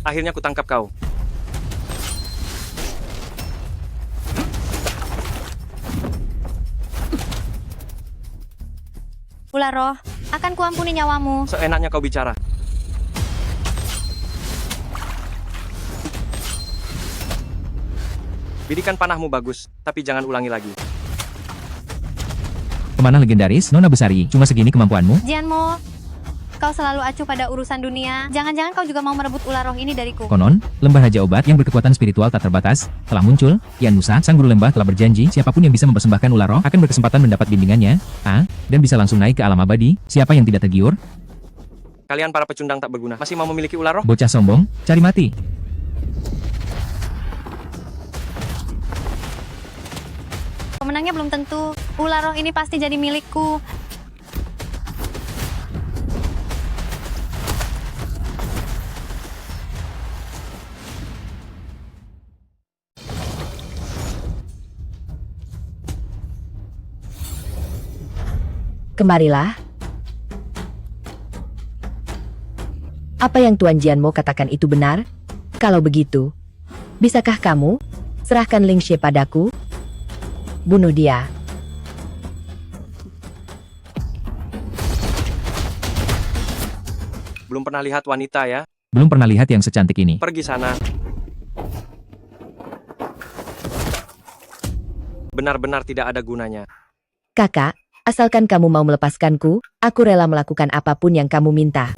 Akhirnya kutangkap kau. Ular roh, akan kuampuni nyawamu. Seenaknya kau bicara. Bidikan panahmu bagus, tapi jangan ulangi lagi. Pemanah legendaris, Nona Besari, cuma segini kemampuanmu? Jianmo, kau selalu acuh pada urusan dunia. Jangan-jangan kau juga mau merebut ular roh ini dariku. Konon, lembah Raja Obat yang berkekuatan spiritual tak terbatas, telah muncul. Kian Musa, sang guru lembah telah berjanji, siapapun yang bisa mempersembahkan ular roh akan berkesempatan mendapat bimbingannya, dan bisa langsung naik ke alam abadi. Siapa yang tidak tergiur? Kalian para pecundang tak berguna, masih mau memiliki ular roh? Bocah sombong, cari mati. Pemenangnya belum tentu. Ular roh ini pasti jadi milikku. Kemarilah. Apa yang Tuan Jianmo katakan itu benar? Kalau begitu, bisakah kamu serahkan Ling Xie padaku? Bunuh dia. Belum pernah lihat wanita ya? Belum pernah lihat yang secantik ini. Pergi sana. Benar-benar tidak ada gunanya. Kakak, asalkan kamu mau melepaskanku, aku rela melakukan apapun yang kamu minta.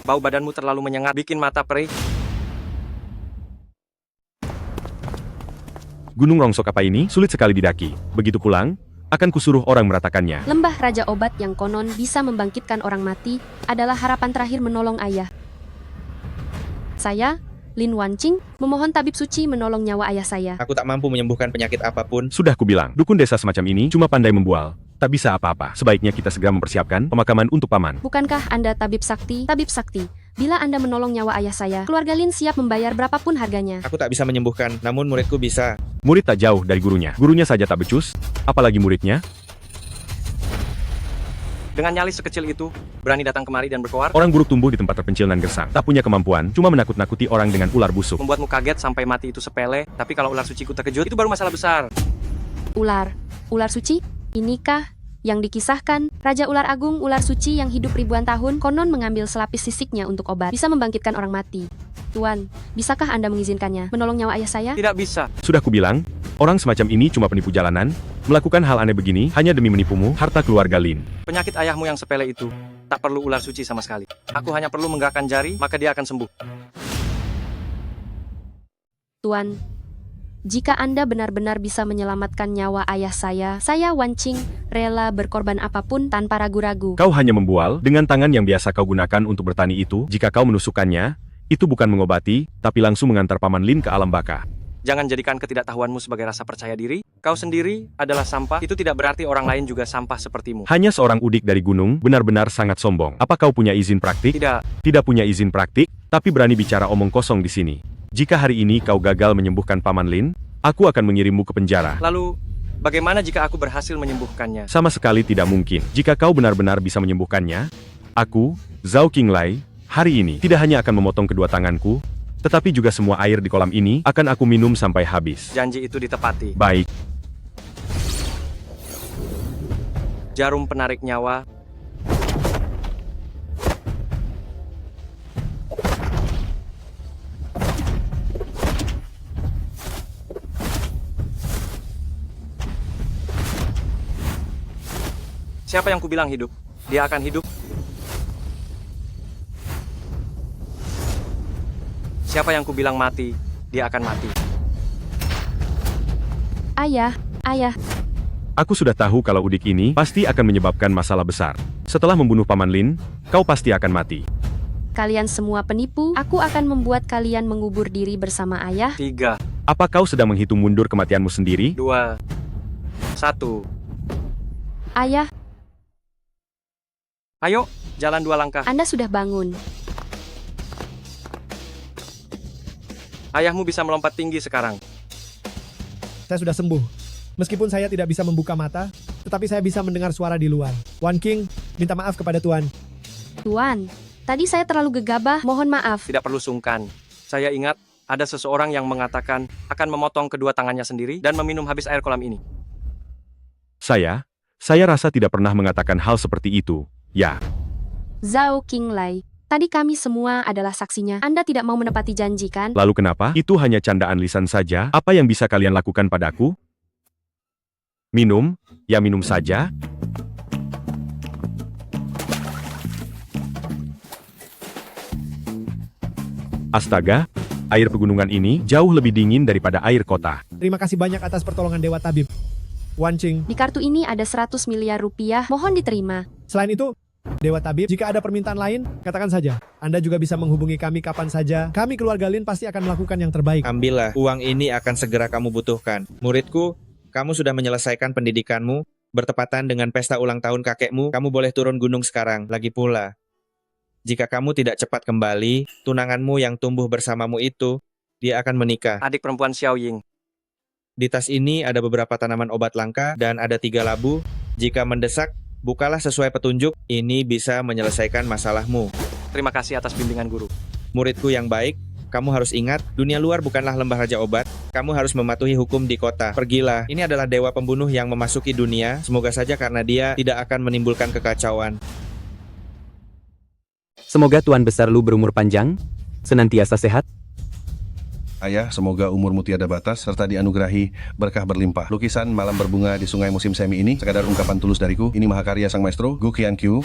Bau badanmu terlalu menyengat, bikin mata perih. Gunung rongsok apa ini? Sulit sekali didaki. Begitu pulang, akan kusuruh orang meratakannya. Lembah Raja Obat yang konon bisa membangkitkan orang mati adalah harapan terakhir menolong ayah. Saya, Lin Wanqing, memohon tabib suci menolong nyawa ayah saya. Aku tak mampu menyembuhkan penyakit apapun. Sudah kubilang, dukun desa semacam ini cuma pandai membual. Tak bisa apa-apa. Sebaiknya kita segera mempersiapkan pemakaman untuk paman. Bukankah Anda tabib sakti? Tabib sakti, bila Anda menolong nyawa ayah saya, keluarga Lin siap membayar berapapun harganya. Aku tak bisa menyembuhkan, namun muridku bisa. Murid tak jauh dari gurunya. Gurunya saja tak becus, apalagi muridnya. Dengan nyali sekecil itu, berani datang kemari dan berkoar, Orang buruk tumbuh di tempat terpencil dan gersang. Tak punya kemampuan, cuma menakut-nakuti orang dengan ular busuk. membuatmu kaget sampai mati itu sepele, tapi kalau ular suciku terkejut, itu baru masalah besar. Ular suci? Inikah yang dikisahkan Raja Ular Agung Ular Suci yang hidup ribuan tahun konon mengambil selapis sisiknya untuk obat, bisa membangkitkan orang mati. Tuan, bisakah Anda mengizinkannya menolong nyawa ayah saya? Tidak bisa. Sudah kubilang, orang semacam ini cuma penipu jalanan. Melakukan hal aneh begini hanya demi menipumu, harta keluarga Lin. Penyakit ayahmu yang sepele itu, tak perlu ular suci sama sekali. Aku hanya perlu menggerakkan jari, maka dia akan sembuh. Tuan, jika Anda benar-benar bisa menyelamatkan nyawa ayah saya Wanqing rela berkorban apapun tanpa ragu-ragu. Kau hanya membual dengan tangan yang biasa kau gunakan untuk bertani itu. Jika kau menusukkannya, itu bukan mengobati, tapi langsung mengantar paman Lin ke alam baka. Jangan jadikan ketidaktahuanmu sebagai rasa percaya diri. Kau sendiri adalah sampah, itu tidak berarti orang lain juga sampah sepertimu. Hanya seorang udik dari gunung, benar-benar sangat sombong. Apa kau punya izin praktik? Tidak. Tidak punya izin praktik, tapi berani bicara omong kosong di sini. Jika hari ini kau gagal menyembuhkan paman Lin, aku akan mengirimmu ke penjara. Lalu, bagaimana jika aku berhasil menyembuhkannya? Sama sekali tidak mungkin. Jika kau benar-benar bisa menyembuhkannya, aku, Zhao Qinglai, hari ini tidak hanya akan memotong kedua tanganku, tetapi juga semua air di kolam ini akan aku minum sampai habis. Janji itu ditepati. Baik. Jarum penarik nyawa. Siapa yang kubilang hidup? Dia akan hidup. Siapa yang kubilang mati? Dia akan mati. Ayah. Aku sudah tahu kalau udik ini pasti akan menyebabkan masalah besar. Setelah membunuh paman Lin, kau pasti akan mati. Kalian semua penipu, aku akan membuat kalian mengubur diri bersama ayah. 3, Apa kau sedang menghitung mundur kematianmu sendiri? 2, 1. Ayah, Ayo, jalan 2 langkah. Anda sudah bangun. Ayahmu bisa melompat tinggi sekarang. Saya sudah sembuh. Meskipun saya tidak bisa membuka mata, tetapi saya bisa mendengar suara di luar. Wan King, minta maaf kepada Tuan. Tuan, tadi saya terlalu gegabah, mohon maaf. Tidak perlu sungkan. Saya ingat ada seseorang yang mengatakan akan memotong kedua tangannya sendiri dan meminum habis air kolam ini. Saya rasa tidak pernah mengatakan hal seperti itu. Ya, Zhao Qinglai, tadi kami semua adalah saksinya. Anda tidak mau menepati janji, kan? lalu kenapa? Itu hanya candaan lisan saja. Apa yang bisa kalian lakukan padaku? Minum? Ya minum saja. Astaga, air pegunungan ini jauh lebih dingin daripada air kota. Terima kasih banyak atas pertolongan Dewa Tabib. Wan Qing. Di kartu ini ada 100 miliar rupiah, mohon diterima. Selain itu, Dewa Tabib, jika ada permintaan lain, katakan saja. Anda juga bisa menghubungi kami kapan saja. Kami keluarga Lin pasti akan melakukan yang terbaik. Ambillah, uang ini akan segera kamu butuhkan. Muridku, kamu sudah menyelesaikan pendidikanmu, bertepatan dengan pesta ulang tahun kakekmu, kamu boleh turun gunung sekarang. Lagi pula, jika kamu tidak cepat kembali, tunanganmu yang tumbuh bersamamu itu, dia akan menikah. Adik perempuan Xiao Ying. Di tas ini ada beberapa tanaman obat langka dan ada 3 labu. Jika mendesak, bukalah sesuai petunjuk, ini bisa menyelesaikan masalahmu. Terima kasih atas bimbingan guru. Muridku yang baik, kamu harus ingat, dunia luar bukanlah lembah raja obat. Kamu harus mematuhi hukum di kota. Pergilah, ini adalah dewa pembunuh yang memasuki dunia. Semoga saja karena dia tidak akan menimbulkan kekacauan. Semoga Tuan Besar Lu berumur panjang, senantiasa sehat. Ayah, semoga umurmu tiada batas, serta dianugerahi berkah berlimpah. Lukisan malam berbunga di sungai musim semi ini, sekadar ungkapan tulus dariku. Ini mahakarya sang maestro, Gu Qiankyu,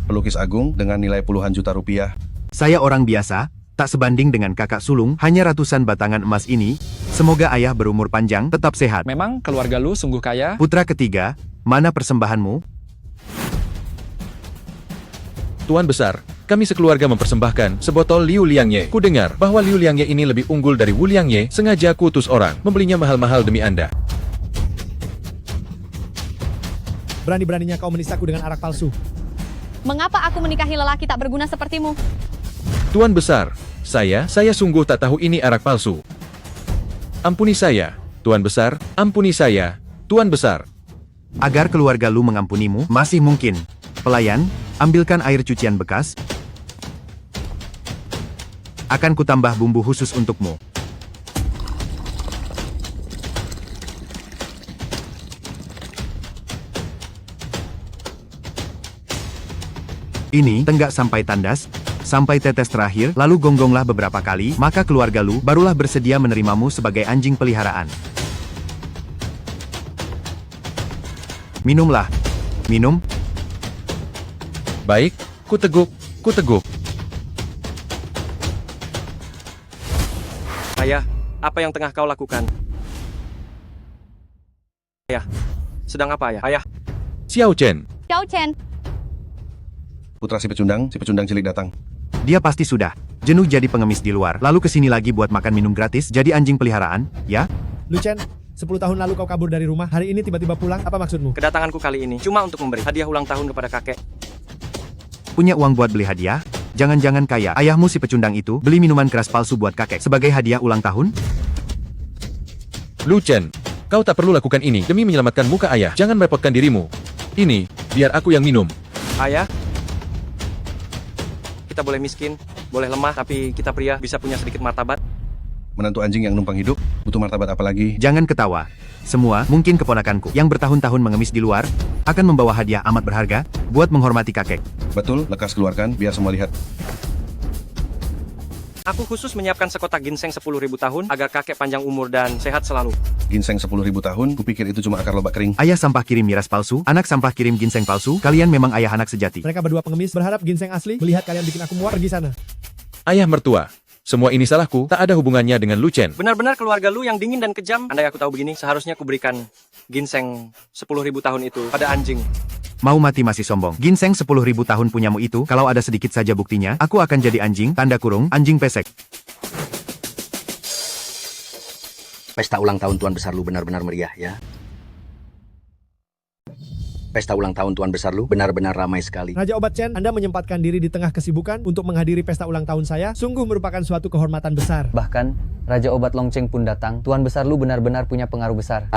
pelukis agung dengan nilai puluhan juta rupiah. Saya orang biasa, tak sebanding dengan kakak sulung, hanya ratusan batangan emas ini. Semoga ayah berumur panjang, tetap sehat. Memang keluarga lu sungguh kaya? Putra ketiga, mana persembahanmu? Tuan Besar, kami sekeluarga mempersembahkan sebotol Liu Liangye. Ku dengar bahwa Liu Liangye ini lebih unggul dari Wu Liangye, sengaja ku utus orang membelinya mahal-mahal demi Anda. Berani-beraninya kau menistaku dengan arak palsu. Mengapa aku menikahi lelaki tak berguna sepertimu? Tuan Besar, saya sungguh tak tahu ini arak palsu. Ampuni saya, Tuan Besar, ampuni saya, Tuan Besar. Agar keluarga lu mengampunimu, masih mungkin. Pelayan, ambilkan air cucian bekas. Akan kutambah bumbu khusus untukmu. Ini tenggak sampai tandas, sampai tetes terakhir, lalu gonggonglah beberapa kali, maka keluarga lu barulah bersedia menerimamu sebagai anjing peliharaan. Minumlah. Minum. Baik, ku teguk. Ayah, apa yang tengah kau lakukan? Ayah, sedang apa ayah? Ayah. Xiao Chen. Xiao Chen. Putra si pecundang cilik datang. Dia pasti sudah jenuh jadi pengemis di luar, lalu kesini lagi buat makan minum gratis, jadi anjing peliharaan, ya? Lu Chen, 10 tahun lalu kau kabur dari rumah, hari ini tiba-tiba pulang, apa maksudmu? Kedatanganku kali ini cuma untuk memberi hadiah ulang tahun kepada kakek. Punya uang buat beli hadiah? Jangan-jangan kaya ayahmu si pecundang itu beli minuman keras palsu buat kakek sebagai hadiah ulang tahun? Lu Chen, kau tak perlu lakukan ini demi menyelamatkan muka ayah. Jangan merepotkan dirimu. Ini, biar aku yang minum. Ayah, kita boleh miskin, boleh lemah, tapi kita pria bisa punya sedikit martabat. Menantu anjing yang numpang hidup, butuh martabat apa lagi? Jangan ketawa. Semua, mungkin keponakanku, yang bertahun-tahun mengemis di luar, akan membawa hadiah amat berharga, buat menghormati kakek. Betul, lekas keluarkan, biar semua lihat. Aku khusus menyiapkan sekotak ginseng 10.000 tahun, agar kakek panjang umur dan sehat selalu. Ginseng 10.000 tahun, kupikir itu cuma akar lobak kering. Ayah sampah kirim miras palsu, anak sampah kirim ginseng palsu, kalian memang ayah anak sejati. Mereka berdua pengemis, berharap ginseng asli, melihat kalian bikin aku muak, pergi sana. Ayah mertua, semua ini salahku, tak ada hubungannya dengan Lu Chen. Benar-benar keluarga lu yang dingin dan kejam. Andai aku tahu begini, seharusnya kuberikan ginseng 10.000 tahun itu pada anjing. Mau mati masih sombong. Ginseng 10.000 tahun punyamu itu, kalau ada sedikit saja buktinya, aku akan jadi anjing, tanda kurung, anjing pesek. Pesta ulang tahun Tuan Besar Lu benar-benar meriah, ya. Pesta ulang tahun Tuan Besar Lu benar-benar ramai sekali. Raja Obat Chen, Anda menyempatkan diri di tengah kesibukan untuk menghadiri pesta ulang tahun saya, sungguh merupakan suatu kehormatan besar. Bahkan, Raja Obat Longcheng pun datang. Tuan Besar Lu benar-benar punya pengaruh besar.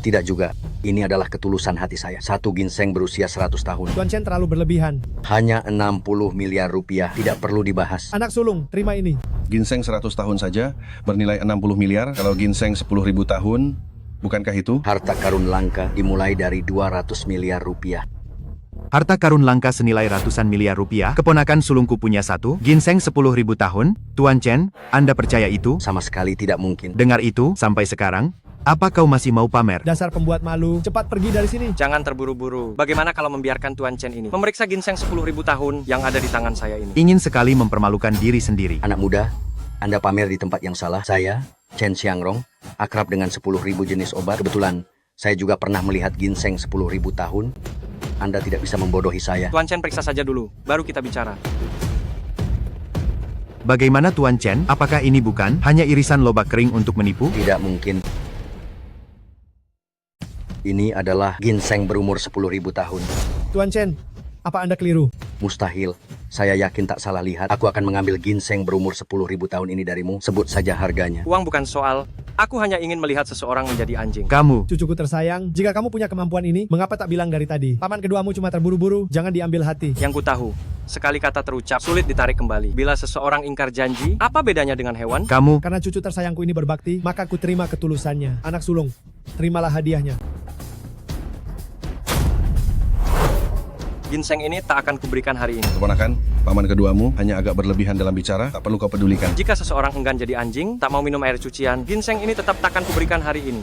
Tidak juga. Ini adalah ketulusan hati saya. Satu ginseng berusia 100 tahun. Tuan Chen terlalu berlebihan. Hanya 60 miliar rupiah. Tidak perlu dibahas. Anak sulung, terima ini. Ginseng 100 tahun saja bernilai 60 miliar. Kalau ginseng 10.000 tahun, bukankah itu? Harta karun langka dimulai dari 200 miliar rupiah. Harta karun langka senilai ratusan miliar rupiah. Keponakan sulungku punya satu. Ginseng 10.000 tahun. Tuan Chen, Anda percaya itu? Sama sekali tidak mungkin. Dengar itu, sampai sekarang, apa kau masih mau pamer? Dasar pembuat malu, cepat pergi dari sini. Jangan terburu-buru. Bagaimana kalau membiarkan Tuan Chen ini memeriksa ginseng 10.000 tahun yang ada di tangan saya ini? Ingin sekali mempermalukan diri sendiri. Anak muda, Anda pamer di tempat yang salah. Saya, Chen Xiangrong, akrab dengan 10.000 jenis obat. Kebetulan, saya juga pernah melihat ginseng 10.000 tahun. Anda tidak bisa membodohi saya. Tuan Chen periksa saja dulu, baru kita bicara. Bagaimana Tuan Chen? Apakah ini bukan hanya irisan lobak kering untuk menipu? Tidak mungkin. Ini adalah ginseng berumur 10.000 tahun. Tuan Chen, apa Anda keliru? Mustahil. Saya yakin tak salah lihat. Aku akan mengambil ginseng berumur 10.000 tahun ini darimu. Sebut saja harganya. Uang bukan soal. Aku hanya ingin melihat seseorang menjadi anjing. Kamu. Cucuku tersayang, jika kamu punya kemampuan ini, mengapa tak bilang dari tadi? Paman keduamu cuma terburu-buru, jangan diambil hati. Yang ku tahu, sekali kata terucap, sulit ditarik kembali. Bila seseorang ingkar janji, apa bedanya dengan hewan? Kamu. Karena cucu tersayangku ini berbakti, maka ku terima ketulusannya. Anak sulung, terimalah hadiahnya. Ginseng ini tak akan kuberikan hari ini. Keponakan, paman keduamu hanya agak berlebihan dalam bicara, tak perlu kau pedulikan. Jika seseorang enggan jadi anjing, tak mau minum air cucian, ginseng ini tetap takkan kuberikan hari ini.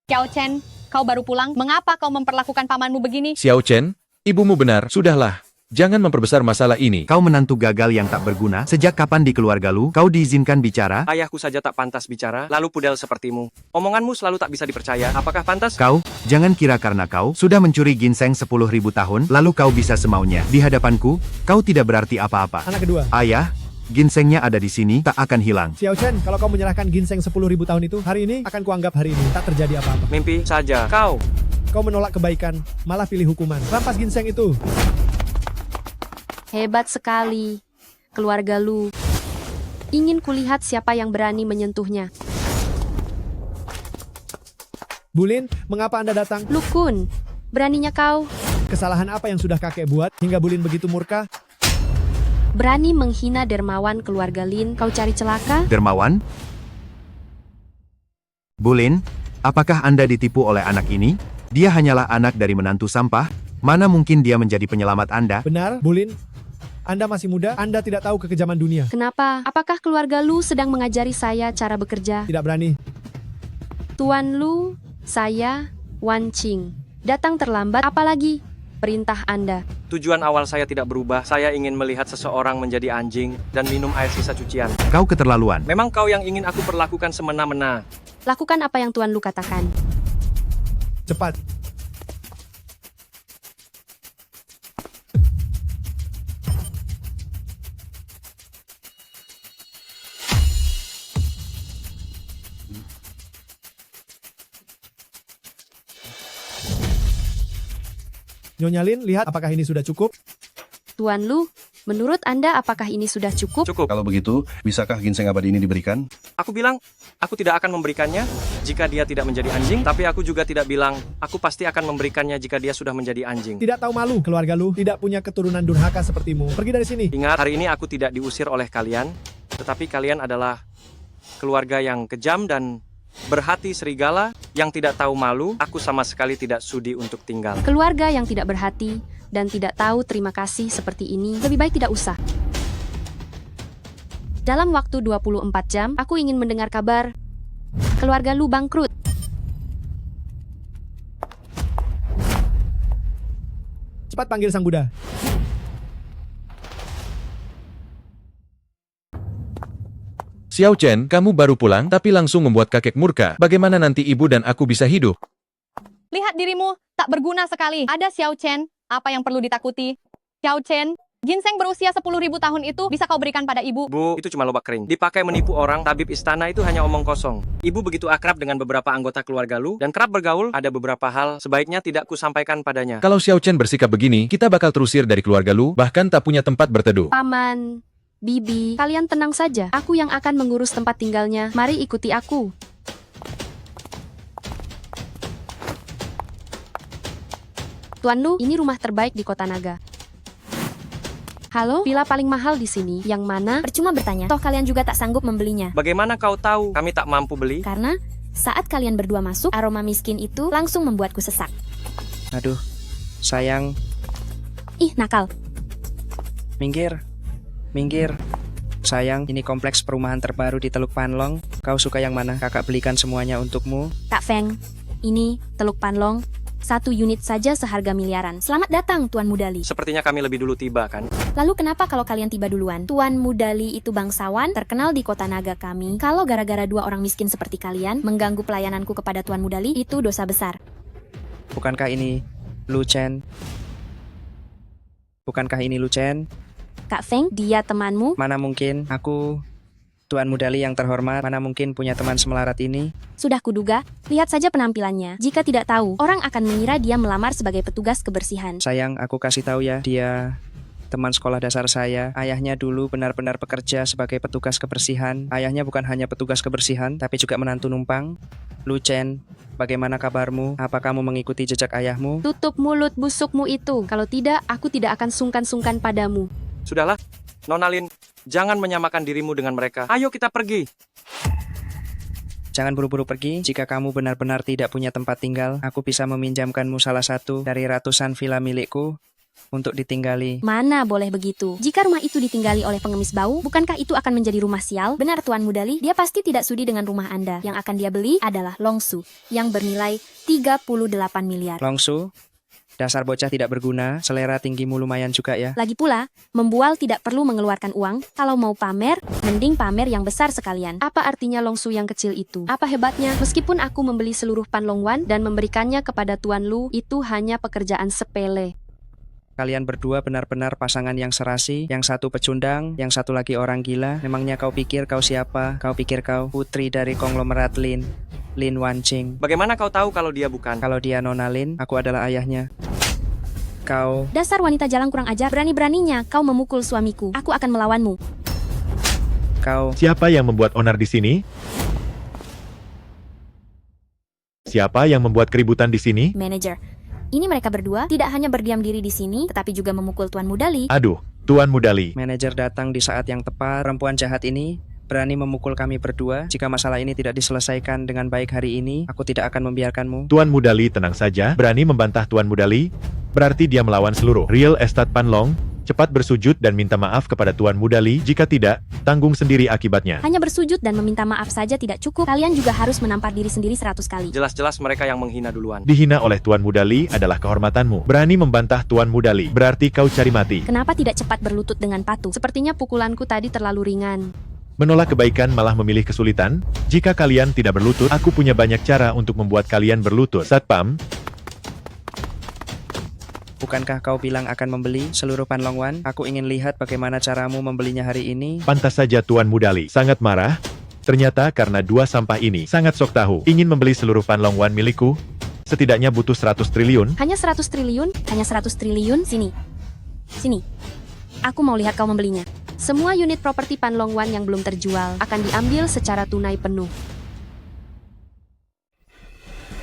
Xiao Chen, kau baru pulang. Mengapa kau memperlakukan pamanmu begini? Xiao Chen, ibumu benar. Sudahlah. Jangan memperbesar masalah ini. Kau menantu gagal yang tak berguna. Sejak kapan di keluarga lu, kau diizinkan bicara? Ayahku saja tak pantas bicara, lalu pudel sepertimu. Omonganmu selalu tak bisa dipercaya. Apakah pantas? Kau, jangan kira karena kau sudah mencuri ginseng 10.000 tahun, lalu kau bisa semaunya. Di hadapanku, kau tidak berarti apa-apa. Anak kedua. Ayah, ginsengnya ada di sini, tak akan hilang. Xiao Chen, kalau kau menyerahkan ginseng 10.000 tahun itu, hari ini akan kuanggap hari ini. Tak terjadi apa-apa. Mimpi saja. Kau menolak kebaikan, malah pilih hukuman. Rampas ginseng itu. Hebat sekali. Keluarga Lu. Ingin kulihat siapa yang berani menyentuhnya. Bulin, mengapa Anda datang? Lu Kun, beraninya kau. Kesalahan apa yang sudah kakek buat, hingga Bulin begitu murka? Berani menghina dermawan keluarga Lin, kau cari celaka? Dermawan? Bulin, apakah Anda ditipu oleh anak ini? Dia hanyalah anak dari menantu sampah. Mana mungkin dia menjadi penyelamat Anda? Benar, Bulin. Anda masih muda, Anda tidak tahu kekejaman dunia. Kenapa? Apakah keluarga Lu sedang mengajari saya cara bekerja? Tidak berani. Tuan Lu, saya, Wan Qing. Datang terlambat, apalagi perintah Anda. Tujuan awal saya tidak berubah. Saya ingin melihat seseorang menjadi anjing dan minum air sisa cucian. Kau keterlaluan. Memang kau yang ingin aku perlakukan semena-mena. Lakukan apa yang Tuan Lu katakan. Cepat. Nyonya Lin, lihat apakah ini sudah cukup? Tuan Lu, menurut Anda apakah ini sudah cukup? Cukup. Kalau begitu, bisakah ginseng abadi ini diberikan? Aku bilang, aku tidak akan memberikannya jika dia tidak menjadi anjing. Tapi aku juga tidak bilang, aku pasti akan memberikannya jika dia sudah menjadi anjing. Tidak tahu malu, keluarga Lu tidak punya keturunan durhaka sepertimu. Pergi dari sini. Ingat, hari ini aku tidak diusir oleh kalian. Tetapi kalian adalah keluarga yang kejam dan berhati serigala yang tidak tahu malu. Aku sama sekali tidak sudi untuk tinggal. Keluarga yang tidak berhati dan tidak tahu terima kasih seperti ini, lebih baik tidak usah. Dalam waktu 24 jam, aku ingin mendengar kabar keluarga Lu bangkrut. Cepat panggil sang Buddha. Xiao Chen, kamu baru pulang tapi langsung membuat kakek murka. Bagaimana nanti ibu dan aku bisa hidup? Lihat dirimu, tak berguna sekali. Ada Xiao Chen, apa yang perlu ditakuti? Xiao Chen, ginseng berusia 10.000 tahun itu bisa kau berikan pada ibu. Bu, itu cuma lobak kering. Dipakai menipu orang, tabib istana itu hanya omong kosong. Ibu begitu akrab dengan beberapa anggota keluarga Lu dan kerap bergaul, ada beberapa hal sebaiknya tidak kusampaikan padanya. Kalau Xiao Chen bersikap begini, kita bakal terusir dari keluarga Lu, bahkan tak punya tempat berteduh. Paman, Bibi, kalian tenang saja. Aku yang akan mengurus tempat tinggalnya. Mari ikuti aku. Tuan Lu, ini rumah terbaik di Kota Naga. Halo, villa paling mahal di sini. Yang mana? Percuma bertanya, toh kalian juga tak sanggup membelinya. Bagaimana kau tahu kami tak mampu beli? Karena saat kalian berdua masuk, aroma miskin itu langsung membuatku sesak. Aduh, sayang, Ih, nakal. minggir. Sayang, ini kompleks perumahan terbaru di Teluk Panlong. Kau suka yang mana? Kakak belikan semuanya untukmu. Kak Feng, ini Teluk Panlong. 1 unit saja seharga miliaran. Selamat datang, Tuan Mudali. Sepertinya kami lebih dulu tiba, kan? Lalu kenapa kalau kalian tiba duluan? Tuan Mudali itu bangsawan, terkenal di Kota Naga kami. Kalau gara-gara 2 orang miskin seperti kalian mengganggu pelayananku kepada Tuan Mudali, itu dosa besar. Bukankah ini Lu Chen? Kak Feng, dia temanmu? Mana mungkin aku, Tuan Mudali yang terhormat, mana mungkin punya teman semelarat ini? Sudah kuduga, lihat saja penampilannya. Jika tidak tahu, orang akan mengira dia melamar sebagai petugas kebersihan. Sayang, aku kasih tahu ya, dia teman sekolah dasar saya. Ayahnya dulu benar-benar bekerja sebagai petugas kebersihan. Ayahnya bukan hanya petugas kebersihan, tapi juga menantu numpang. Lu Chen, bagaimana kabarmu? Apa kamu mengikuti jejak ayahmu? Tutup mulut busukmu itu. Kalau tidak, aku tidak akan sungkan-sungkan padamu. Sudahlah, Nona Lin, jangan menyamakan dirimu dengan mereka. Ayo kita pergi. Jangan buru-buru pergi. Jika kamu benar-benar tidak punya tempat tinggal, aku bisa meminjamkanmu salah satu dari ratusan villa milikku untuk ditinggali. Mana boleh begitu? Jika rumah itu ditinggali oleh pengemis bau, bukankah itu akan menjadi rumah sial? Benar Tuan Mudali, dia pasti tidak sudi dengan rumah Anda. Yang akan dia beli adalah Longsu, yang bernilai 38 miliar. Longsu? Dasar bocah tidak berguna, selera tinggimu lumayan juga ya. Lagi pula, membual tidak perlu mengeluarkan uang. Kalau mau pamer, mending pamer yang besar sekalian. Apa artinya Longsu yang kecil itu? Apa hebatnya? Meskipun aku membeli seluruh Panlong Wan dan memberikannya kepada Tuan Lu, itu hanya pekerjaan sepele. Kalian berdua benar-benar pasangan yang serasi, yang satu pecundang, yang satu lagi orang gila. Memangnya kau pikir kau siapa? Kau pikir kau putri dari konglomerat Lin Wanqing. Bagaimana kau tahu kalau dia bukan? Kalau dia Nona Lin, aku adalah ayahnya. Kau... Dasar wanita jalang kurang ajar, berani-beraninya kau memukul suamiku. Aku akan melawanmu. Kau... Siapa yang membuat onar di sini? Siapa yang membuat keributan di sini? Manajer. Ini mereka berdua tidak hanya berdiam diri di sini, tetapi juga memukul Tuan Mudali. Aduh, Tuan Mudali. Manajer datang di saat yang tepat. Perempuan jahat ini berani memukul kami berdua. Jika masalah ini tidak diselesaikan dengan baik hari ini, aku tidak akan membiarkanmu. Tuan Mudali tenang saja. Berani membantah Tuan Mudali? Berarti dia melawan seluruh real estate Panlong. Cepat bersujud dan minta maaf kepada Tuan Mudali. Jika tidak, tanggung sendiri akibatnya. Hanya bersujud dan meminta maaf saja tidak cukup. Kalian juga harus menampar diri sendiri 100 kali. Jelas-jelas mereka yang menghina duluan. Dihina oleh Tuan Mudali adalah kehormatanmu. Berani membantah Tuan Mudali, berarti kau cari mati. Kenapa tidak cepat berlutut dengan patuh? Sepertinya pukulanku tadi terlalu ringan. Menolak kebaikan malah memilih kesulitan? Jika kalian tidak berlutut, aku punya banyak cara untuk membuat kalian berlutut. Satpam, bukankah kau bilang akan membeli seluruh Panlong Wan? Aku ingin lihat bagaimana caramu membelinya hari ini. pantas saja Tuan Mudali sangat marah. Ternyata karena 2 sampah ini sangat sok tahu. Ingin membeli seluruh Panlong Wan milikku? Setidaknya butuh 100 triliun. Hanya 100 triliun? Hanya 100 triliun? Sini. Sini. Aku mau lihat kau membelinya. Semua unit properti Panlong Wan yang belum terjual akan diambil secara tunai penuh.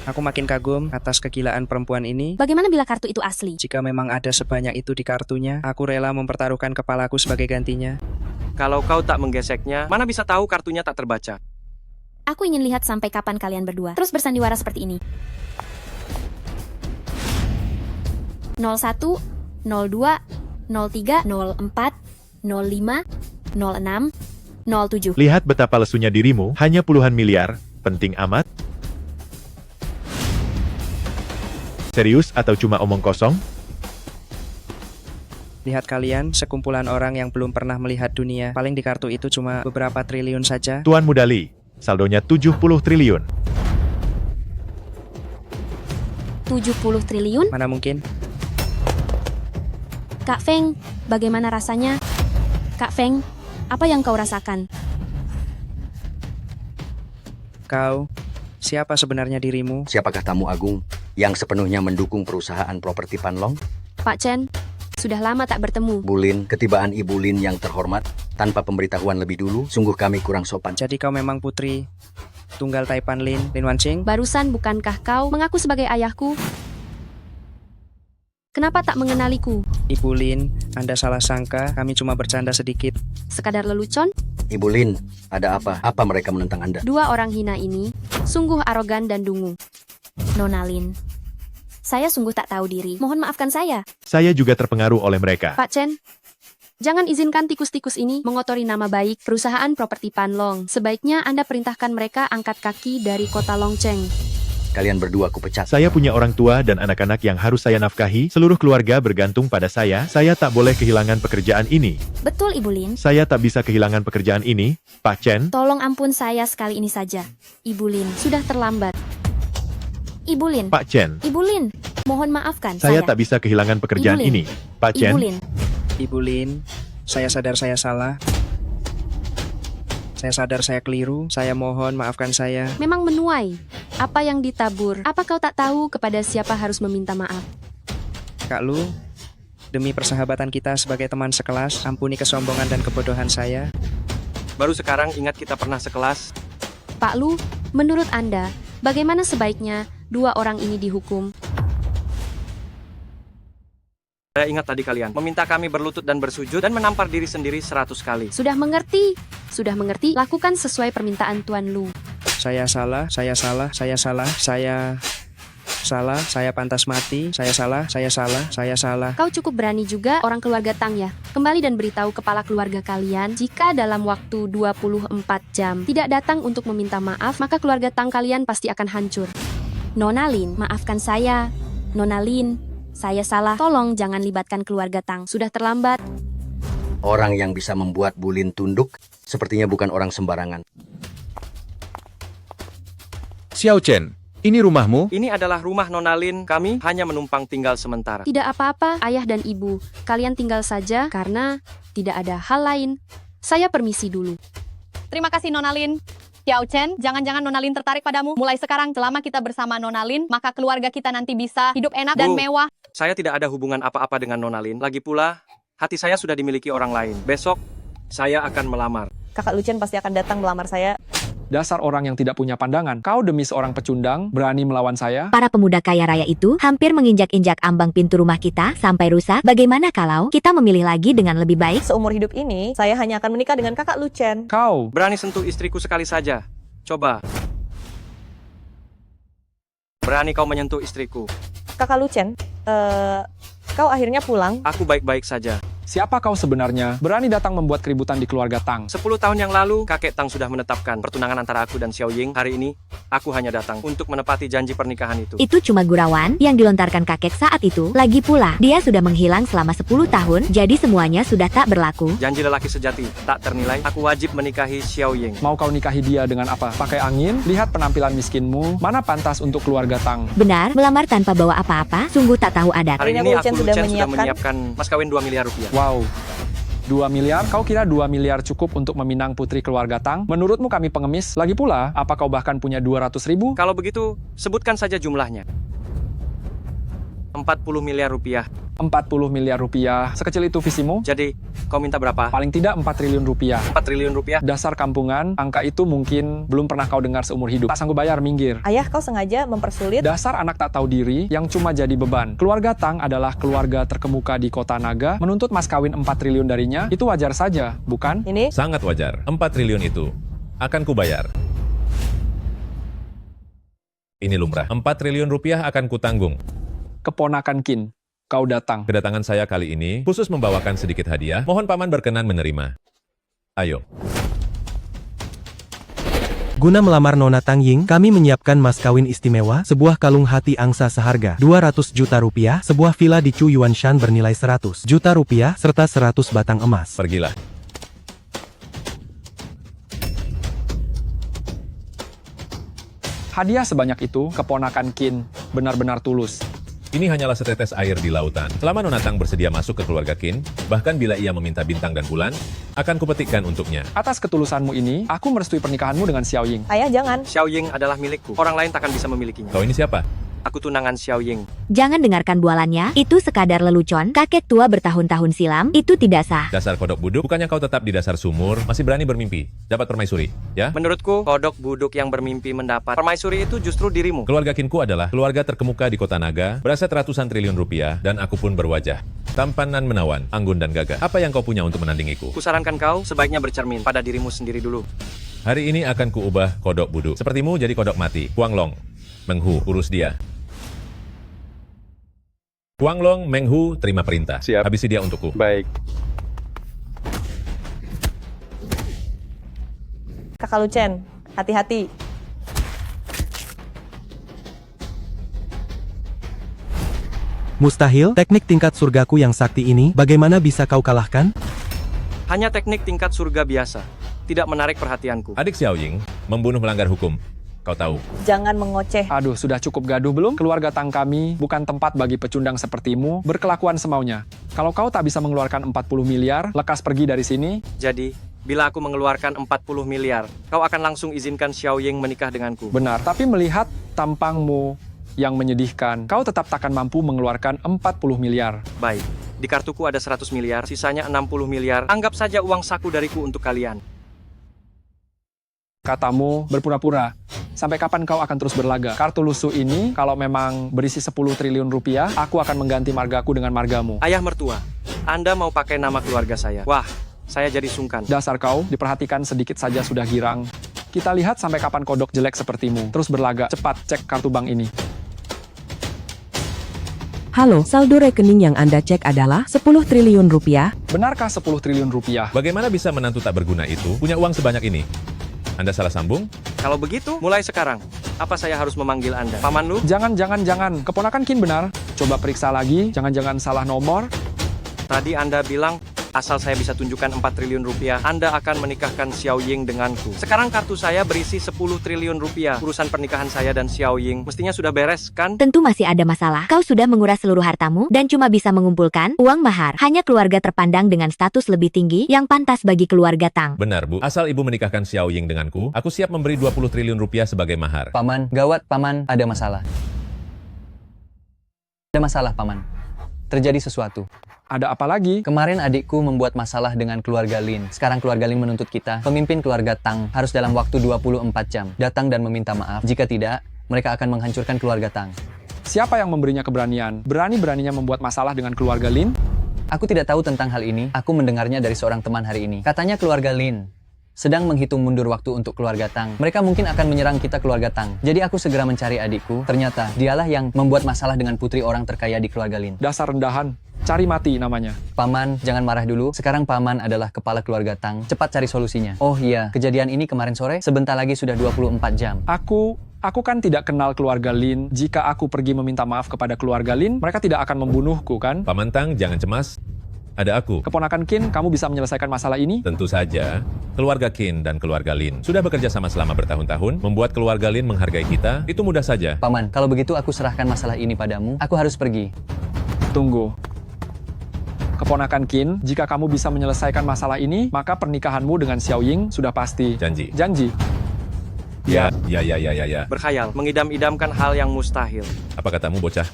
Aku makin kagum atas kegilaan perempuan ini. Bagaimana bila kartu itu asli? Jika memang ada sebanyak itu di kartunya, aku rela mempertaruhkan kepalaku sebagai gantinya. Kalau kau tak menggeseknya, mana bisa tahu kartunya tak terbaca? Aku ingin lihat sampai kapan kalian berdua terus bersandiwara seperti ini. 01, 02, 03, 04, 05, 06, 07. Lihat betapa lesunya dirimu, hanya puluhan miliar, penting amat. Serius atau cuma omong kosong? Lihat kalian, sekumpulan orang yang belum pernah melihat dunia. Paling di kartu itu cuma beberapa triliun saja. Tuan Mudali, saldonya 70 triliun. 70 triliun? Mana mungkin? Kak Feng, bagaimana rasanya? Kak Feng, apa yang kau rasakan? Kau, siapa sebenarnya dirimu? Siapakah tamu agung yang sepenuhnya mendukung perusahaan properti Panlong? Pak Chen, sudah lama tak bertemu. Bulin, ketibaan Ibu Lin yang terhormat, tanpa pemberitahuan lebih dulu, sungguh kami kurang sopan. Jadi kau memang putri tunggal Taipan Lin Wanqing? Barusan bukankah kau mengaku sebagai ayahku? Kenapa tak mengenaliku? Ibu Lin, Anda salah sangka, kami cuma bercanda sedikit. Sekadar lelucon? Ibu Lin, ada apa? Apa mereka menentang Anda? Dua orang hina ini sungguh arogan dan dungu. Nona Lin, saya sungguh tak tahu diri. Mohon maafkan saya. Saya juga terpengaruh oleh mereka. Pak Chen, jangan izinkan tikus-tikus ini mengotori nama baik perusahaan properti Panlong. Sebaiknya Anda perintahkan mereka angkat kaki dari kota Longcheng. Kalian berdua aku pecat. Saya punya orang tua dan anak-anak yang harus saya nafkahi. Seluruh keluarga bergantung pada saya. Saya tak boleh kehilangan pekerjaan ini. Betul, Ibu Lin. Saya tak bisa kehilangan pekerjaan ini, Pak Chen. Tolong ampun saya sekali ini saja. Ibu Lin, Sudah terlambat. Ibu Lin. Pak Chen. Ibu Lin, mohon maafkan Saya tak bisa kehilangan pekerjaan Ibu Lin. ini, Pak Chen. Ibu Lin. Ibu Lin, saya sadar saya salah. Saya sadar saya keliru. Saya mohon maafkan saya. Memang menuai. Apa yang ditabur? Apa kau tak tahu kepada siapa harus meminta maaf? Kak Lu, demi persahabatan kita sebagai teman sekelas, ampuni kesombongan dan kebodohan saya. Baru sekarang ingat kita pernah sekelas. Pak Lu, menurut Anda, bagaimana sebaiknya dua orang ini dihukum? Saya ingat tadi kalian meminta kami berlutut dan bersujud dan menampar diri sendiri 100 kali. Sudah mengerti? Sudah mengerti? Lakukan sesuai permintaan Tuan Lu. Saya salah, saya salah, saya salah, saya pantas mati, saya salah, saya salah, saya salah. Kau cukup berani juga orang keluarga Tang ya. Kembali dan beritahu kepala keluarga kalian, jika dalam waktu 24 jam tidak datang untuk meminta maaf, maka keluarga Tang kalian pasti akan hancur. Nona Lin, maafkan saya. Nona Lin, saya salah. Tolong jangan libatkan keluarga Tang. Sudah terlambat. Orang yang bisa membuat Bu Lin tunduk, sepertinya bukan orang sembarangan. Xiao Chen, ini rumahmu? Ini adalah rumah Nona Lin. Kami hanya menumpang tinggal sementara. Tidak apa-apa, ayah dan ibu. Kalian tinggal saja karena tidak ada hal lain. Saya permisi dulu. Terima kasih Nona Lin. Xiao Chen, jangan-jangan Nona Lin tertarik padamu. Mulai sekarang, selama kita bersama Nona Lin, maka keluarga kita nanti bisa hidup enak dan Bu, mewah. Saya tidak ada hubungan apa-apa dengan Nona Lin. Lagi pula, hati saya sudah dimiliki orang lain. Besok, saya akan melamar. Kakak Lucien pasti akan datang melamar saya. Dasar orang yang tidak punya pandangan. Kau demi seorang pecundang, berani melawan saya? Para pemuda kaya raya itu hampir menginjak-injak ambang pintu rumah kita sampai rusak. Bagaimana kalau kita memilih lagi dengan lebih baik? Seumur hidup ini, saya hanya akan menikah dengan kakak Lucien. Kau berani sentuh istriku sekali saja. Coba. Berani kau menyentuh istriku. Kakak Lucien, kau akhirnya pulang. Aku baik-baik saja. Siapa kau sebenarnya? Berani datang membuat keributan di keluarga Tang. 10 tahun yang lalu, kakek Tang sudah menetapkan pertunangan antara aku dan Xiao Ying. Hari ini, aku hanya datang untuk menepati janji pernikahan itu. Itu cuma gurauan yang dilontarkan kakek saat itu. Lagi pula, dia sudah menghilang selama 10 tahun, jadi semuanya sudah tak berlaku. Janji lelaki sejati, tak ternilai. Aku wajib menikahi Xiao Ying. Mau kau nikahi dia dengan apa? Pakai angin? Lihat penampilan miskinmu. Mana pantas untuk keluarga Tang? Benar, melamar tanpa bawa apa-apa, sungguh tak tahu adat. Hari ini aku Lucien sudah menyiapkan mas kawin 2 miliar rupiah. Wow. 2 miliar? Kau kira 2 miliar cukup untuk meminang putri keluarga Tang? Menurutmu kami pengemis? Lagi pula, apa kau bahkan punya 200.000? Kalau begitu, sebutkan saja jumlahnya. 40 miliar rupiah. 40 miliar rupiah. Sekecil itu visimu? Jadi, kau minta berapa? Paling tidak 4 triliun rupiah. 4 triliun rupiah? Dasar kampungan, angka itu mungkin belum pernah kau dengar seumur hidup. Tak sanggup bayar, minggir. Ayah, kau sengaja mempersulit. Dasar anak tak tahu diri yang cuma jadi beban. Keluarga Tang adalah keluarga terkemuka di kota Naga. Menuntut mas kawin 4 triliun darinya, itu wajar saja, bukan? Ini? Sangat wajar. 4 triliun itu akan kubayar. Ini lumrah. 4 triliun rupiah akan kutanggung. Keponakan Qin, kau datang. Kedatangan saya kali ini khusus membawakan sedikit hadiah. Mohon paman berkenan menerima. Ayo. Guna melamar Nona Tang Ying, kami menyiapkan mas kawin istimewa, sebuah kalung hati angsa seharga 200 juta rupiah, sebuah villa di Chu Yuanshan bernilai 100 juta rupiah, serta 100 batang emas. Pergilah. Hadiah sebanyak itu, keponakan Qin, benar-benar tulus. Ini hanyalah setetes air di lautan. Selama Nona Tang bersedia masuk ke keluarga Qin, bahkan bila ia meminta bintang dan bulan, akan kupetikkan untuknya. Atas ketulusanmu ini, aku merestui pernikahanmu dengan Xiao Ying. Ayah, jangan. Xiao Ying adalah milikku. Orang lain takkan bisa memilikinya. Kau ini siapa? Aku tunangan Xiao Ying. Jangan dengarkan bualannya, itu sekadar lelucon. Kakek tua bertahun-tahun silam, itu tidak sah. Dasar kodok buduk, bukannya kau tetap di dasar sumur, masih berani bermimpi, dapat permaisuri, ya? Menurutku, kodok buduk yang bermimpi mendapat permaisuri itu justru dirimu. Keluarga Kinku adalah keluarga terkemuka di kota naga, beraset ratusan triliun rupiah, dan aku pun berwajah tampanan menawan, anggun dan gagah. Apa yang kau punya untuk menandingiku? Kusarankan kau sebaiknya bercermin pada dirimu sendiri dulu. Hari ini akan kuubah kodok buduk. Sepertimu jadi kodok mati. Huang Long, Meng Hu, urus dia. Huang Long, Meng Hu, terima perintah. Siap. Habisi dia untukku. Baik. Kakak Lucen, hati-hati. Mustahil, teknik tingkat surgaku yang sakti ini, bagaimana bisa kau kalahkan? Hanya teknik tingkat surga biasa. Tidak menarik perhatianku. Adik Xiao Ying membunuh melanggar hukum. Kau tahu. Jangan mengoceh. Aduh, sudah cukup gaduh belum? Keluarga Tang kami bukan tempat bagi pecundang sepertimu berkelakuan semaunya. Kalau kau tak bisa mengeluarkan 40 miliar, lekas pergi dari sini. Jadi, bila aku mengeluarkan 40 miliar, kau akan langsung izinkan Xiao Ying menikah denganku. Benar, tapi melihat tampangmu yang menyedihkan, kau tetap takkan mampu mengeluarkan 40 miliar. Baik, di kartuku ada 100 miliar, sisanya 60 miliar. Anggap saja uang saku dariku untuk kalian. Katamu berpura-pura. Sampai kapan kau akan terus berlaga? Kartu lusuh ini, kalau memang berisi 10 triliun rupiah, aku akan mengganti margaku dengan margamu. Ayah mertua, Anda mau pakai nama keluarga saya? Wah, saya jadi sungkan. Dasar kau, diperhatikan sedikit saja sudah girang. Kita lihat sampai kapan kodok jelek sepertimu. Terus berlaga, cepat cek kartu bank ini. Halo, saldo rekening yang Anda cek adalah 10 triliun rupiah. Benarkah 10 triliun rupiah? Bagaimana bisa menantu tak berguna itu punya uang sebanyak ini? Anda salah sambung? Kalau begitu, mulai sekarang. Apa saya harus memanggil Anda? Paman Lu? Jangan. Keponakan Kin benar. Coba periksa lagi, jangan-jangan salah nomor. Tadi Anda bilang, asal saya bisa tunjukkan 4 triliun rupiah, Anda akan menikahkan Xiao Ying denganku. Sekarang kartu saya berisi 10 triliun rupiah. Urusan pernikahan saya dan Xiao Ying mestinya sudah beres, kan? Tentu masih ada masalah. Kau sudah menguras seluruh hartamu dan cuma bisa mengumpulkan uang mahar. Hanya keluarga terpandang dengan status lebih tinggi yang pantas bagi keluarga Tang. Benar, Bu. Asal Ibu menikahkan Xiao Ying denganku, aku siap memberi 20 triliun rupiah sebagai mahar. Paman, gawat, Paman, ada masalah. Ada masalah, Paman. Terjadi sesuatu. Ada apa lagi? Kemarin adikku membuat masalah dengan keluarga Lin. Sekarang keluarga Lin menuntut kita, pemimpin keluarga Tang, harus dalam waktu 24 jam datang dan meminta maaf. Jika tidak, mereka akan menghancurkan keluarga Tang. Siapa yang memberinya keberanian? Berani-beraninya membuat masalah dengan keluarga Lin? Aku tidak tahu tentang hal ini. Aku mendengarnya dari seorang teman hari ini. Katanya keluarga Lin sedang menghitung mundur waktu untuk keluarga Tang. Mereka mungkin akan menyerang kita keluarga Tang. Jadi aku segera mencari adikku. Ternyata dialah yang membuat masalah dengan putri orang terkaya di keluarga Lin. Dasar rendahan. Cari mati namanya. Paman, jangan marah dulu. Sekarang Paman adalah kepala keluarga Tang. Cepat cari solusinya. Oh iya, kejadian ini kemarin sore. Sebentar lagi sudah 24 jam. Aku kan tidak kenal keluarga Lin. Jika aku pergi meminta maaf kepada keluarga Lin, mereka tidak akan membunuhku, kan? Paman Tang, jangan cemas. Ada aku. Keponakan Kin, kamu bisa menyelesaikan masalah ini? Tentu saja. Keluarga Kin dan keluarga Lin sudah bekerja sama selama bertahun-tahun, membuat keluarga Lin menghargai kita. Itu mudah saja. Paman, kalau begitu aku serahkan masalah ini padamu. Aku harus pergi. Tunggu. Keponakan Kin, jika kamu bisa menyelesaikan masalah ini, maka pernikahanmu dengan Xiao Ying sudah pasti. Janji. Janji. Ya. Berkhayal, mengidam-idamkan hal yang mustahil. Apa katamu, bocah?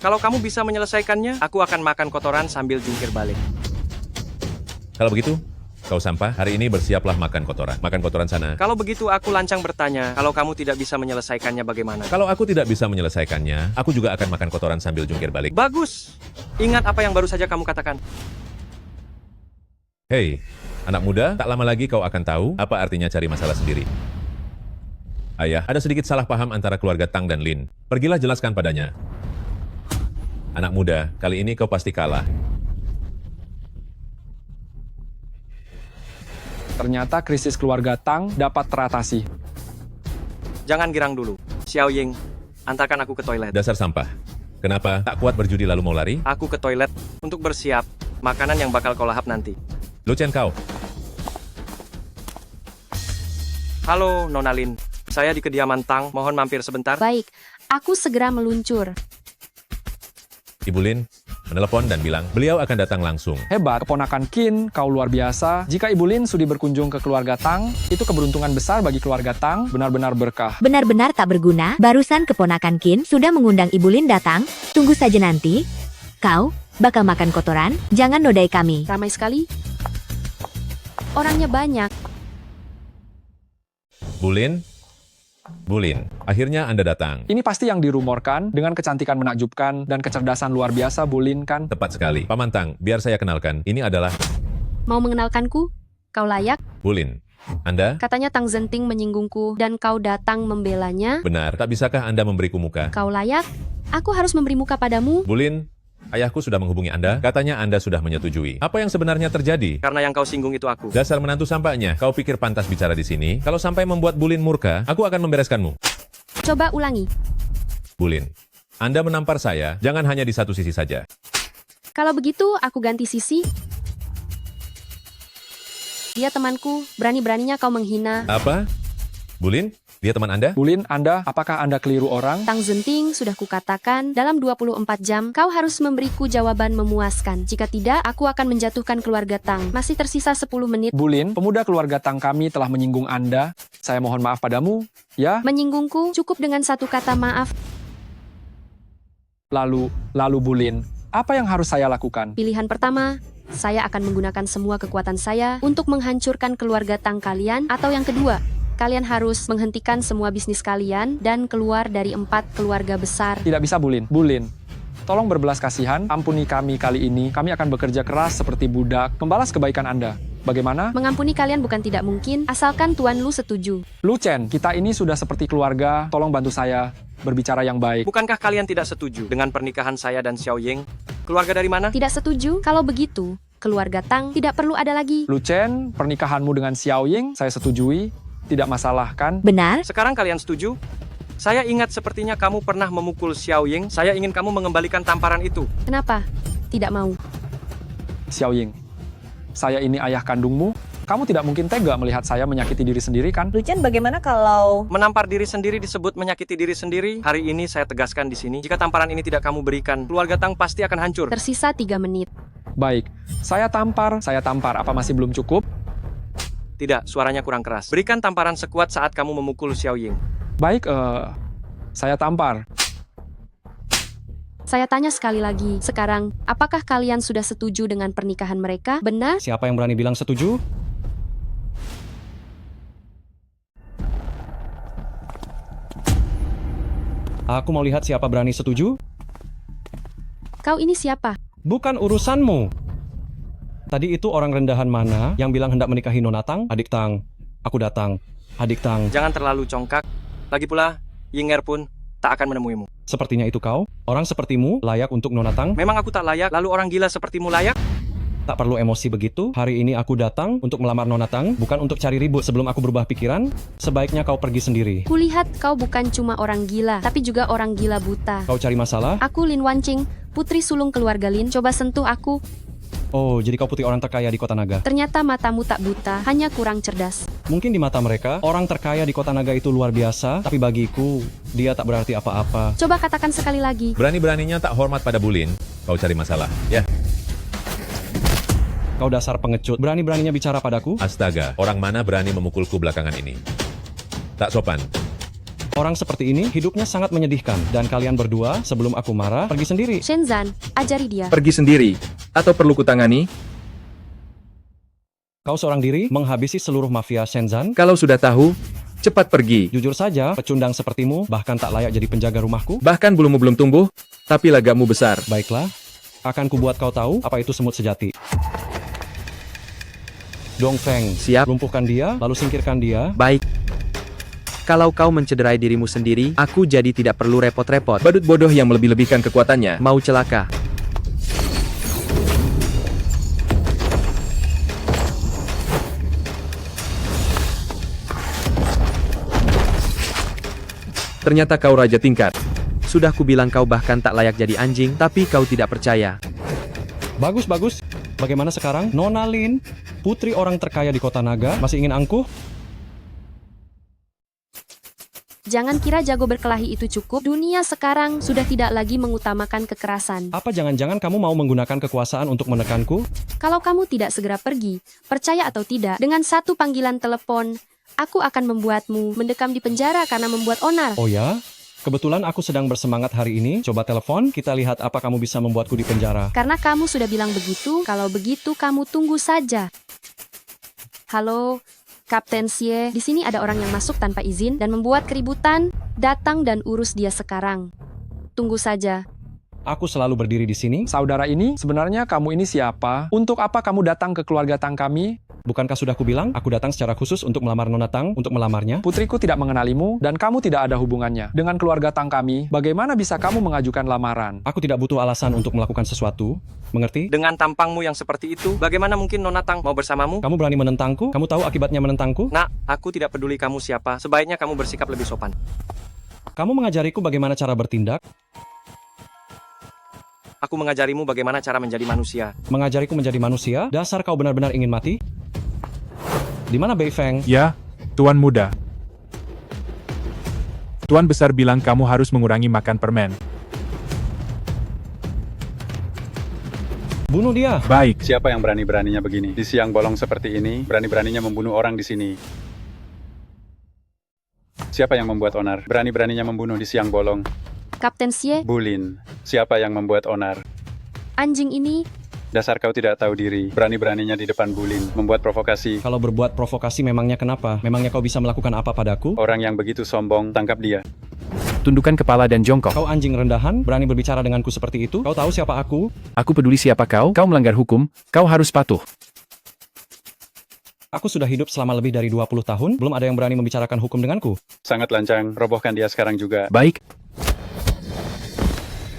Kalau kamu bisa menyelesaikannya, aku akan makan kotoran sambil jungkir balik. Kalau begitu, kau sampah, hari ini bersiaplah makan kotoran. Makan kotoran sana. Kalau begitu aku lancang bertanya, kalau kamu tidak bisa menyelesaikannya bagaimana? Kalau aku tidak bisa menyelesaikannya, aku juga akan makan kotoran sambil jungkir balik. Bagus. Ingat apa yang baru saja kamu katakan. Hei, anak muda, tak lama lagi kau akan tahu apa artinya cari masalah sendiri. Ayah, ada sedikit salah paham antara keluarga Tang dan Lin. Pergilah jelaskan padanya. Anak muda, kali ini kau pasti kalah. Ternyata krisis keluarga Tang dapat teratasi. Jangan girang dulu. Xiao Ying, antarkan aku ke toilet. Dasar sampah. Kenapa tak kuat berjudi lalu mau lari? Aku ke toilet untuk bersiap makanan yang bakal kau lahap nanti. Lucen kau. Halo, Nona Lin. Saya di kediaman Tang. Mohon mampir sebentar. Baik, aku segera meluncur. Ibu Lin, menelepon dan bilang beliau akan datang langsung. Hebat, keponakan Qin, kau luar biasa. Jika Ibu Lin sudi berkunjung ke keluarga Tang, itu keberuntungan besar bagi keluarga Tang, benar-benar berkah. Benar-benar tak berguna, barusan keponakan Qin sudah mengundang Ibu Lin datang. Tunggu saja nanti. Kau bakal makan kotoran, jangan nodai kami. Ramai sekali. Orangnya banyak. Bulin, akhirnya Anda datang. Ini pasti yang dirumorkan, dengan kecantikan menakjubkan dan kecerdasan luar biasa Bu Lin kan? Tepat sekali. Paman Tang, biar saya kenalkan. Ini adalah Mau mengenalkanku? Kau layak? Bulin. Anda? Katanya Tang Zenting menyinggungku dan kau datang membelanya. Benar, tak bisakah Anda memberiku muka? Kau layak? Aku harus memberi muka padamu. Bulin, ayahku sudah menghubungi Anda. Katanya Anda sudah menyetujui. Apa yang sebenarnya terjadi? Karena yang kau singgung itu aku. Dasar menantu sampahnya. Kau pikir pantas bicara di sini? Kalau sampai membuat Bulin murka, aku akan membereskanmu. Coba ulangi. Bulin, Anda menampar saya, jangan hanya di satu sisi saja. Kalau begitu, aku ganti sisi. Dia temanku, berani-beraninya kau menghina. Apa? Bulin? Dia teman Anda? Bulin, Anda, apakah Anda keliru orang? Tang Zenting, sudah kukatakan, dalam 24 jam, kau harus memberiku jawaban memuaskan. Jika tidak, aku akan menjatuhkan keluarga Tang. Masih tersisa 10 menit. Bulin, pemuda keluarga Tang kami telah menyinggung Anda. Saya mohon maaf padamu, ya? Menyinggungku, cukup dengan satu kata maaf. Lalu Bulin, apa yang harus saya lakukan? Pilihan pertama, saya akan menggunakan semua kekuatan saya untuk menghancurkan keluarga Tang kalian. Atau yang kedua, kalian harus menghentikan semua bisnis kalian dan keluar dari 4 keluarga besar. Tidak bisa, Bulin. Bulin, tolong berbelas kasihan, ampuni kami kali ini. Kami akan bekerja keras seperti budak, membalas kebaikan Anda. Bagaimana? Mengampuni kalian bukan tidak mungkin, asalkan Tuan Lu setuju. Lu Chen, kita ini sudah seperti keluarga, tolong bantu saya berbicara yang baik. Bukankah kalian tidak setuju dengan pernikahan saya dan Xiao Ying? Keluarga dari mana? Tidak setuju? Kalau begitu, keluarga Tang tidak perlu ada lagi. Lu Chen, pernikahanmu dengan Xiao Ying, saya setujui. Tidak masalah, kan? Benar? Sekarang kalian setuju? Saya ingat sepertinya kamu pernah memukul Xiao Ying. Saya ingin kamu mengembalikan tamparan itu. Kenapa? Tidak mau. Xiao Ying, saya ini ayah kandungmu. Kamu tidak mungkin tega melihat saya menyakiti diri sendiri, kan? Lu Chen, bagaimana kalau menampar diri sendiri disebut menyakiti diri sendiri? Hari ini saya tegaskan di sini, jika tamparan ini tidak kamu berikan, keluarga Tang pasti akan hancur. Tersisa 3 menit. Baik, saya tampar. Apa masih belum cukup? Tidak, suaranya kurang keras. Berikan tamparan sekuat saat kamu memukul Xiao Ying. Baik, saya tampar. Saya tanya sekali lagi, sekarang, apakah kalian sudah setuju dengan pernikahan mereka? Benar? Siapa yang berani bilang setuju? Aku mau lihat siapa berani setuju. Kau ini siapa? Bukan urusanmu. Tadi itu orang rendahan mana yang bilang hendak menikahi Nona Tang? Adik Tang. Aku datang. Adik Tang. Jangan terlalu congkak. Lagi pula, Yinger pun tak akan menemuimu. Sepertinya itu kau. Orang sepertimu layak untuk Nona Tang. Memang aku tak layak, lalu orang gila sepertimu layak? Tak perlu emosi begitu. Hari ini aku datang untuk melamar Nona Tang, bukan untuk cari ribut. Sebelum aku berubah pikiran, sebaiknya kau pergi sendiri. Kulihat kau bukan cuma orang gila, tapi juga orang gila buta. Kau cari masalah? Aku Lin Wanqing, putri sulung keluarga Lin. Coba sentuh aku. Oh, jadi kau putri orang terkaya di Kota Naga. Ternyata matamu tak buta, hanya kurang cerdas. Mungkin di mata mereka, orang terkaya di Kota Naga itu luar biasa, tapi bagiku, dia tak berarti apa-apa. Coba katakan sekali lagi. Berani-beraninya tak hormat pada Bulin, kau cari masalah, ya? Kau dasar pengecut, berani-beraninya bicara padaku? Astaga, orang mana berani memukulku belakangan ini? Tak sopan. Orang seperti ini hidupnya sangat menyedihkan. Dan kalian berdua, sebelum aku marah, pergi sendiri. Shenzan, ajari dia. Pergi sendiri. Atau perlu kutangani? Kau seorang diri menghabisi seluruh mafia Shenzan? Kalau sudah tahu, cepat pergi. Jujur saja, pecundang sepertimu bahkan tak layak jadi penjaga rumahku. Bahkan bulumu belum tumbuh, tapi lagamu besar. Baiklah, akan kubuat kau tahu apa itu semut sejati. Dongfeng, siap. Lumpuhkan dia, lalu singkirkan dia. Baik. Kalau kau mencederai dirimu sendiri, aku jadi tidak perlu repot-repot. Badut bodoh yang melebih-lebihkan kekuatannya. Mau celaka. Ternyata kau raja tingkat. Sudah kubilang kau bahkan tak layak jadi anjing, tapi kau tidak percaya. Bagus, bagus. Bagaimana sekarang? Nona Lin, putri orang terkaya di Kota Naga, masih ingin angkuh? Jangan kira jago berkelahi itu cukup. Dunia sekarang sudah tidak lagi mengutamakan kekerasan. Apa jangan-jangan kamu mau menggunakan kekuasaan untuk menekanku? Kalau kamu tidak segera pergi, percaya atau tidak, dengan satu panggilan telepon, aku akan membuatmu mendekam di penjara karena membuat onar. Oh ya? Kebetulan aku sedang bersemangat hari ini. Coba telepon, kita lihat apa kamu bisa membuatku di penjara. Karena kamu sudah bilang begitu, kalau begitu kamu tunggu saja. Halo, Kapten Xie, di sini ada orang yang masuk tanpa izin dan membuat keributan. Datang dan urus dia sekarang. Tunggu saja. Aku selalu berdiri di sini. Saudara ini, sebenarnya kamu ini siapa? Untuk apa kamu datang ke keluarga Tang kami? Bukankah sudah kubilang, aku datang secara khusus untuk melamar Nona Tang, untuk melamarnya? Putriku tidak mengenalimu, dan kamu tidak ada hubungannya dengan keluarga Tang kami. Bagaimana bisa kamu mengajukan lamaran? Aku tidak butuh alasan untuk melakukan sesuatu. Mengerti? Dengan tampangmu yang seperti itu, bagaimana mungkin Nona Tang mau bersamamu? Kamu berani menentangku? Kamu tahu akibatnya menentangku? Nak, aku tidak peduli kamu siapa. Sebaiknya kamu bersikap lebih sopan. Kamu mengajariku bagaimana cara bertindak? Aku mengajarimu bagaimana cara menjadi manusia. Mengajariku menjadi manusia? Dasar kau benar-benar ingin mati? Di mana Bei Feng? Ya, Tuan Muda. Tuan Besar bilang kamu harus mengurangi makan permen. Bunuh dia. Baik. Siapa yang berani-beraninya begini? Di siang bolong seperti ini, berani-beraninya membunuh orang di sini. Siapa yang membuat onar? Berani-beraninya membunuh di siang bolong. Kapten Xie, Bulin. Siapa yang membuat onar? anjing ini. Dasar kau tidak tahu diri. Berani-beraninya di depan Bulin. Membuat provokasi. Kalau berbuat provokasi memangnya kenapa? Memangnya kau bisa melakukan apa padaku? Orang yang begitu sombong, tangkap dia. Tundukkan kepala dan jongkok. Kau anjing rendahan, berani berbicara denganku seperti itu? Kau tahu siapa aku? Aku peduli siapa kau. Kau melanggar hukum, kau harus patuh. Aku sudah hidup selama lebih dari 20 tahun, belum ada yang berani membicarakan hukum denganku. Sangat lancang, robohkan dia sekarang juga. Baik.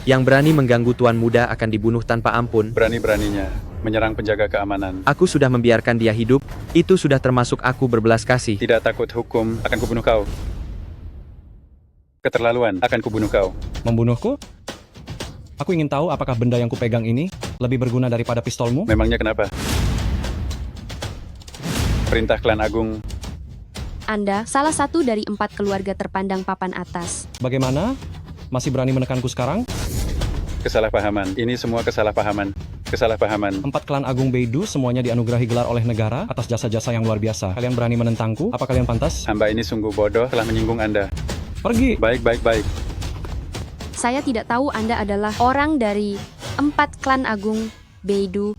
Yang berani mengganggu Tuan Muda akan dibunuh tanpa ampun. Berani-beraninya menyerang penjaga keamanan. Aku sudah membiarkan dia hidup, itu sudah termasuk aku berbelas kasih. Tidak takut hukum, akan kubunuh kau. Keterlaluan, akan kubunuh kau. Membunuhku? Aku ingin tahu apakah benda yang kupegang ini lebih berguna daripada pistolmu? Memangnya kenapa? Perintah klan agung. Anda salah satu dari 4 keluarga terpandang papan atas. Bagaimana? Masih berani menekanku sekarang? Kesalahpahaman. Ini semua kesalahpahaman. Kesalahpahaman. 4 klan agung Beidou semuanya dianugerahi gelar oleh negara atas jasa-jasa yang luar biasa. Kalian berani menentangku? Apa kalian pantas? Hamba ini sungguh bodoh telah menyinggung Anda. Pergi. Baik. Saya tidak tahu Anda adalah orang dari 4 klan agung Beidou.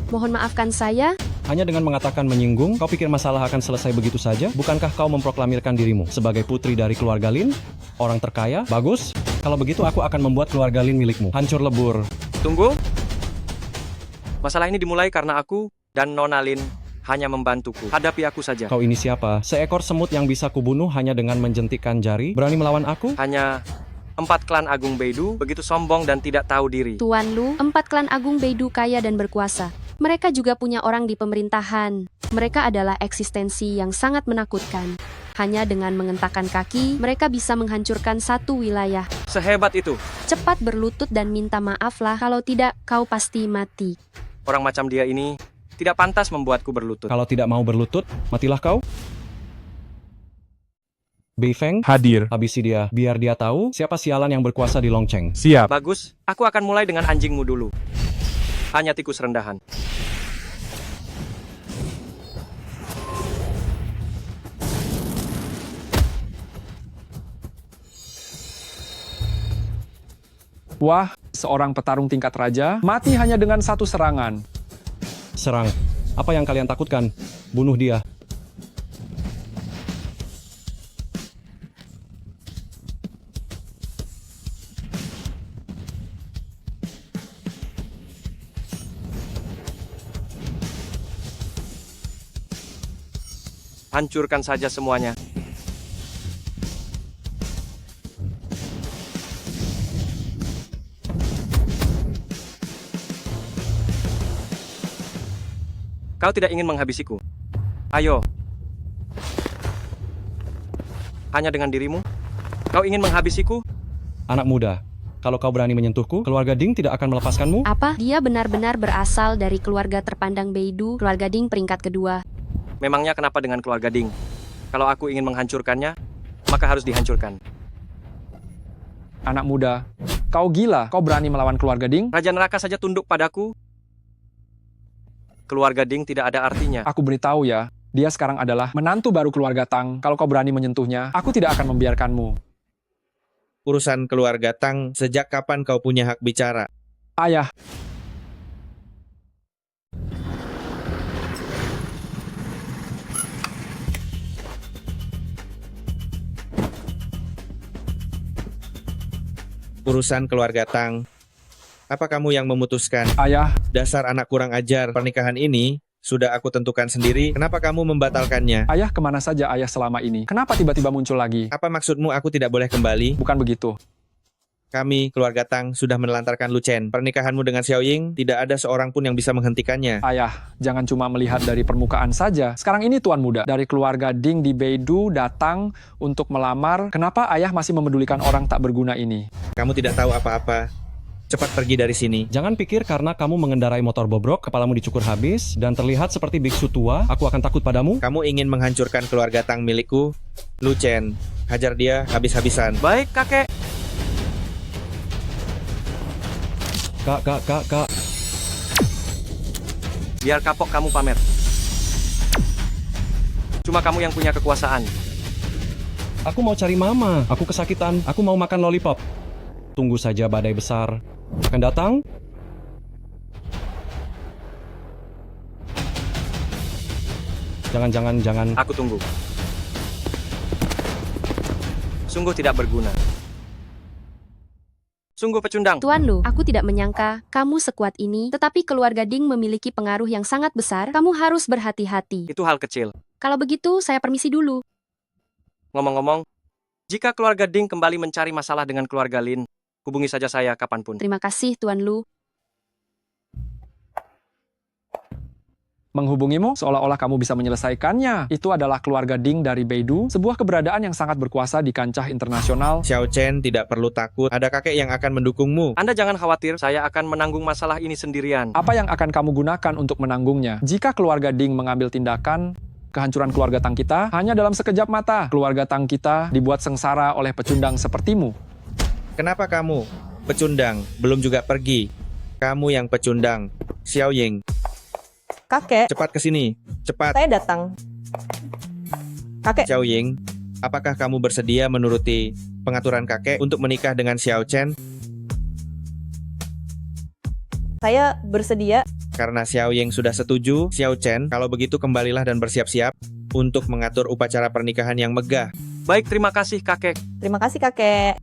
Mohon maafkan saya. Hanya dengan mengatakan menyinggung, kau pikir masalah akan selesai begitu saja? Bukankah kau memproklamirkan dirimu sebagai putri dari keluarga Lin? Orang terkaya? Bagus. Kalau begitu aku akan membuat keluarga Lin milikmu. Hancur lebur. Tunggu. Masalah ini dimulai karena aku dan Nona Lin hanya membantuku. Hadapi aku saja. Kau ini siapa? Seekor semut yang bisa kubunuh hanya dengan menjentikkan jari? Berani melawan aku? Hanya 4 klan agung Beidou begitu sombong dan tidak tahu diri. Tuan Lu, 4 klan agung Beidou kaya dan berkuasa. Mereka juga punya orang di pemerintahan. Mereka adalah eksistensi yang sangat menakutkan. Hanya dengan mengentakkan kaki, mereka bisa menghancurkan satu wilayah. Sehebat itu. Cepat berlutut dan minta maaflah, kalau tidak kau pasti mati. Orang macam dia ini tidak pantas membuatku berlutut. Kalau tidak mau berlutut, matilah kau. Bei Feng, hadir. Habisi dia, biar dia tahu siapa sialan yang berkuasa di Longcheng. Siap. Bagus, aku akan mulai dengan anjingmu dulu. Hanya tikus rendahan. Wah, seorang petarung tingkat raja mati hanya dengan 1 serangan. Serang. Apa yang kalian takutkan? Bunuh dia. Hancurkan saja semuanya. Kau tidak ingin menghabisiku? Ayo. Hanya dengan dirimu? Kau ingin menghabisiku? Anak muda, kalau kau berani menyentuhku, keluarga Ding tidak akan melepaskanmu? Apa? Dia benar-benar berasal dari keluarga terpandang Beidou, keluarga Ding peringkat kedua. Memangnya kenapa dengan keluarga Ding? Kalau aku ingin menghancurkannya, maka harus dihancurkan. Anak muda, kau gila, kau berani melawan keluarga Ding? Raja neraka saja tunduk padaku. Keluarga Ding tidak ada artinya. Aku beritahu ya, dia sekarang adalah menantu baru keluarga Tang. Kalau kau berani menyentuhnya, aku tidak akan membiarkanmu. Urusan keluarga Tang, sejak kapan kau punya hak bicara? Ayah. Urusan keluarga Tang. Apa kamu yang memutuskan? Ayah. Dasar anak kurang ajar. Pernikahan ini sudah aku tentukan sendiri. Kenapa kamu membatalkannya? Ayah, kemana saja ayah selama ini? Kenapa tiba-tiba muncul lagi? Apa maksudmu aku tidak boleh kembali? Bukan begitu. Kami, keluarga Tang, sudah menelantarkan Lu Chen. Pernikahanmu dengan Xiao Ying, tidak ada seorang pun yang bisa menghentikannya. Ayah, jangan cuma melihat dari permukaan saja. Sekarang ini Tuan Muda, dari keluarga Ding di Beidou datang untuk melamar. Kenapa ayah masih memedulikan orang tak berguna ini? Kamu tidak tahu apa-apa. Cepat pergi dari sini. Jangan pikir karena kamu mengendarai motor bobrok, kepalamu dicukur habis, dan terlihat seperti biksu tua, aku akan takut padamu. Kamu ingin menghancurkan keluarga Tang milikku? Lu Chen, hajar dia habis-habisan. Baik, kakek. Kak. Biar kapok kamu pamer. Cuma kamu yang punya kekuasaan. Aku mau cari mama. Aku kesakitan. Aku mau makan lollipop. Tunggu saja badai besar akan datang. Jangan. Aku tunggu. Sungguh tidak berguna. Sungguh pecundang. Tuan Lu, aku tidak menyangka kamu sekuat ini, tetapi keluarga Ding memiliki pengaruh yang sangat besar. Kamu harus berhati-hati. Itu hal kecil. Kalau begitu, saya permisi dulu. Ngomong-ngomong, jika keluarga Ding kembali mencari masalah dengan keluarga Lin, hubungi saja saya kapanpun. Terima kasih, Tuan Lu. Menghubungimu seolah-olah kamu bisa menyelesaikannya. Itu adalah keluarga Ding dari Beidou, sebuah keberadaan yang sangat berkuasa di kancah internasional. Xiao Chen tidak perlu takut, ada kakek yang akan mendukungmu. Anda jangan khawatir, saya akan menanggung masalah ini sendirian. Apa yang akan kamu gunakan untuk menanggungnya? Jika keluarga Ding mengambil tindakan, kehancuran keluarga Tang kita hanya dalam sekejap mata. Keluarga Tang kita dibuat sengsara oleh pecundang sepertimu. Kenapa kamu? Pecundang, belum juga pergi. Kamu yang pecundang. Xiao Ying. Kakek. Cepat ke sini, cepat. Saya datang. Kakek. Xiao Ying, apakah kamu bersedia menuruti pengaturan kakek untuk menikah dengan Xiao Chen? Saya bersedia. Karena Xiao Ying sudah setuju, Xiao Chen, kalau begitu kembalilah dan bersiap-siap untuk mengatur upacara pernikahan yang megah. Baik, terima kasih kakek. Terima kasih kakek.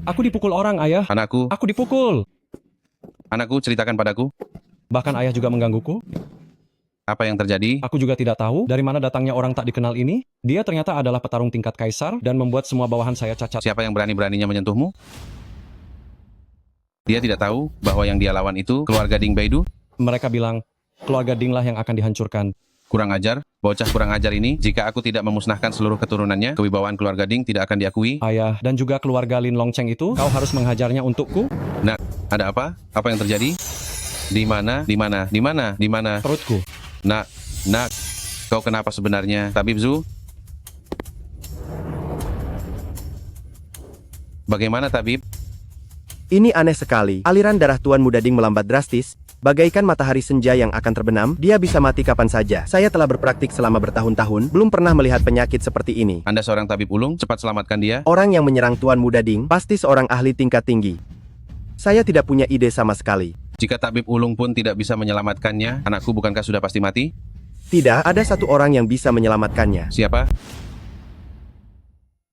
Aku dipukul orang, ayah. Anakku. Aku dipukul. Anakku, ceritakan padaku. Bahkan ayah juga menggangguku. Apa yang terjadi? Aku juga tidak tahu dari mana datangnya orang tak dikenal ini. Dia ternyata adalah petarung tingkat kaisar dan membuat semua bawahan saya cacat. Siapa yang berani-beraninya menyentuhmu? Dia tidak tahu bahwa yang dia lawan itu keluarga Ding Beidou? Mereka bilang, keluarga Ding lah yang akan dihancurkan. Kurang ajar, bocah kurang ajar ini. Jika aku tidak memusnahkan seluruh keturunannya, kewibawaan keluarga Ding tidak akan diakui. Ayah, dan juga keluarga Lin Longcheng itu, kau harus menghajarnya untukku. Nah, ada apa? Apa yang terjadi? Di mana? Perutku. Nak, kau kenapa sebenarnya, Tabib Zhu? Bagaimana, Tabib? Ini aneh sekali. Aliran darah Tuan Muda Ding melambat drastis. Bagaikan matahari senja yang akan terbenam, dia bisa mati kapan saja. Saya telah berpraktik selama bertahun-tahun, belum pernah melihat penyakit seperti ini. Anda seorang tabib ulung, cepat selamatkan dia. Orang yang menyerang Tuan Muda Ding, pasti seorang ahli tingkat tinggi. Saya tidak punya ide sama sekali. Jika tabib ulung pun tidak bisa menyelamatkannya, anakku bukankah sudah pasti mati? Tidak, ada satu orang yang bisa menyelamatkannya. Siapa?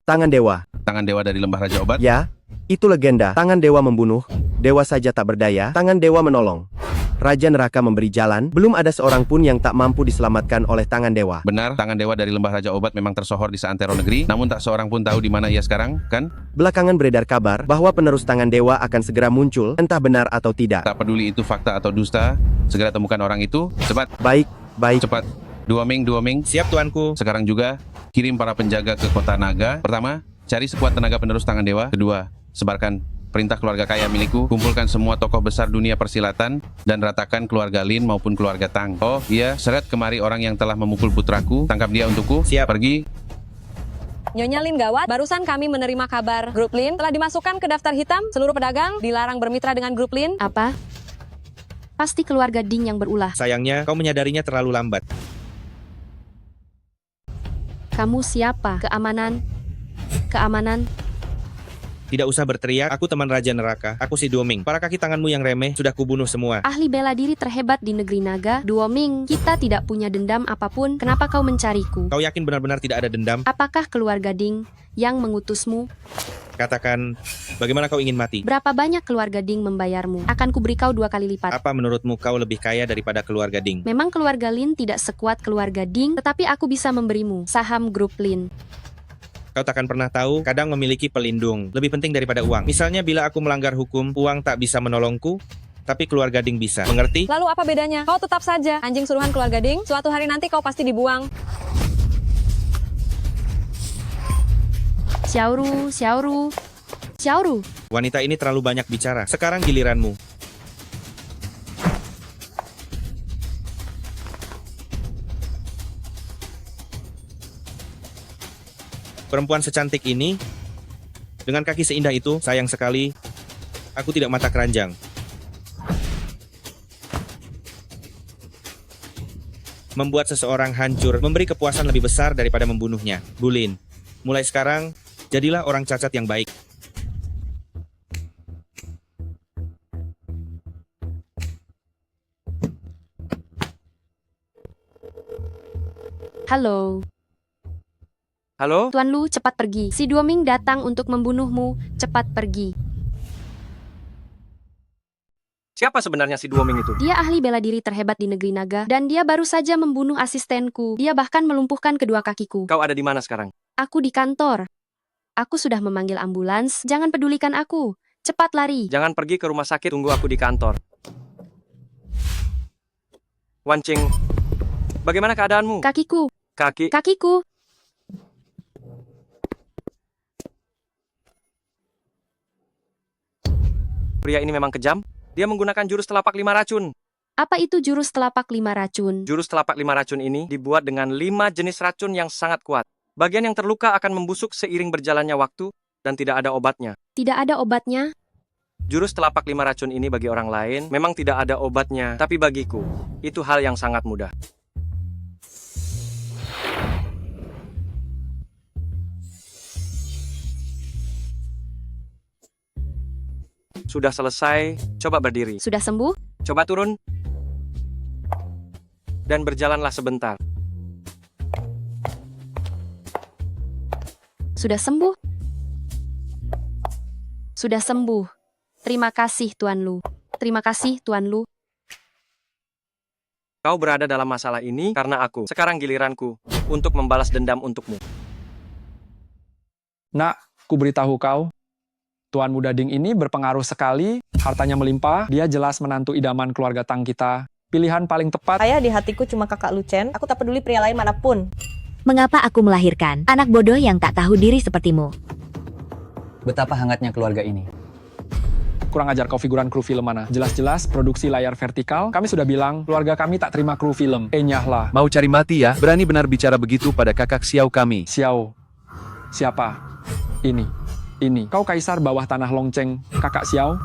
Tangan Dewa. Tangan Dewa dari Lembah Raja Obat? Ya, itu legenda. Tangan Dewa membunuh, Dewa saja tak berdaya, tangan Dewa menolong. Raja Neraka memberi jalan, belum ada seorang pun yang tak mampu diselamatkan oleh Tangan Dewa. Benar, Tangan Dewa dari Lembah Raja Obat memang tersohor di seantero negeri, namun tak seorang pun tahu di mana ia sekarang, kan? Belakangan beredar kabar bahwa penerus Tangan Dewa akan segera muncul, entah benar atau tidak. Tak peduli itu fakta atau dusta, segera temukan orang itu, cepat. Baik. Cepat. Dua Ming. Siap, tuanku. Sekarang juga, kirim para penjaga ke kota naga. Pertama, cari sekuat tenaga penerus Tangan Dewa. Kedua, sebarkan perintah keluarga kaya milikku, kumpulkan semua tokoh besar dunia persilatan, dan ratakan keluarga Lin maupun keluarga Tang. Oh iya, seret kemari orang yang telah memukul putraku, tangkap dia untukku. Siap. Pergi. Nyonya Lin gawat, barusan kami menerima kabar grup Lin telah dimasukkan ke daftar hitam. Seluruh pedagang dilarang bermitra dengan grup Lin. Apa? Pasti keluarga Ding yang berulah. Sayangnya, kau menyadarinya terlalu lambat. Kamu siapa? Keamanan? Keamanan? Tidak usah berteriak, aku teman Raja Neraka. Aku si Duoming. Para kaki tanganmu yang remeh sudah kubunuh semua. Ahli bela diri terhebat di negeri naga. Duoming, kita tidak punya dendam apapun. Kenapa kau mencariku? Kau yakin benar-benar tidak ada dendam? Apakah keluarga Ding yang mengutusmu? Katakan, bagaimana kau ingin mati? Berapa banyak keluarga Ding membayarmu? Akan kuberi kau 2 kali lipat. Apa menurutmu kau lebih kaya daripada keluarga Ding? Memang keluarga Lin tidak sekuat keluarga Ding, tetapi aku bisa memberimu saham grup Lin. Kau takkan pernah tahu, kadang memiliki pelindung lebih penting daripada uang. Misalnya bila aku melanggar hukum, uang tak bisa menolongku, tapi keluarga Ding bisa. Mengerti? Lalu apa bedanya? Kau tetap saja anjing suruhan keluarga Ding. Suatu hari nanti kau pasti dibuang. Xiaoru, Xiaoru, Xiaoru. Wanita ini terlalu banyak bicara. Sekarang giliranmu. Perempuan secantik ini, dengan kaki seindah itu, sayang sekali, aku tidak mata keranjang. Membuat seseorang hancur, memberi kepuasan lebih besar daripada membunuhnya. Bulin, mulai sekarang, jadilah orang cacat yang baik. Halo. Halo? Tuan Lu, cepat pergi. Si Duoming datang untuk membunuhmu. Cepat pergi. Siapa sebenarnya si Duoming itu? Dia ahli bela diri terhebat di negeri naga, dan dia baru saja membunuh asistenku. Dia bahkan melumpuhkan kedua kakiku. Kau ada di mana sekarang? Aku di kantor. Aku sudah memanggil ambulans. Jangan pedulikan aku. Cepat lari. Jangan pergi ke rumah sakit, tunggu aku di kantor. Wancing, bagaimana keadaanmu? Kakiku. Kakiku. Pria ini memang kejam. Dia menggunakan jurus telapak 5 racun. Apa itu jurus telapak 5 racun? Jurus telapak 5 racun ini dibuat dengan 5 jenis racun yang sangat kuat. Bagian yang terluka akan membusuk seiring berjalannya waktu dan tidak ada obatnya. Tidak ada obatnya? Jurus telapak 5 racun ini bagi orang lain memang tidak ada obatnya, tapi bagiku, itu hal yang sangat mudah. Sudah selesai, coba berdiri. Sudah sembuh? Coba turun. Dan berjalanlah sebentar. Sudah sembuh? Sudah sembuh. Terima kasih, Tuan Lu. Terima kasih, Tuan Lu. Kau berada dalam masalah ini karena aku. Sekarang giliranku untuk membalas dendam untukmu. Nak, ku beritahu kau, Tuan Muda Ding ini berpengaruh sekali, hartanya melimpah, dia jelas menantu idaman keluarga Tang kita. Pilihan paling tepat. Saya di hatiku cuma kakak Lu Chen. Aku tak peduli pria lain manapun. Mengapa aku melahirkan anak bodoh yang tak tahu diri sepertimu? Betapa hangatnya keluarga ini. Kurang ajar kau figuran kru film mana? Jelas-jelas produksi layar vertikal. Kami sudah bilang, keluarga kami tak terima kru film. Nyahlah. Mau cari mati ya? Berani benar bicara begitu pada kakak Xiao kami. Xiao. Siapa? Ini. Kau kaisar bawah tanah Longcheng, kakak Xiao?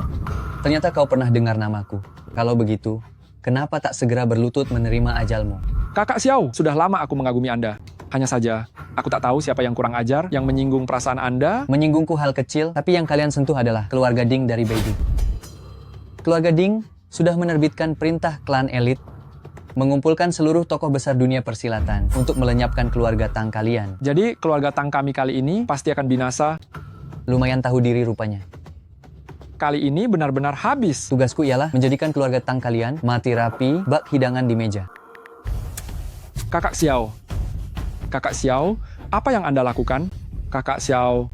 Ternyata kau pernah dengar namaku. Kalau begitu, kenapa tak segera berlutut menerima ajalmu? Kakak Xiao, sudah lama aku mengagumi Anda. Hanya saja, aku tak tahu siapa yang kurang ajar, yang menyinggung perasaan Anda. Menyinggungku hal kecil, tapi yang kalian sentuh adalah keluarga Ding dari Beijing. Keluarga Ding sudah menerbitkan perintah klan elit, mengumpulkan seluruh tokoh besar dunia persilatan untuk melenyapkan keluarga Tang kalian. Jadi, keluarga Tang kami kali ini pasti akan binasa. Lumayan tahu diri rupanya. Kali ini benar-benar habis. Tugasku ialah menjadikan keluarga Tang kalian mati rapi, bak hidangan di meja. Kakak Xiao, apa yang Anda lakukan? Kakak Xiao.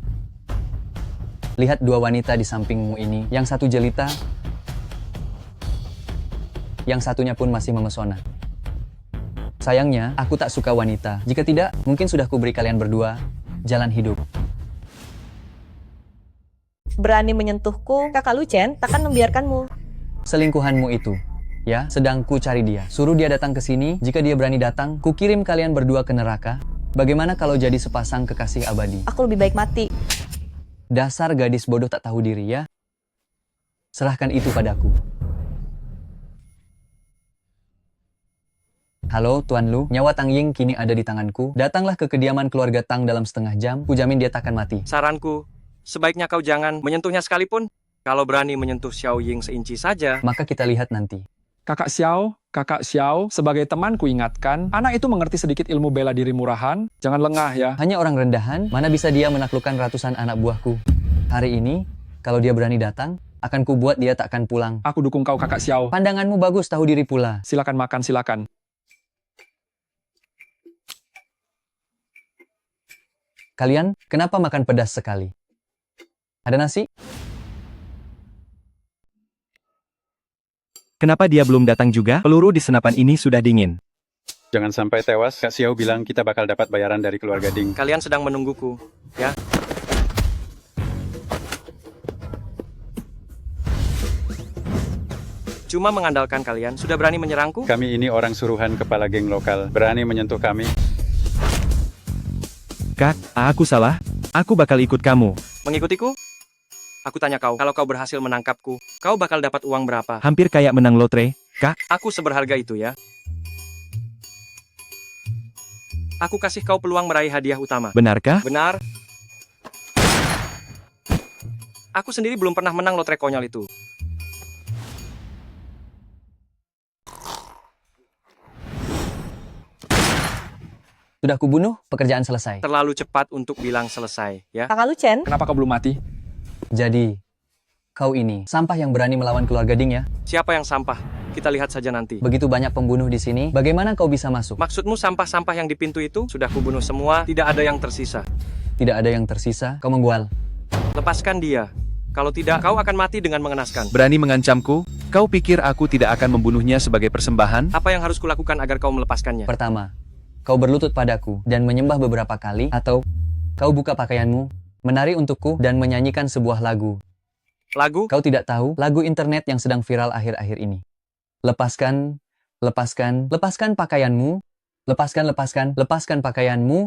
Lihat 2 wanita di sampingmu ini, yang satu jelita, yang satunya pun masih memesona. Sayangnya, aku tak suka wanita. Jika tidak, mungkin sudah kuberi kalian berdua jalan hidup. Berani menyentuhku, kakak Lu Chen takkan membiarkanmu. Selingkuhanmu itu, ya, sedang ku cari dia. Suruh dia datang ke sini. Jika dia berani datang, ku kirim kalian berdua ke neraka. Bagaimana kalau jadi sepasang kekasih abadi? Aku lebih baik mati. Dasar gadis bodoh tak tahu diri ya. Serahkan itu padaku. Halo, Tuan Lu. Nyawa Tang Ying kini ada di tanganku. Datanglah ke kediaman keluarga Tang dalam setengah jam. Kujamin dia takkan mati. Saranku, sebaiknya kau jangan menyentuhnya sekalipun. Kalau berani menyentuh Xiao Ying seinci saja, maka kita lihat nanti. Kakak Xiao, sebagai teman kuingatkan, anak itu mengerti sedikit ilmu bela diri murahan. Jangan lengah ya. Hanya orang rendahan, mana bisa dia menaklukkan ratusan anak buahku. Hari ini, kalau dia berani datang, akan kubuat dia takkan pulang. Aku dukung kau, Kakak Xiao. Pandanganmu bagus, tahu diri pula. Silakan makan, silakan. Kalian, kenapa makan pedas sekali? Ada nasi? Kenapa dia belum datang juga? Peluru di senapan ini sudah dingin. Jangan sampai tewas, Kak Xiao bilang kita bakal dapat bayaran dari keluarga Ding. kalian sedang menungguku, ya? Cuma mengandalkan kalian, sudah berani menyerangku? Kami ini orang suruhan kepala geng lokal, berani menyentuh kami. Kak, aku salah. Aku bakal ikut kamu. Mengikutiku? Aku tanya kau, kalau kau berhasil menangkapku, kau bakal dapat uang berapa? Hampir kayak menang lotre, Kak. Aku seberharga itu ya. Aku kasih kau peluang meraih hadiah utama. Benarkah? Benar. Aku sendiri belum pernah menang lotre konyol itu. Sudah kubunuh, pekerjaan selesai. Terlalu cepat untuk bilang selesai, ya? Kakak Lu Chen, Kenapa kau belum mati? Jadi, kau ini sampah yang berani melawan keluarga Ding ya? Siapa yang sampah? Kita lihat saja nanti. Begitu banyak pembunuh di sini, bagaimana kau bisa masuk? Maksudmu sampah-sampah yang di pintu itu? Sudah kubunuh semua, tidak ada yang tersisa. Tidak ada yang tersisa, kau menggual. Lepaskan dia. Kalau tidak, kau akan mati dengan mengenaskan. Berani mengancamku? Kau pikir aku tidak akan membunuhnya sebagai persembahan? Apa yang harus kulakukan agar kau melepaskannya? Pertama, kau berlutut padaku dan menyembah beberapa kali, atau kau buka pakaianmu, menari untukku, dan menyanyikan sebuah lagu. Lagu? Kau tidak tahu lagu internet yang sedang viral akhir-akhir ini. Lepaskan pakaianmu, lepaskan pakaianmu,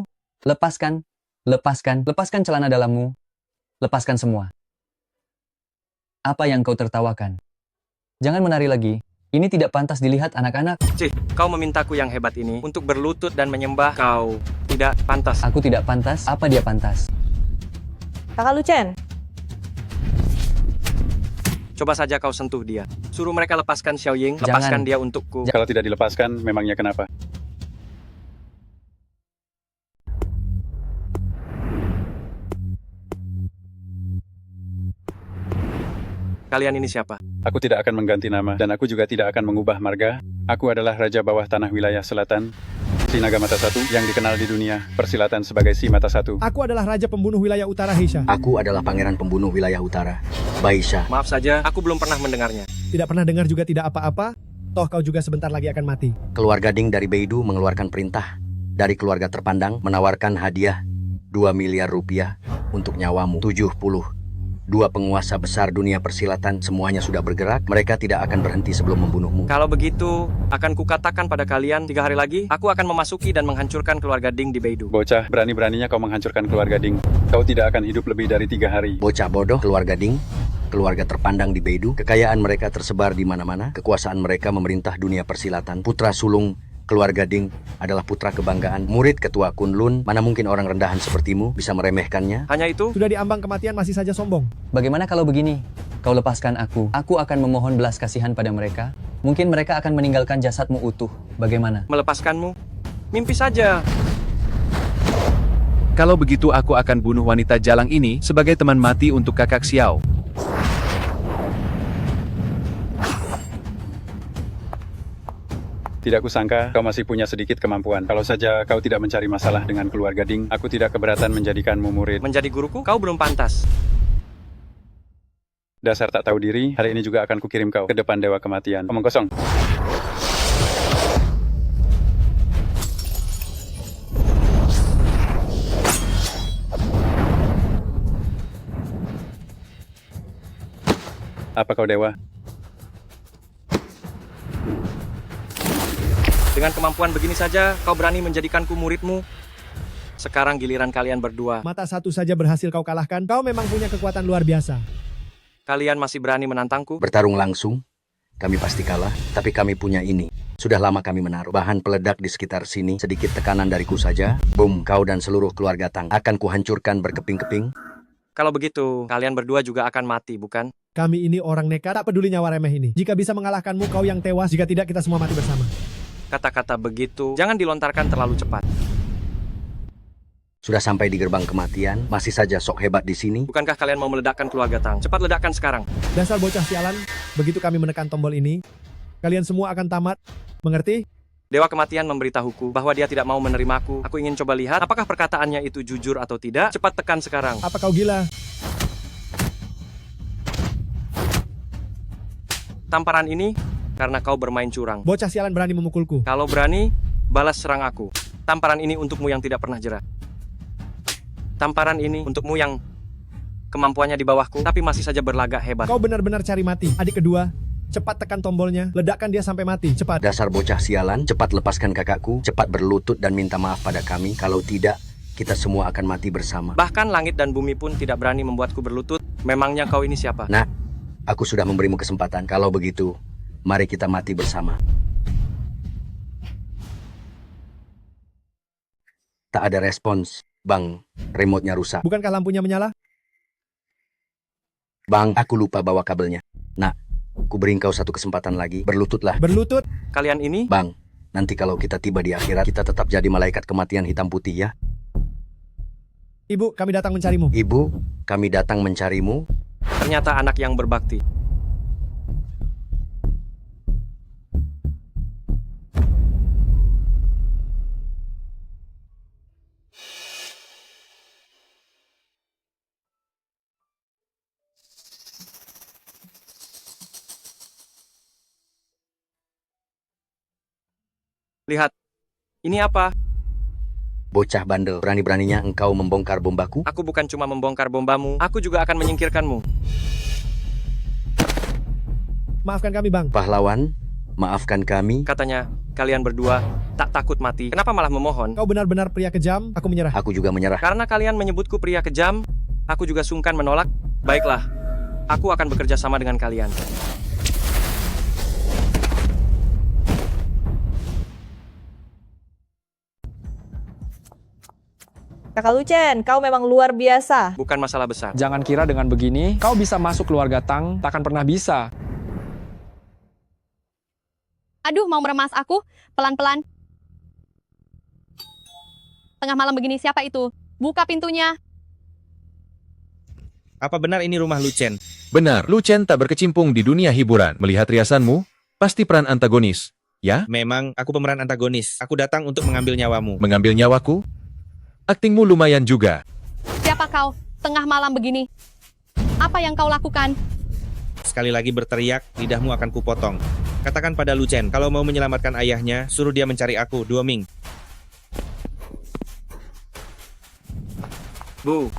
lepaskan celana dalammu, lepaskan semua. Apa yang kau tertawakan? Jangan menari lagi. Ini tidak pantas dilihat anak-anak. Cih, kau memintaku yang hebat ini untuk berlutut dan menyembah. Kau tidak pantas. Aku tidak pantas, apa dia pantas? Kakak Lu Chen, Coba saja kau sentuh dia. Suruh mereka lepaskan Xiao Ying, Jangan. lepaskan dia untukku. Kalau tidak dilepaskan, memangnya kenapa? Kalian ini siapa? Aku tidak akan mengganti nama, dan aku juga tidak akan mengubah marga. Aku adalah Raja Bawah Tanah Wilayah Selatan, Si Naga Mata Satu, yang dikenal di dunia persilatan sebagai Si Mata Satu. Aku adalah Raja Pembunuh Wilayah Utara Heisha. Aku adalah Pangeran Pembunuh Wilayah Utara, Baisha. Maaf saja, aku belum pernah mendengarnya. Tidak pernah dengar juga tidak apa-apa. Toh kau juga sebentar lagi akan mati. Keluarga Ding dari Beidou mengeluarkan perintah dari keluarga terpandang menawarkan hadiah 2 miliar rupiah untuk nyawamu. 72 penguasa besar dunia persilatan semuanya sudah bergerak. Mereka tidak akan berhenti sebelum membunuhmu. Kalau begitu, akan kukatakan pada kalian 3 hari lagi, aku akan memasuki dan menghancurkan keluarga Ding di Beidou. Bocah, berani-beraninya kau menghancurkan keluarga Ding. Kau tidak akan hidup lebih dari 3 hari. Bocah bodoh, keluarga Ding, keluarga terpandang di Beidou. Kekayaan mereka tersebar di mana-mana. Kekuasaan mereka memerintah dunia persilatan. Putra sulung keluarga Ding adalah putra kebanggaan. Murid ketua Kunlun, mana mungkin orang rendahan sepertimu bisa meremehkannya? Hanya itu? Sudah diambang kematian masih saja sombong. Bagaimana kalau begini? Kau lepaskan aku. Aku akan memohon belas kasihan pada mereka. Mungkin mereka akan meninggalkan jasadmu utuh. Bagaimana? Melepaskanmu? Mimpi saja. Kalau begitu aku akan bunuh wanita jalang ini sebagai teman mati untuk kakak Xiao. Tidak kusangka kau masih punya sedikit kemampuan. Kalau saja kau tidak mencari masalah dengan keluarga Ding, aku tidak keberatan menjadikanmu murid. Menjadi guruku? Kau belum pantas. Dasar tak tahu diri, hari ini juga akan kukirim kau ke depan Dewa Kematian. Omong kosong. Apa kau dewa? Dengan kemampuan begini saja, kau berani menjadikanku muridmu? Sekarang giliran kalian berdua. Mata satu saja berhasil kau kalahkan. Kau memang punya kekuatan luar biasa. Kalian masih berani menantangku? Bertarung langsung, kami pasti kalah, tapi kami punya ini. Sudah lama kami menaruh bahan peledak di sekitar sini. Sedikit tekanan dariku saja, boom, kau dan seluruh keluarga Tang akan kuhancurkan berkeping-keping. Kalau begitu, kalian berdua juga akan mati, bukan? Kami ini orang nekat, tak peduli nyawa remeh ini. Jika bisa mengalahkanmu, kau yang tewas. Jika tidak, kita semua mati bersama. Kata-kata begitu, jangan dilontarkan terlalu cepat. Sudah sampai di gerbang kematian, masih saja sok hebat di sini. Bukankah kalian mau meledakkan keluarga Tang? Cepat ledakkan sekarang. Dasar bocah sialan, begitu kami menekan tombol ini, kalian semua akan tamat. Mengerti? Dewa kematian memberitahuku bahwa dia tidak mau menerimaku. Aku ingin coba lihat apakah perkataannya itu jujur atau tidak. Cepat tekan sekarang. Apa kau gila? Tamparan ini karena kau bermain curang. Bocah sialan berani memukulku. Kalau berani, balas serang aku. Tamparan ini untukmu yang tidak pernah jerah. Tamparan ini untukmu yang kemampuannya di bawahku, tapi masih saja berlagak hebat. Kau benar-benar cari mati. Adik kedua, cepat tekan tombolnya, ledakkan dia sampai mati, cepat. Dasar bocah sialan, cepat lepaskan kakakku, cepat berlutut dan minta maaf pada kami. Kalau tidak, kita semua akan mati bersama. Bahkan langit dan bumi pun tidak berani membuatku berlutut. Memangnya kau ini siapa? Nah, aku sudah memberimu kesempatan. Kalau begitu, mari kita mati bersama. Tak ada respons. Bang, remote-nya rusak. Bukankah lampunya menyala? Bang, aku lupa bawa kabelnya. Nak, ku beri kau satu kesempatan lagi. Berlututlah. Berlutut? Kalian ini? Bang, nanti kalau kita tiba di akhirat, kita tetap jadi malaikat kematian hitam putih ya. Ibu, kami datang mencarimu. Ibu, kami datang mencarimu. Ternyata anak yang berbakti. Lihat, ini apa? Bocah bandel, berani-beraninya engkau membongkar bombaku? Aku bukan cuma membongkar bombamu, aku juga akan menyingkirkanmu. Maafkan kami, Bang. Pahlawan, maafkan kami. Katanya, kalian berdua tak takut mati. Kenapa malah memohon? Kau benar-benar pria kejam, aku menyerah. Aku juga menyerah. Karena kalian menyebutku pria kejam, aku juga sungkan menolak. Baiklah, aku akan bekerja sama dengan kalian. Kakak Lucien, kau memang luar biasa. Bukan masalah besar. Jangan kira dengan begini, kau bisa masuk keluarga Tang, takkan pernah bisa. Aduh, mau meremas aku? Pelan-pelan. Tengah malam begini, siapa itu? Buka pintunya. Apa benar ini rumah Lucien? Benar, Lucien tak berkecimpung di dunia hiburan. Melihat riasanmu, pasti peran antagonis, ya? Memang, aku pemeran antagonis. Aku datang untuk mengambil nyawamu. Mengambil nyawaku? Aktingmu lumayan juga. Siapa kau? Tengah malam begini. Apa yang kau lakukan? Sekali lagi berteriak, lidahmu akan kupotong. Katakan pada Lucien, kalau mau menyelamatkan ayahnya, suruh dia mencari aku, Duoming. Bu.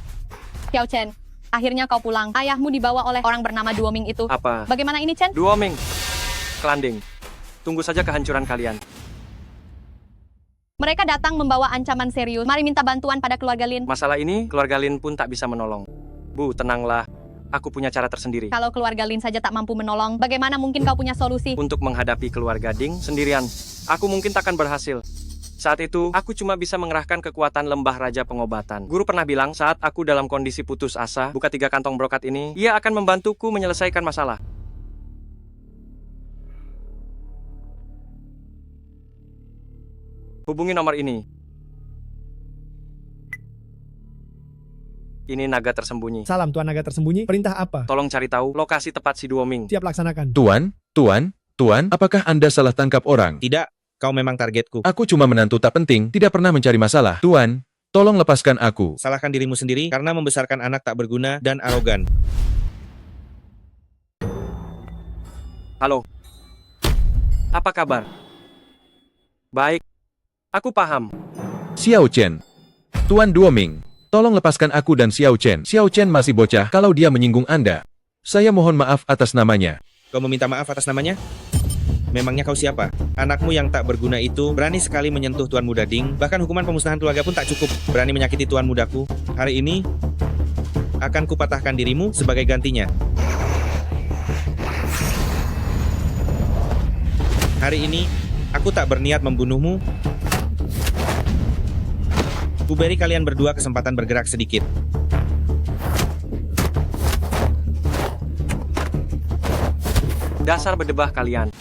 Xiao Chen, akhirnya kau pulang. Ayahmu dibawa oleh orang bernama Duoming itu. Apa? Bagaimana ini, Chen? Duoming. Kelanding. Tunggu saja kehancuran kalian. Mereka datang membawa ancaman serius. Mari minta bantuan pada keluarga Lin. Masalah ini, keluarga Lin pun tak bisa menolong. Bu, tenanglah. Aku punya cara tersendiri. Kalau keluarga Lin saja tak mampu menolong, bagaimana mungkin kau punya solusi? Untuk menghadapi keluarga Ding sendirian, aku mungkin takkan berhasil. Saat itu, aku cuma bisa mengerahkan kekuatan lembah raja pengobatan. Guru pernah bilang, saat aku dalam kondisi putus asa, buka 3 kantong brokat ini, ia akan membantuku menyelesaikan masalah. Hubungi nomor ini. Ini naga tersembunyi. Salam, Tuan Naga Tersembunyi. Perintah apa? Tolong cari tahu lokasi tepat si Duoming. Siap laksanakan. Tuan, apakah Anda salah tangkap orang? Tidak, kau memang targetku. Aku cuma menantu tak penting, tidak pernah mencari masalah. Tuan, tolong lepaskan aku. Salahkan dirimu sendiri karena membesarkan anak tak berguna dan arogan. Halo. Apa kabar? Baik. Aku paham. Xiao Chen. Tuan Duoming, tolong lepaskan aku dan Xiao Chen. Xiao Chen masih bocah kalau dia menyinggung Anda. Saya mohon maaf atas namanya. Kau meminta maaf atas namanya? Memangnya kau siapa? Anakmu yang tak berguna itu berani sekali menyentuh Tuan Muda Ding. Bahkan hukuman pemusnahan keluarga pun tak cukup. Berani menyakiti Tuan Mudaku. Hari ini akan kupatahkan dirimu sebagai gantinya. Hari ini aku tak berniat membunuhmu. Kuberi kalian berdua kesempatan bergerak sedikit. Dasar berdebah kalian.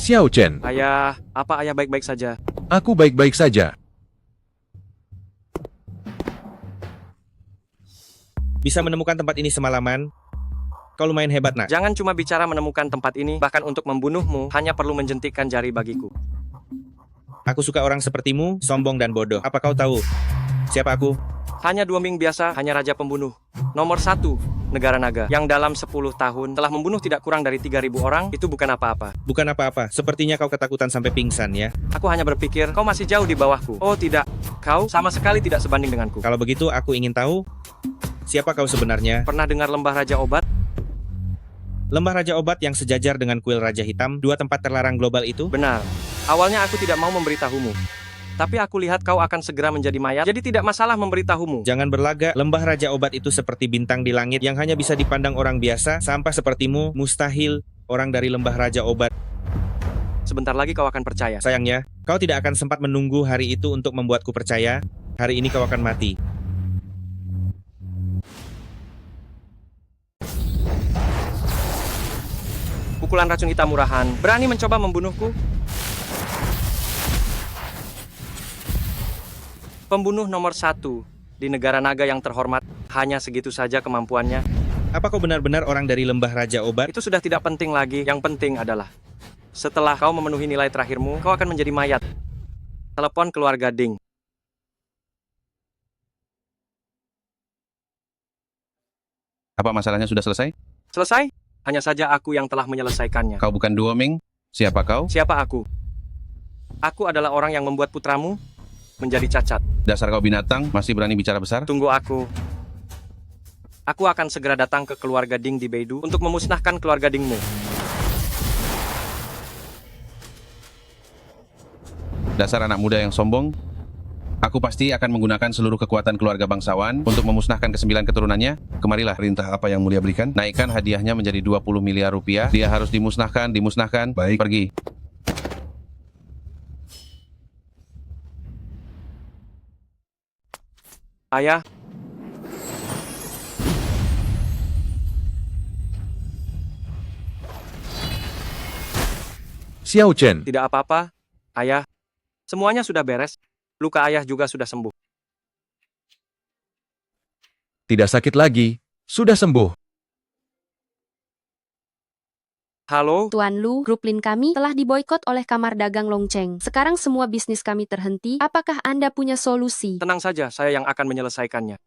Xiao Chen, Ayah, apa ayah baik-baik saja? aku baik-baik saja. Bisa menemukan tempat ini semalaman? Kau lumayan hebat, nak. Jangan cuma bicara menemukan tempat ini, bahkan untuk membunuhmu, hanya perlu menjentikkan jari bagiku. Aku suka orang sepertimu, sombong dan bodoh. Apa kau tahu siapa aku? Hanya Dua Ming biasa, hanya raja pembunuh. Nomor 1, negara naga. Yang dalam 10 tahun telah membunuh tidak kurang dari 3.000 orang, itu bukan apa-apa. Bukan apa-apa, sepertinya kau ketakutan sampai pingsan ya. Aku hanya berpikir, kau masih jauh di bawahku. Oh tidak, kau sama sekali tidak sebanding denganku. Kalau begitu, aku ingin tahu siapa kau sebenarnya. Pernah dengar Lembah Raja Obat? Lembah Raja Obat yang sejajar dengan kuil Raja Hitam, 2 tempat terlarang global itu? Benar. Awalnya aku tidak mau memberitahumu. Tapi aku lihat kau akan segera menjadi mayat, jadi tidak masalah memberitahumu. Jangan berlagak, Lembah Raja Obat itu seperti bintang di langit yang hanya bisa dipandang orang biasa. Sampah sepertimu, mustahil orang dari Lembah Raja Obat. Sebentar lagi kau akan percaya. Sayangnya, kau tidak akan sempat menunggu hari itu untuk membuatku percaya. Hari ini kau akan mati. Pukulan racun hitam murahan, berani mencoba membunuhku? Pembunuh nomor 1 di negara naga yang terhormat, hanya segitu saja kemampuannya. Apa kau benar-benar orang dari Lembah Raja Obat? Itu sudah tidak penting lagi, yang penting adalah setelah kau memenuhi nilai terakhirmu, kau akan menjadi mayat. Telepon keluarga Ding. Apa masalahnya sudah selesai? Selesai? Hanya saja aku yang telah menyelesaikannya. Kau bukan Duo Ming? Siapa kau? Siapa aku? Aku adalah orang yang membuat putramu menjadi cacat. Dasar kau binatang, masih berani bicara besar? Tunggu aku. Aku akan segera datang ke keluarga Ding di Beidou untuk memusnahkan keluarga Dingmu. Dasar anak muda yang sombong. Aku pasti akan menggunakan seluruh kekuatan keluarga bangsawan untuk memusnahkan ke-9 keturunannya. Kemarilah, perintah apa yang mulia berikan. Naikkan hadiahnya menjadi 20 miliar rupiah. Dia harus dimusnahkan. Baik, pergi. Ayah, Xiao Chen, tidak apa-apa. Ayah, semuanya sudah beres. Luka ayah juga sudah sembuh. tidak sakit lagi, sudah sembuh. Halo? Tuan Lu, grup Lin kami telah diboikot oleh Kamar Dagang Longcheng. Sekarang semua bisnis kami terhenti. Apakah Anda punya solusi? Tenang saja, saya yang akan menyelesaikannya.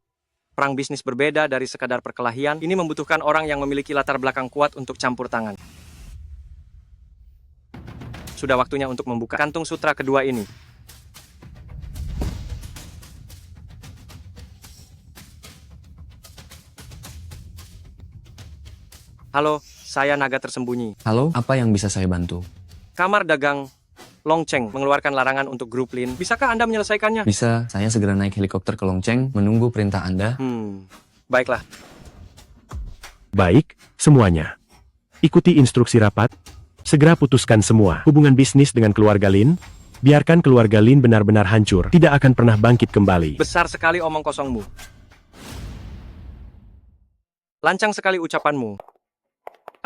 Perang bisnis berbeda dari sekadar perkelahian. Ini membutuhkan orang yang memiliki latar belakang kuat untuk campur tangan. Sudah waktunya untuk membuka kantung sutra kedua ini. Halo, saya naga tersembunyi. Halo, apa yang bisa saya bantu? Kamar Dagang Longcheng mengeluarkan larangan untuk grup Lin. Bisakah Anda menyelesaikannya? Bisa, saya segera naik helikopter ke Longcheng, menunggu perintah Anda. Baiklah. Baik, semuanya. Ikuti instruksi rapat. Segera putuskan semua hubungan bisnis dengan keluarga Lin. Biarkan keluarga Lin benar-benar hancur. Tidak akan pernah bangkit kembali. Besar sekali omong kosongmu. Lancang sekali ucapanmu.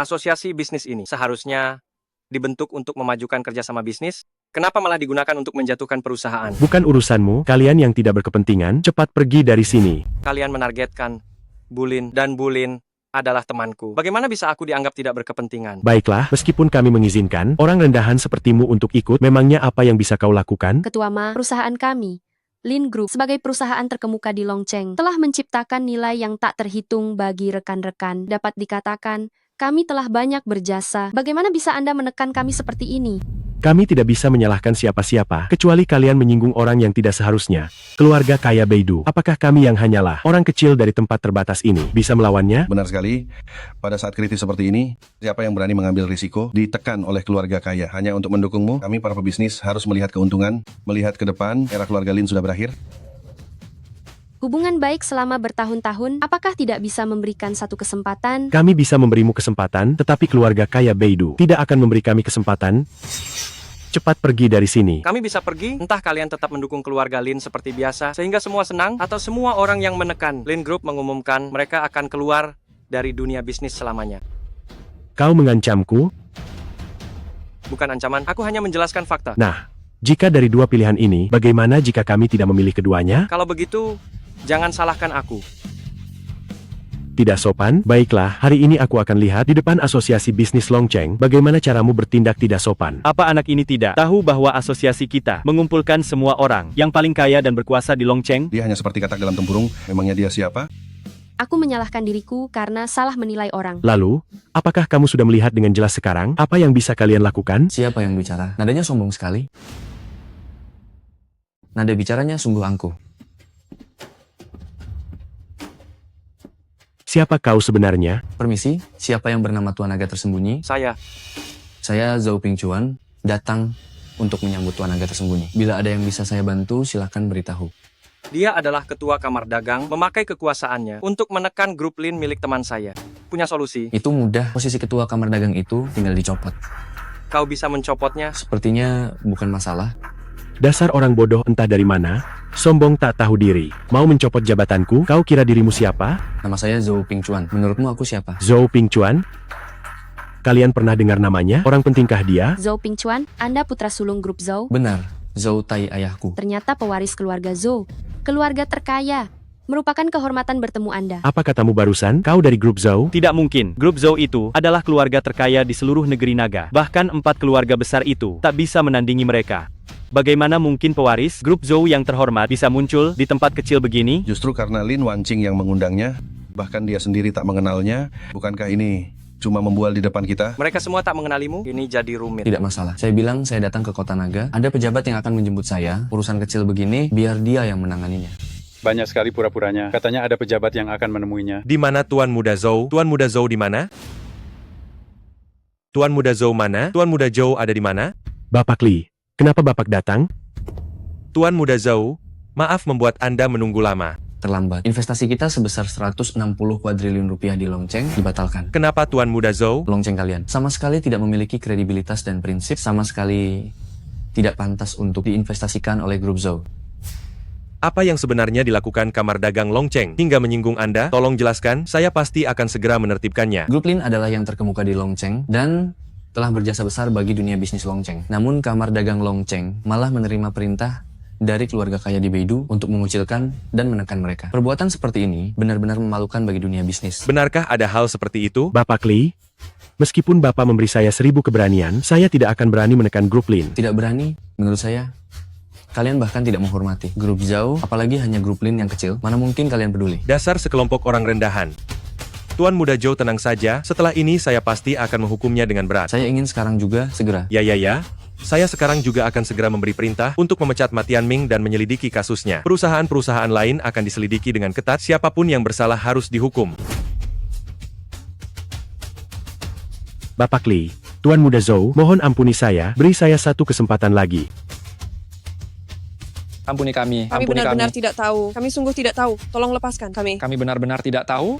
Asosiasi bisnis ini seharusnya dibentuk untuk memajukan kerjasama bisnis. Kenapa malah digunakan untuk menjatuhkan perusahaan? Bukan urusanmu, kalian yang tidak berkepentingan, cepat pergi dari sini. Kalian menargetkan Bulin, dan Bulin adalah temanku. Bagaimana bisa aku dianggap tidak berkepentingan? Baiklah, meskipun kami mengizinkan orang rendahan sepertimu untuk ikut, memangnya apa yang bisa kau lakukan? Ketua Ma, perusahaan kami, Lin Group, sebagai perusahaan terkemuka di Longcheng, telah menciptakan nilai yang tak terhitung bagi rekan-rekan. Dapat dikatakan, kami telah banyak berjasa. Bagaimana bisa Anda menekan kami seperti ini? Kami tidak bisa menyalahkan siapa-siapa, kecuali kalian menyinggung orang yang tidak seharusnya. Keluarga kaya Beidou. Apakah kami yang hanyalah orang kecil dari tempat terbatas ini bisa melawannya? Benar sekali. Pada saat kritis seperti ini, siapa yang berani mengambil risiko ditekan oleh keluarga kaya hanya untuk mendukungmu? Kami para pebisnis harus melihat keuntungan, melihat ke depan. Era keluarga Lin sudah berakhir. Hubungan baik selama bertahun-tahun, apakah tidak bisa memberikan satu kesempatan? Kami bisa memberimu kesempatan, tetapi keluarga kaya Beidou tidak akan memberi kami kesempatan. Cepat pergi dari sini. Kami bisa pergi, entah kalian tetap mendukung keluarga Lin seperti biasa, sehingga semua senang, atau semua orang yang menekan. Lin Group mengumumkan mereka akan keluar dari dunia bisnis selamanya. Kau mengancamku? Bukan ancaman, aku hanya menjelaskan fakta. Nah, jika dari dua pilihan ini, bagaimana jika kami tidak memilih keduanya? Kalau begitu, jangan salahkan aku. Tidak sopan? Baiklah, hari ini aku akan lihat di depan Asosiasi Bisnis Longcheng bagaimana caramu bertindak tidak sopan. Apa anak ini tidak tahu bahwa asosiasi kita mengumpulkan semua orang yang paling kaya dan berkuasa di Longcheng? Dia hanya seperti katak dalam tempurung. Memangnya dia siapa? Aku menyalahkan diriku karena salah menilai orang. Lalu, apakah kamu sudah melihat dengan jelas sekarang apa yang bisa kalian lakukan? Siapa yang bicara? Nadanya sombong sekali. Nada bicaranya sungguh angkuh. Siapa kau sebenarnya? Permisi, siapa yang bernama Tuan Naga Tersembunyi? Saya Zhou Pingchuan, datang untuk menyambut Tuan Naga Tersembunyi. Bila ada yang bisa saya bantu, silakan beritahu. Dia adalah ketua kamar dagang, memakai kekuasaannya untuk menekan grup Lin milik teman saya. Punya solusi? Itu mudah, posisi ketua kamar dagang itu tinggal dicopot. Kau bisa mencopotnya? Sepertinya bukan masalah. Dasar orang bodoh entah dari mana, sombong tak tahu diri. Mau mencopot jabatanku? Kau kira dirimu siapa? Nama saya Zhou Pingchuan. Menurutmu aku siapa? Zhou Pingchuan? Kalian pernah dengar namanya? Orang pentingkah dia? Zhou Pingchuan, Anda putra sulung grup Zhou? Benar, Zhou Tai ayahku. Ternyata pewaris keluarga Zhou, keluarga terkaya. Merupakan kehormatan bertemu Anda. Apa katamu barusan? Kau dari grup Zhou? Tidak mungkin. Grup Zhou itu adalah keluarga terkaya di seluruh negeri naga. Bahkan 4 keluarga besar itu tak bisa menandingi mereka. Bagaimana mungkin pewaris grup Zhou yang terhormat bisa muncul di tempat kecil begini? Justru karena Lin Wanqing yang mengundangnya, bahkan dia sendiri tak mengenalnya. Bukankah ini cuma membual di depan kita? Mereka semua tak mengenalimu? Ini jadi rumit. Tidak masalah. Saya bilang saya datang ke Kota Naga. Ada pejabat yang akan menjemput saya. Urusan kecil begini, biar dia yang menanganinya. Banyak sekali pura-puranya. Katanya ada pejabat yang akan menemuinya. Di mana Tuan Muda Zhou? Tuan Muda Zhou di mana? Tuan Muda Zhou mana? Tuan Muda Zhou ada di mana? Bapak Li, kenapa Bapak datang? Tuan Muda Zhou, maaf membuat Anda menunggu lama. Terlambat. Investasi kita sebesar 160 kuadriliun rupiah di Longcheng dibatalkan. Kenapa Tuan Muda Zhou? Longcheng kalian sama sekali tidak memiliki kredibilitas dan prinsip, sama sekali tidak pantas untuk diinvestasikan oleh grup Zhou. Apa yang sebenarnya dilakukan kamar dagang Longcheng hingga menyinggung Anda? Tolong jelaskan, saya pasti akan segera menertibkannya. Grup Lin adalah yang terkemuka di Longcheng dan telah berjasa besar bagi dunia bisnis Longcheng. Namun kamar dagang Longcheng malah menerima perintah dari keluarga kaya di Beidou untuk mengucilkan dan menekan mereka. Perbuatan seperti ini benar-benar memalukan bagi dunia bisnis. Benarkah ada hal seperti itu? Bapak Li, meskipun Bapak memberi saya 1000 keberanian, saya tidak akan berani menekan grup Lin. Tidak berani, menurut saya. Kalian bahkan tidak menghormati grup Zhou, apalagi hanya grup Lin yang kecil. Mana mungkin kalian peduli? Dasar sekelompok orang rendahan. Tuan Muda Zhou tenang saja, setelah ini saya pasti akan menghukumnya dengan berat. Saya ingin sekarang juga, segera. Ya. Saya sekarang juga akan segera memberi perintah untuk memecat Ma Tianming dan menyelidiki kasusnya. Perusahaan-perusahaan lain akan diselidiki dengan ketat, siapapun yang bersalah harus dihukum. Bapak Li, Tuan Muda Zhou, mohon ampuni saya, beri saya satu kesempatan lagi. Ampuni kami. Kami benar-benar tidak tahu. Kami sungguh tidak tahu. Tolong lepaskan kami. Kami benar-benar tidak tahu.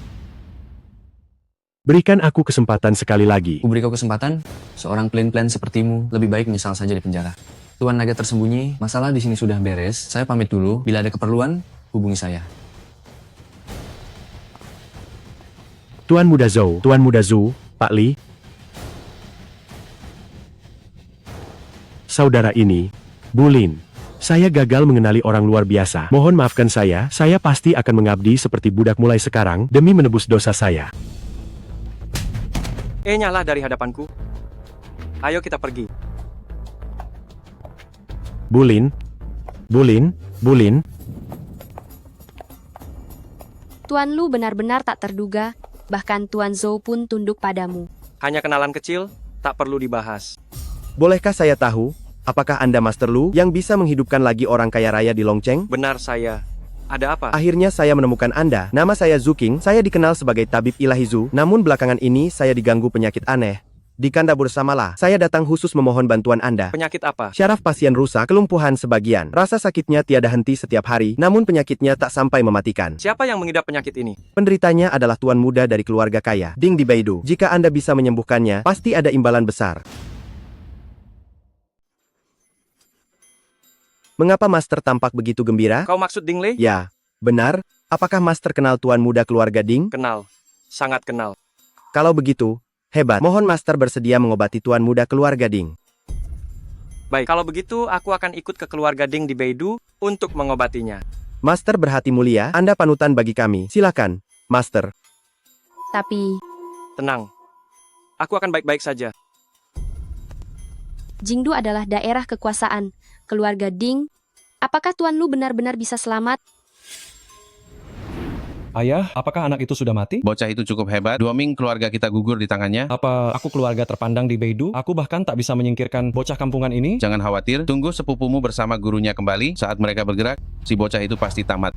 Berikan aku kesempatan sekali lagi. Kuberi kau kesempatan? Seorang plan-plan sepertimu lebih baik misal saja di penjara. Tuan Naga Tersembunyi, masalah di sini sudah beres. Saya pamit dulu. Bila ada keperluan, hubungi saya. Tuan Muda Zhou, Pak Li. Saudara ini, Bu Lin. Saya gagal mengenali orang luar biasa. Mohon maafkan saya pasti akan mengabdi seperti budak mulai sekarang, demi menebus dosa saya. Nyala dari hadapanku. Ayo kita pergi. Bu Lin. Tuan Lu benar-benar tak terduga, bahkan Tuan Zhou pun tunduk padamu. Hanya kenalan kecil, tak perlu dibahas. Bolehkah saya tahu, Apakah Anda Master Lu yang bisa menghidupkan lagi orang kaya raya di Longcheng? Benar saya. Ada apa? Akhirnya saya menemukan Anda. Nama saya Zuking, saya dikenal sebagai tabib ilahi Zu, namun belakangan ini saya diganggu penyakit aneh. Di kanda bersamalah, saya datang khusus memohon bantuan Anda. Penyakit apa? Syaraf pasien rusak, kelumpuhan sebagian. Rasa sakitnya tiada henti setiap hari, namun penyakitnya tak sampai mematikan. Siapa yang mengidap penyakit ini? Penderitanya adalah tuan muda dari keluarga kaya, Ding di Baidu. Jika Anda bisa menyembuhkannya, pasti ada imbalan besar. Mengapa Master tampak begitu gembira? Kau maksud Ding Lei? Ya, benar. Apakah Master kenal tuan muda keluarga Ding? Kenal. Sangat kenal. Kalau begitu, hebat. Mohon Master bersedia mengobati tuan muda keluarga Ding. Baik, kalau begitu aku akan ikut ke keluarga Ding di Baidu untuk mengobatinya. Master berhati mulia, Anda panutan bagi kami. Silakan, Master. Tapi, Tenang. Aku akan baik-baik saja. Jingdu adalah daerah kekuasaan keluarga Ding. Apakah Tuan Lu benar-benar bisa selamat? Ayah, apakah anak itu sudah mati? Bocah itu cukup hebat. 2 ming keluarga kita gugur di tangannya. Apa aku keluarga terpandang di Baidu? Aku bahkan tak bisa menyingkirkan bocah kampungan ini. Jangan khawatir, tunggu sepupumu bersama gurunya kembali. Saat mereka bergerak, si bocah itu pasti tamat.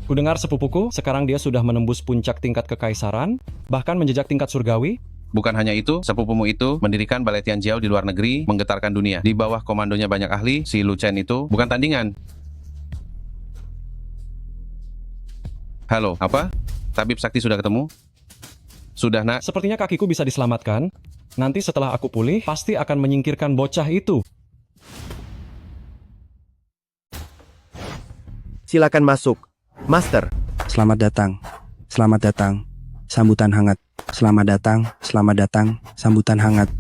Kudengar sepupuku, sekarang dia sudah menembus puncak tingkat kekaisaran, bahkan menjejak tingkat surgawi. Bukan hanya itu, sepupumu itu mendirikan Balai Tianjiao di luar negeri, menggetarkan dunia. Di bawah komandonya banyak ahli, si Lu Chen itu bukan tandingan. Halo, apa? Tabib Sakti sudah ketemu? Sudah, nak. Sepertinya kakiku bisa diselamatkan. Nanti setelah aku pulih, pasti akan menyingkirkan bocah itu. Silakan masuk, Master. Selamat datang. Selamat datang. Sambutan hangat. Selamat datang. Selamat datang. Sambutan hangat.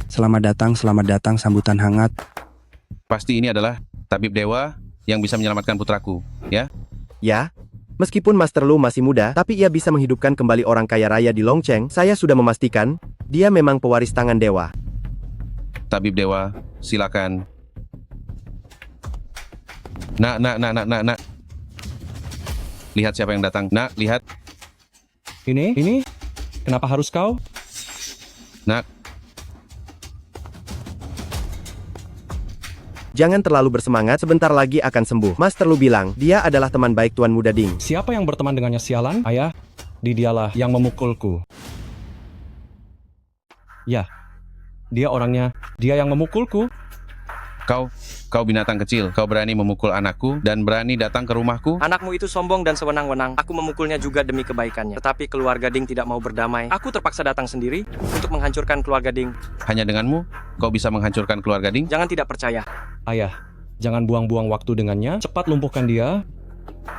Selamat datang. Selamat datang. Sambutan hangat. Pasti ini adalah tabib dewa yang bisa menyelamatkan putraku, ya? Ya. Meskipun Master Lu masih muda, tapi ia bisa menghidupkan kembali orang kaya raya di Longcheng. Saya sudah memastikan, dia memang pewaris tangan dewa. Tabib dewa, silakan. Nak. Lihat siapa yang datang. Nak, lihat. Ini? Kenapa harus kau? Nak. Jangan terlalu bersemangat, sebentar lagi akan sembuh. Master Lu bilang, dia adalah teman baik Tuan Muda Ding. Siapa yang berteman dengannya sialan? Ayah, dialah yang memukulku. Ya, dia orangnya. Dia yang memukulku. Kau binatang kecil. Kau berani memukul anakku dan berani datang ke rumahku? Anakmu itu sombong dan sewenang-wenang. Aku memukulnya juga demi kebaikannya. Tetapi keluarga Ding tidak mau berdamai. Aku terpaksa datang sendiri untuk menghancurkan keluarga Ding. Hanya denganmu, kau bisa menghancurkan keluarga Ding? Jangan tidak percaya. Ayah, jangan buang-buang waktu dengannya. Cepat lumpuhkan dia.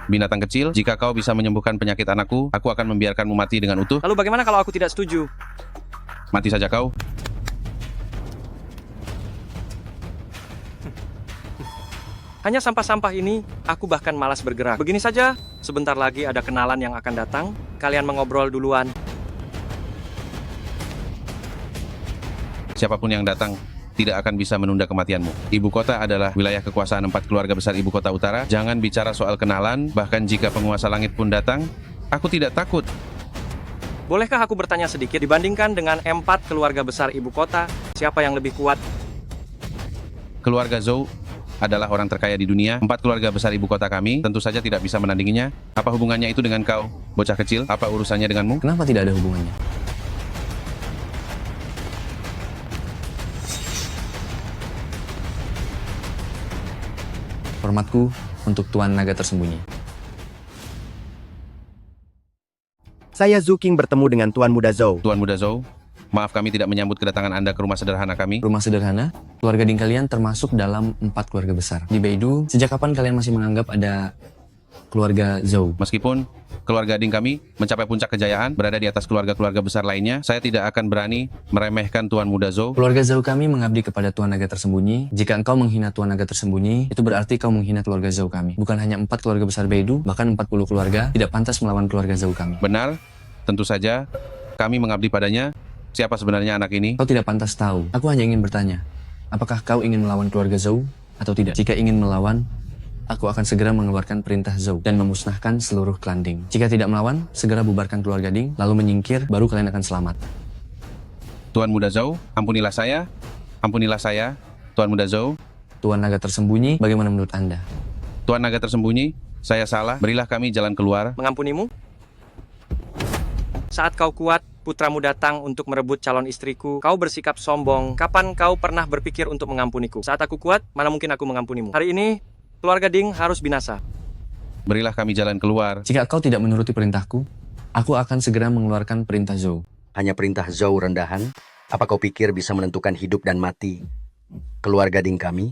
Binatang kecil, jika kau bisa menyembuhkan penyakit anakku, aku akan membiarkanmu mati dengan utuh. Lalu bagaimana kalau aku tidak setuju? Mati saja kau. Hanya sampah-sampah ini, aku bahkan malas bergerak. Begini saja, sebentar lagi ada kenalan yang akan datang. Kalian mengobrol duluan. Siapapun yang datang, tidak akan bisa menunda kematianmu. Ibu kota adalah wilayah kekuasaan 4 keluarga besar ibu kota utara. Jangan bicara soal kenalan, bahkan jika penguasa langit pun datang, aku tidak takut. Bolehkah aku bertanya sedikit, dibandingkan dengan 4 keluarga besar ibu kota, siapa yang lebih kuat? Keluarga Zhou adalah orang terkaya di dunia. 4 keluarga besar ibu kota kami tentu saja tidak bisa menandinginya. Apa hubungannya itu dengan kau, bocah kecil? Apa urusannya denganmu? Kenapa tidak ada hubungannya? Hormatku untuk Tuan Naga Tersembunyi. Saya Zuking bertemu dengan Tuan Muda Zhou. Tuan Muda Zhou, maaf kami tidak menyambut kedatangan Anda ke rumah sederhana kami. Rumah sederhana? Keluarga Ding kalian termasuk dalam 4 keluarga besar. Di Baidu, sejak kapan kalian masih menganggap ada keluarga Zhou? Meskipun keluarga Ding kami mencapai puncak kejayaan, berada di atas keluarga-keluarga besar lainnya, saya tidak akan berani meremehkan Tuan Muda Zhou. Keluarga Zhou kami mengabdi kepada Tuan Naga Tersembunyi. Jika engkau menghina Tuan Naga Tersembunyi, itu berarti kau menghina keluarga Zhou kami. Bukan hanya 4 keluarga besar Baidu, bahkan 40 keluarga tidak pantas melawan keluarga Zhou kami. Benar, tentu saja kami mengabdi padanya. Siapa sebenarnya anak ini? Kau tidak pantas tahu. Aku hanya ingin bertanya, apakah kau ingin melawan keluarga Zhou atau tidak? Jika ingin melawan, aku akan segera mengeluarkan perintah Zhou dan memusnahkan seluruh klan Ding. Jika tidak melawan, segera bubarkan keluarga Ding, lalu menyingkir, baru kalian akan selamat. Tuan Muda Zhou, ampunilah saya. Ampunilah saya. Tuan Muda Zhou. Tuan Naga Tersembunyi, bagaimana menurut Anda? Tuan Naga Tersembunyi, saya salah. Berilah kami jalan keluar. Mengampunimu? Saat kau kuat, putramu datang untuk merebut calon istriku. Kau bersikap sombong. Kapan kau pernah berpikir untuk mengampuniku? Saat aku kuat, mana mungkin aku mengampunimu? Hari ini, keluarga Ding harus binasa. Berilah kami jalan keluar. Jika kau tidak menuruti perintahku, aku akan segera mengeluarkan perintah Zhou. Hanya perintah Zhou rendahan? Apa kau pikir bisa menentukan hidup dan mati keluarga Ding kami?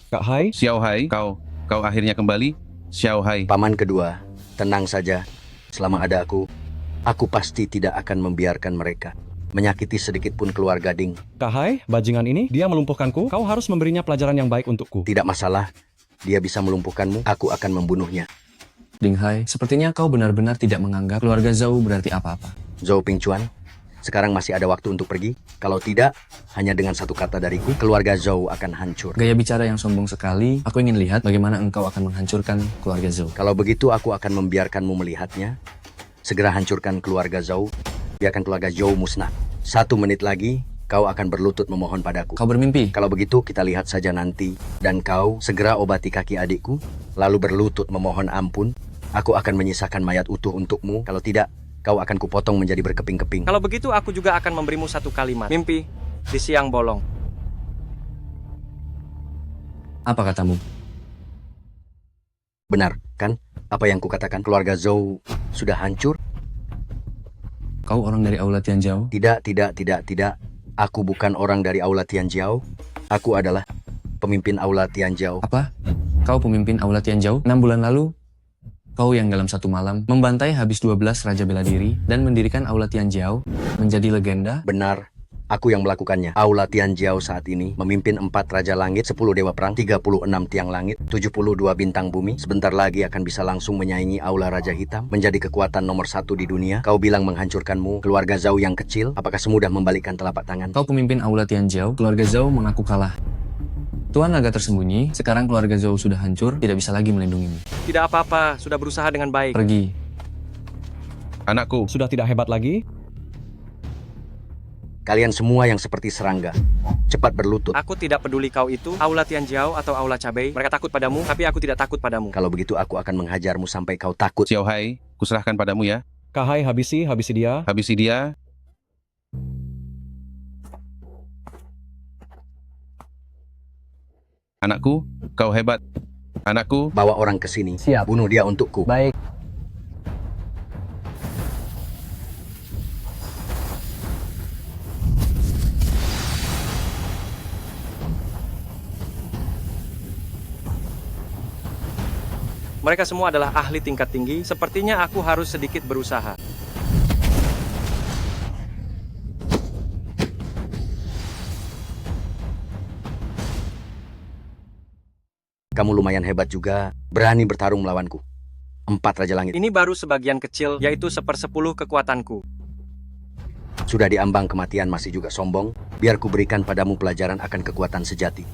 Kak Hai? Xiao Hai, kau akhirnya kembali? Xiao Hai. Paman kedua, tenang saja. Selama ada aku pasti tidak akan membiarkan mereka menyakiti sedikit pun keluarga Ding. Kak Hai, bajingan ini, dia melumpuhkanku. Kau harus memberinya pelajaran yang baik untukku. Tidak masalah. Dia bisa melumpuhkanmu, aku akan membunuhnya. Ding Hai, sepertinya kau benar-benar tidak menganggap keluarga Zhou berarti apa-apa. Zhou Pingchuan, sekarang masih ada waktu untuk pergi. Kalau tidak, hanya dengan satu kata dariku, keluarga Zhou akan hancur. Gaya bicara yang sombong sekali. Aku ingin lihat bagaimana engkau akan menghancurkan keluarga Zhou. Kalau begitu, aku akan membiarkanmu melihatnya. Segera hancurkan keluarga Zhou. Biarkan keluarga Zhou musnah. 1 menit lagi, kau akan berlutut memohon padaku. Kau bermimpi? Kalau begitu, kita lihat saja nanti. Dan kau segera obati kaki adikku, lalu berlutut memohon ampun. Aku akan menyisakan mayat utuh untukmu. Kalau tidak, kau akan kupotong menjadi berkeping-keping. Kalau begitu, aku juga akan memberimu satu kalimat. Mimpi di siang bolong. Apa katamu? Benar, kan? Apa yang kukatakan? Keluarga Zhou sudah hancur? Kau orang dari Aula Tianjiao? Tidak. Aku bukan orang dari Aula Tianjiao. Aku adalah pemimpin Aula Tianjiao. Apa? Kau pemimpin Aula Tianjiao? 6 bulan lalu, kau yang dalam satu malam membantai habis 12 raja bela diri dan mendirikan Aula Tianjiao menjadi legenda? Benar. Aku yang melakukannya. Aula Tianjiao saat ini memimpin 4 Raja Langit, 10 Dewa Perang, 36 Tiang Langit, 72 Bintang Bumi. Sebentar lagi akan bisa langsung menyaingi Aula Raja Hitam, menjadi kekuatan nomor 1 di dunia. Kau bilang menghancurkanmu, keluarga Zhou yang kecil, apakah semudah membalikkan telapak tangan? Kau pemimpin Aula Tianjiao, keluarga Zhou mengaku kalah. Tuan Naga Tersembunyi, sekarang keluarga Zhou sudah hancur, tidak bisa lagi melindungimu. Tidak apa-apa, sudah berusaha dengan baik. Pergi. Anakku. Sudah tidak hebat lagi? Kalian semua yang seperti serangga, cepat berlutut. Aku tidak peduli kau itu, Aula Tianjiao atau Aula Cabai. Mereka takut padamu, tapi aku tidak takut padamu. Kalau begitu aku akan menghajarmu sampai kau takut. Xiao Hai, kuserahkan padamu ya. Kak Hai, habisi dia. Habisi dia. Anakku, kau hebat. Anakku, bawa orang ke sini. Siap. Bunuh dia untukku. Baik. Mereka semua adalah ahli tingkat tinggi, sepertinya aku harus sedikit berusaha. Kamu lumayan hebat juga, berani bertarung melawanku. 4 Raja Langit. Ini baru sebagian kecil, yaitu 1/10 kekuatanku. Sudah diambang kematian masih juga sombong, biar ku berikan padamu pelajaran akan kekuatan sejati.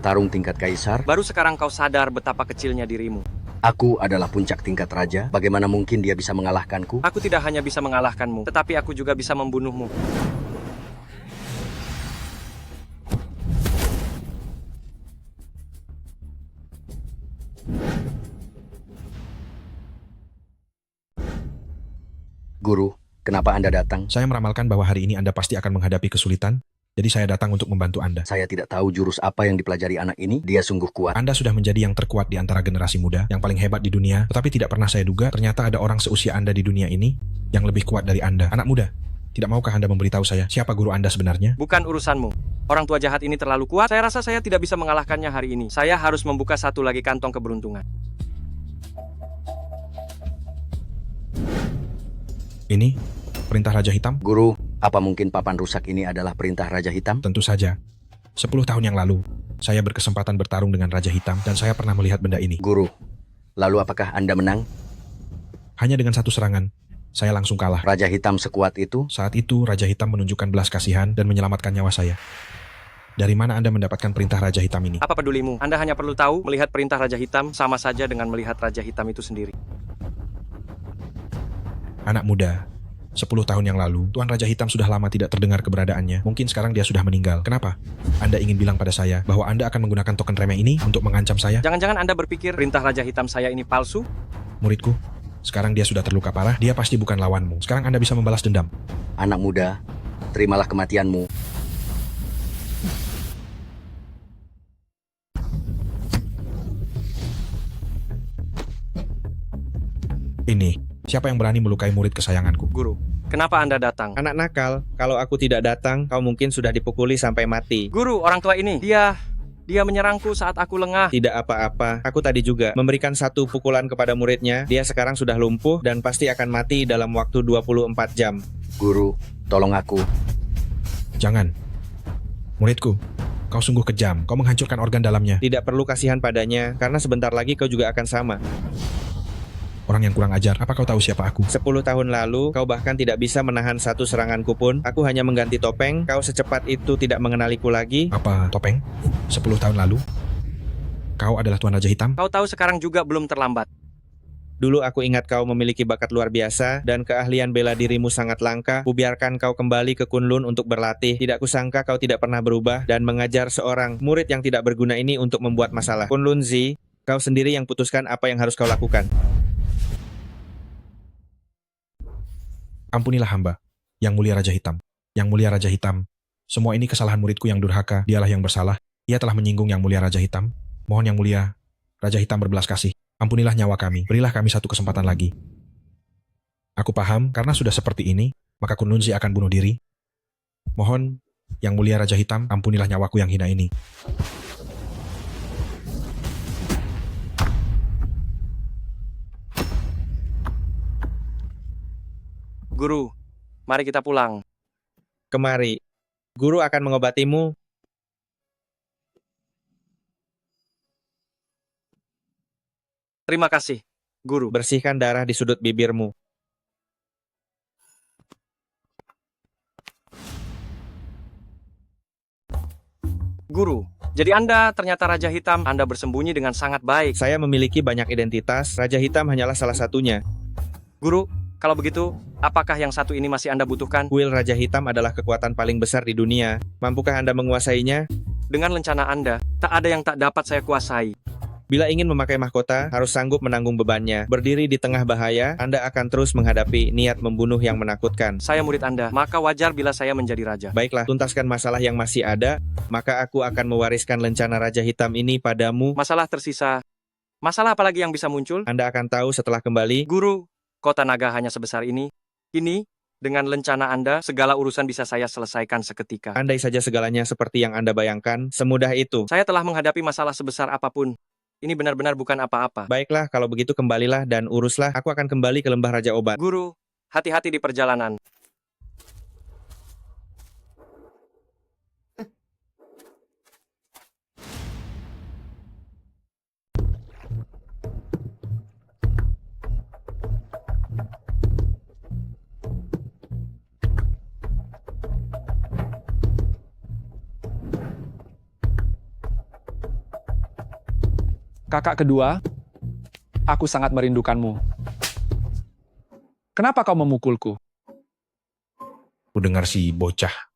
Petarung tingkat kaisar. Baru sekarang kau sadar betapa kecilnya dirimu. Aku adalah puncak tingkat raja. Bagaimana mungkin dia bisa mengalahkanku? Aku tidak hanya bisa mengalahkanmu, tetapi aku juga bisa membunuhmu. Guru, kenapa Anda datang? Saya meramalkan bahwa hari ini Anda pasti akan menghadapi kesulitan. Jadi saya datang untuk membantu Anda. Saya tidak tahu jurus apa yang dipelajari anak ini. Dia sungguh kuat. Anda sudah menjadi yang terkuat di antara generasi muda, yang paling hebat di dunia. Tetapi tidak pernah saya duga, ternyata ada orang seusia Anda di dunia ini yang lebih kuat dari Anda. Anak muda, tidak maukah Anda memberitahu saya siapa guru Anda sebenarnya? Bukan urusanmu. Orang tua jahat ini terlalu kuat. Saya rasa saya tidak bisa mengalahkannya hari ini. Saya harus membuka satu lagi kantong keberuntungan. Ini perintah Raja Hitam? Guru, apa mungkin papan rusak ini adalah perintah Raja Hitam? Tentu saja. 10 tahun yang lalu, saya berkesempatan bertarung dengan Raja Hitam dan saya pernah melihat benda ini. Guru, lalu apakah Anda menang? Hanya dengan 1 serangan. Saya langsung kalah. Raja Hitam sekuat itu? Saat itu, Raja Hitam menunjukkan belas kasihan dan menyelamatkan nyawa saya. Dari mana Anda mendapatkan perintah Raja Hitam ini? Apa pedulimu? Anda hanya perlu tahu, melihat perintah Raja Hitam sama saja dengan melihat Raja Hitam itu sendiri. Anak muda, 10 tahun yang lalu, Tuan Raja Hitam sudah lama tidak terdengar keberadaannya. Mungkin sekarang dia sudah meninggal. Kenapa? Anda ingin bilang pada saya bahwa Anda akan menggunakan token remeh ini untuk mengancam saya? Jangan-jangan Anda berpikir perintah Raja Hitam saya ini palsu? Muridku, sekarang dia sudah terluka parah, dia pasti bukan lawanmu. Sekarang Anda bisa membalas dendam. Anak muda, terimalah kematianmu. Ini, siapa yang berani melukai murid kesayanganku? Guru, kenapa Anda datang? Anak nakal, kalau aku tidak datang, kau mungkin sudah dipukuli sampai mati. Guru, orang tua ini, dia menyerangku saat aku lengah. Tidak apa-apa, aku tadi juga memberikan satu pukulan kepada muridnya. Dia sekarang sudah lumpuh dan pasti akan mati dalam waktu 24 jam. Guru, tolong aku. Jangan. Muridku, kau sungguh kejam. Kau menghancurkan organ dalamnya. Tidak perlu kasihan padanya, karena sebentar lagi kau juga akan sama. Orang yang kurang ajar, apa kau tahu siapa aku? 10 tahun lalu, kau bahkan tidak bisa menahan satu seranganku pun. Aku hanya mengganti topeng, kau secepat itu tidak mengenaliku lagi. Apa topeng? 10 tahun lalu? Kau adalah Tuan Raja Hitam? Kau tahu sekarang juga belum terlambat. Dulu aku ingat kau memiliki bakat luar biasa dan keahlian bela dirimu sangat langka. Kubiarkan kau kembali ke Kunlun untuk berlatih. Tidak kusangka kau tidak pernah berubah dan mengajar seorang murid yang tidak berguna ini untuk membuat masalah. Kunlun Zi, kau sendiri yang putuskan apa yang harus kau lakukan. Ampunilah hamba, Yang Mulia Raja Hitam. Yang Mulia Raja Hitam, semua ini kesalahan muridku yang durhaka. Dialah yang bersalah. Ia telah menyinggung Yang Mulia Raja Hitam. Mohon Yang Mulia Raja Hitam berbelas kasih. Ampunilah nyawa kami. Berilah kami satu kesempatan lagi. Aku paham, karena sudah seperti ini, maka Kunlunzi akan bunuh diri. Mohon Yang Mulia Raja Hitam, ampunilah nyawaku yang hina ini. Guru, mari kita pulang. Kemari. Guru akan mengobatimu. Terima kasih, Guru. Bersihkan darah di sudut bibirmu. Guru, jadi Anda ternyata Raja Hitam. Anda bersembunyi dengan sangat baik. Saya memiliki banyak identitas. Raja Hitam hanyalah salah satunya. Guru, kalau begitu, apakah yang satu ini masih Anda butuhkan? Kuil Raja Hitam adalah kekuatan paling besar di dunia. Mampukah Anda menguasainya? Dengan lencana Anda, tak ada yang tak dapat saya kuasai. Bila ingin memakai mahkota, harus sanggup menanggung bebannya. Berdiri di tengah bahaya, Anda akan terus menghadapi niat membunuh yang menakutkan. Saya murid Anda, maka wajar bila saya menjadi raja. Baiklah, tuntaskan masalah yang masih ada, maka aku akan mewariskan lencana Raja Hitam ini padamu. Masalah tersisa. Masalah apa lagi yang bisa muncul? Anda akan tahu setelah kembali. Guru, kota naga hanya sebesar ini. Kini, dengan lencana Anda, segala urusan bisa saya selesaikan seketika. Andai saja segalanya seperti yang Anda bayangkan, semudah itu. Saya telah menghadapi masalah sebesar apapun. Ini benar-benar bukan apa-apa. Baiklah, kalau begitu kembalilah dan uruslah. Aku akan kembali ke lembah Raja Obat. Guru, hati-hati di perjalanan. Kakak kedua, aku sangat merindukanmu. Kenapa kau memukulku? Ku dengar si bocah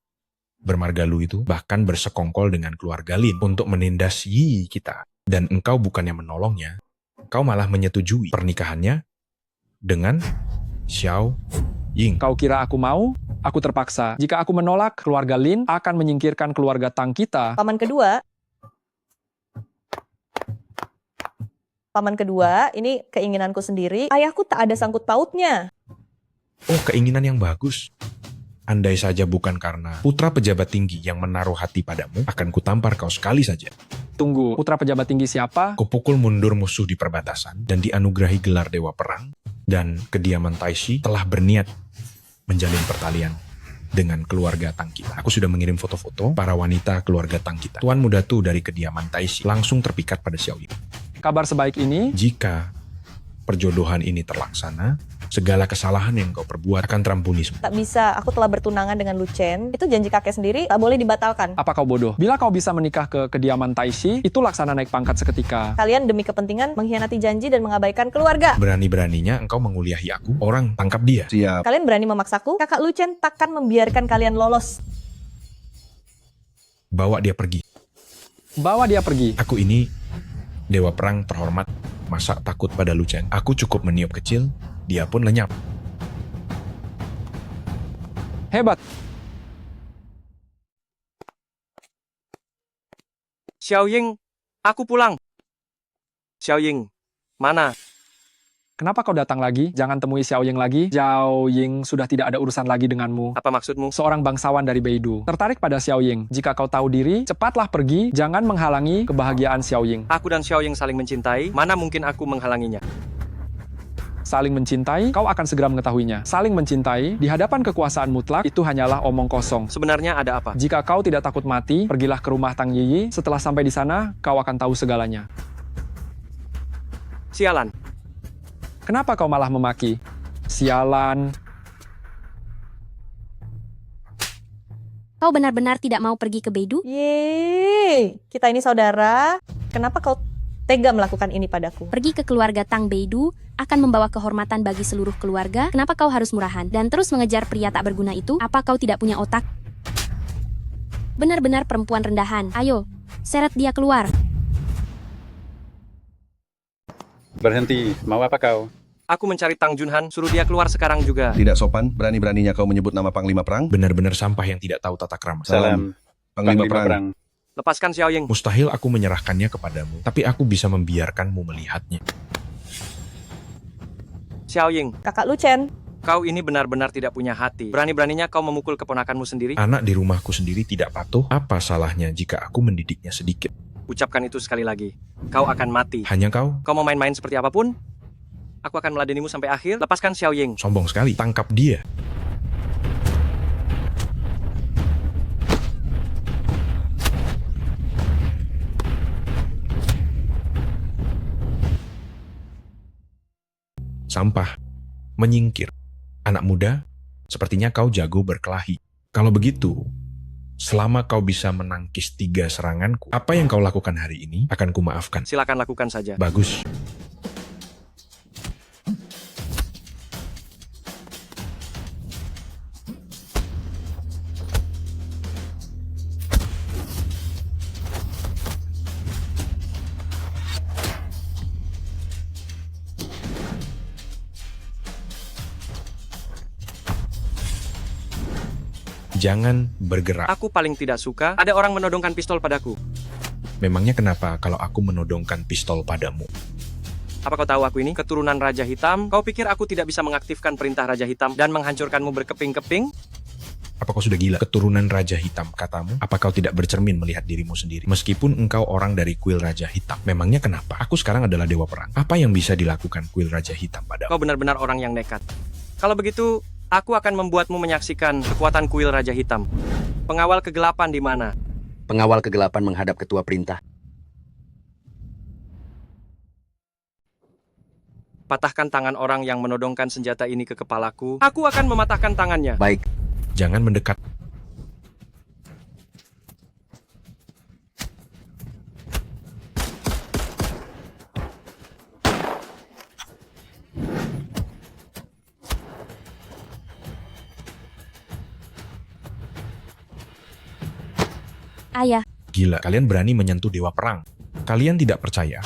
bermarga Lu itu bahkan bersekongkol dengan keluarga Lin untuk menindas Yi kita. Dan engkau bukannya menolongnya, kau malah menyetujui pernikahannya dengan Xiao Ying. Kau kira aku mau? Aku terpaksa. Jika aku menolak, keluarga Lin akan menyingkirkan keluarga Tang kita. Paman kedua, ini keinginanku sendiri. Ayahku tak ada sangkut pautnya. Oh, keinginan yang bagus. Andai saja bukan karena putra pejabat tinggi yang menaruh hati padamu, akan kutampar kau sekali saja. Tunggu, putra pejabat tinggi siapa? Kupukul mundur musuh di perbatasan dan dianugerahi gelar Dewa Perang. Dan kediaman Taishi telah berniat menjalin pertalian dengan keluarga Tang kita. Aku sudah mengirim foto-foto para wanita keluarga Tang kita. Tuan muda Tu dari kediaman Taishi langsung terpikat pada Xiao Ying. Kabar sebaik ini? Jika perjodohan ini terlaksana, Segala kesalahan yang kau perbuat akan terampuni semua. Tak bisa, aku telah bertunangan dengan Lu Chen. Itu janji kakek sendiri, tak boleh dibatalkan. Apa kau bodoh? Bila kau bisa menikah ke kediaman Taishi, itu laksana naik pangkat seketika. Kalian demi kepentingan mengkhianati janji dan mengabaikan keluarga. Berani-beraninya engkau menguliahi aku. Orang, tangkap dia. Siap. Kalian berani memaksaku? Kakak Lu Chen takkan membiarkan kalian lolos. Bawa dia pergi. Bawa dia pergi. Aku ini dewa perang terhormat. Masa takut pada Lu Chen? Aku cukup meniup kecil, dia pun lenyap. Hebat. Xiaoying, aku pulang. Xiaoying, mana? Kenapa kau datang lagi? Jangan temui Xiaoying lagi. Xiaoying sudah tidak ada urusan lagi denganmu. Apa maksudmu? Seorang bangsawan dari Beidou tertarik pada Xiaoying. Jika kau tahu diri, cepatlah pergi. Jangan menghalangi kebahagiaan Xiaoying. Aku dan Xiaoying saling mencintai. Mana mungkin aku menghalanginya? Saling mencintai, kau akan segera mengetahuinya. Saling mencintai, di hadapan kekuasaan mutlak, itu hanyalah omong kosong. Sebenarnya ada apa? Jika kau tidak takut mati, pergilah ke rumah Tang Yiyi. Setelah sampai di sana, kau akan tahu segalanya. Sialan. Kenapa kau malah memaki? Sialan. Kau benar-benar tidak mau pergi ke Beidou? Yeay, kita ini saudara. Kenapa kau tega melakukan ini padaku? Pergi ke keluarga Tang Beidou akan membawa kehormatan bagi seluruh keluarga. Kenapa kau harus murahan dan terus mengejar pria tak berguna itu? Apa kau tidak punya otak? Benar-benar perempuan rendahan. Ayo, seret dia keluar. Berhenti, mau apa kau? Aku mencari Tang Junhan, suruh dia keluar sekarang juga. Tidak sopan, berani-beraninya kau menyebut nama Panglima Perang. Benar-benar sampah yang tidak tahu tata krama. Salam, Panglima Perang. Lepaskan Xiaoying. Mustahil aku menyerahkannya kepadamu, tapi aku bisa membiarkanmu melihatnya. Xiaoying, Kakak Lu Chen. kau ini benar-benar tidak punya hati. Berani-beraninya kau memukul keponakanmu sendiri. Anak di rumahku sendiri tidak patuh, apa salahnya jika aku mendidiknya sedikit? Ucapkan itu sekali lagi. Kau akan mati. Hanya kau? Kau mau main-main seperti apapun? Aku akan meladenimu sampai akhir. Lepaskan Xiaoying. Sombong sekali, tangkap dia. Sampah. Menyingkir. Anak muda, sepertinya kau jago berkelahi. Kalau begitu, selama kau bisa menangkis 3 seranganku, apa yang kau lakukan hari ini akan kumaafkan. Silakan lakukan saja. Bagus. Jangan bergerak. Aku paling tidak suka ada orang menodongkan pistol padaku. Memangnya kenapa kalau aku menodongkan pistol padamu? Apa kau tahu aku ini? Keturunan Raja Hitam. Kau pikir aku tidak bisa mengaktifkan perintah Raja Hitam dan menghancurkanmu berkeping-keping? Apa kau sudah gila? Keturunan Raja Hitam, katamu? Apa kau tidak bercermin melihat dirimu sendiri? Meskipun engkau orang dari kuil Raja Hitam. Memangnya kenapa? Aku sekarang adalah dewa perang. Apa yang bisa dilakukan kuil Raja Hitam padamu? Kau benar-benar orang yang nekat. Kalau begitu, aku akan membuatmu menyaksikan kekuatan kuil Raja Hitam. Pengawal kegelapan di mana? Pengawal kegelapan menghadap ketua perintah. Patahkan tangan orang yang menodongkan senjata ini ke kepalaku. Aku akan mematahkan tangannya. Baik. Jangan mendekat. Ayah. Gila, kalian berani menyentuh dewa perang. Kalian tidak percaya.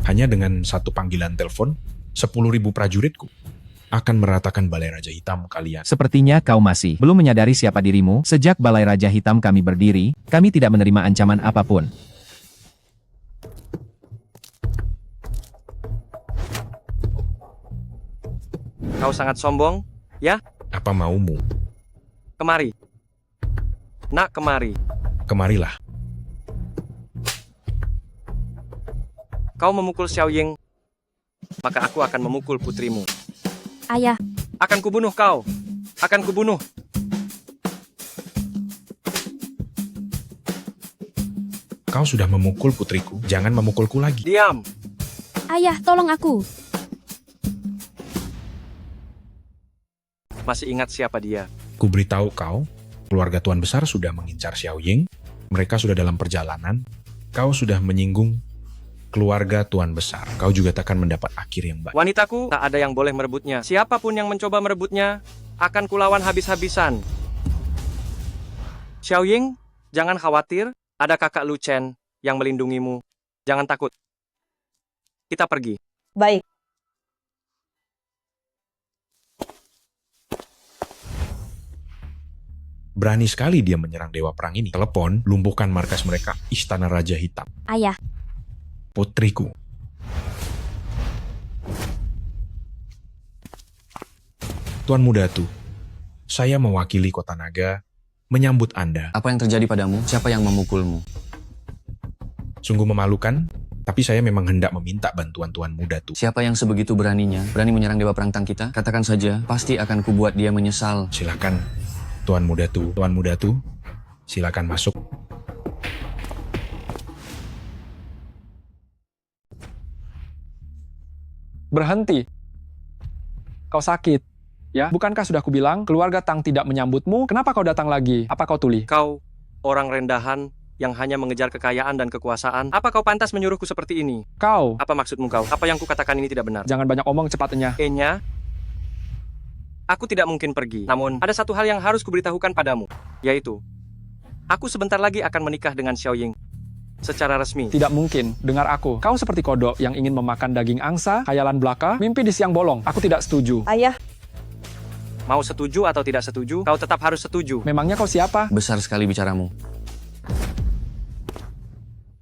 Hanya dengan satu panggilan telepon, 10.000 prajuritku akan meratakan Balai Raja Hitam kalian. Sepertinya kau masih belum menyadari siapa dirimu. Sejak Balai Raja Hitam kami berdiri, kami tidak menerima ancaman apapun. Kau sangat sombong, ya? Apa maumu? Kemari. Nak, kemari. Kemarilah. Kau memukul Xiaoying, maka aku akan memukul putrimu. Ayah. Akan kubunuh kau. Akan kubunuh. Kau sudah memukul putriku, jangan memukulku lagi. Diam. Ayah, tolong aku. Masih ingat siapa dia? Ku beritahu kau, keluarga Tuan Besar sudah mengincar Xiao Ying. Mereka sudah dalam perjalanan. Kau sudah menyinggung keluarga Tuan Besar. Kau juga takkan mendapat akhir yang baik. Wanitaku, tak ada yang boleh merebutnya. Siapapun yang mencoba merebutnya, akan kulawan habis-habisan. Xiao Ying, jangan khawatir. Ada kakak Lu Chen yang melindungimu. Jangan takut. Kita pergi. Baik. Berani sekali dia menyerang Dewa Perang ini. Telepon, lumpuhkan markas mereka, Istana Raja Hitam. Ayah, Putriku. Tuan Mudatu, saya mewakili Kota Naga menyambut Anda. Apa yang terjadi padamu? Siapa yang memukulmu? Sungguh memalukan, tapi saya memang hendak meminta bantuan Tuan Mudatu. Siapa yang sebegitu beraninya, berani menyerang Dewa Perang Tang kita? Katakan saja, pasti akan kubuat dia menyesal. Silakan, Tuan Mudatu. Tuan Mudatu, silakan masuk. Berhenti. Kau sakit. Ya, bukankah sudah kubilang keluarga Tang tidak menyambutmu? Kenapa kau datang lagi? Apa kau tuli? Kau, orang rendahan yang hanya mengejar kekayaan dan kekuasaan. Apa kau pantas menyuruhku seperti ini? Kau. Apa maksudmu kau? Apa yang kukatakan ini tidak benar? Jangan banyak omong, cepatnya. Enya, aku tidak mungkin pergi. Namun, ada satu hal yang harus kuberitahukan padamu, yaitu, aku sebentar lagi akan menikah dengan Xiao Ying. Secara resmi. Tidak mungkin. Dengar aku. Kau seperti kodok yang ingin memakan daging angsa, khayalan belaka, mimpi di siang bolong. Aku tidak setuju. Ayah. Mau setuju atau tidak setuju, kau tetap harus setuju. Memangnya kau siapa? Besar sekali bicaramu.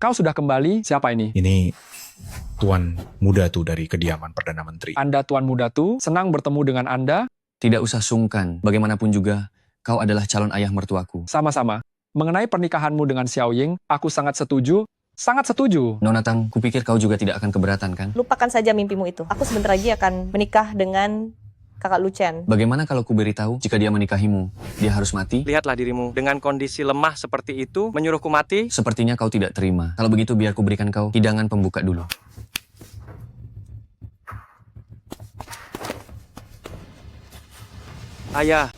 Kau sudah kembali? Siapa ini? Ini Tuan Mudatu dari kediaman Perdana Menteri. Anda Tuan Mudatu, senang bertemu dengan Anda. Tidak usah sungkan. Bagaimanapun juga, kau adalah calon ayah mertuaku. Sama-sama. Mengenai pernikahanmu dengan Xiao Ying, aku sangat setuju. Sangat setuju. Nona Tang, kupikir kau juga tidak akan keberatan, kan? Lupakan saja mimpimu itu. Aku sebentar lagi akan menikah dengan kakak Lu Chen. Bagaimana kalau kuberitahu jika dia menikahimu, dia harus mati? Lihatlah dirimu, dengan kondisi lemah seperti itu, menyuruhku mati? Sepertinya kau tidak terima. Kalau begitu biar kuberikan kau hidangan pembuka dulu. Ayah.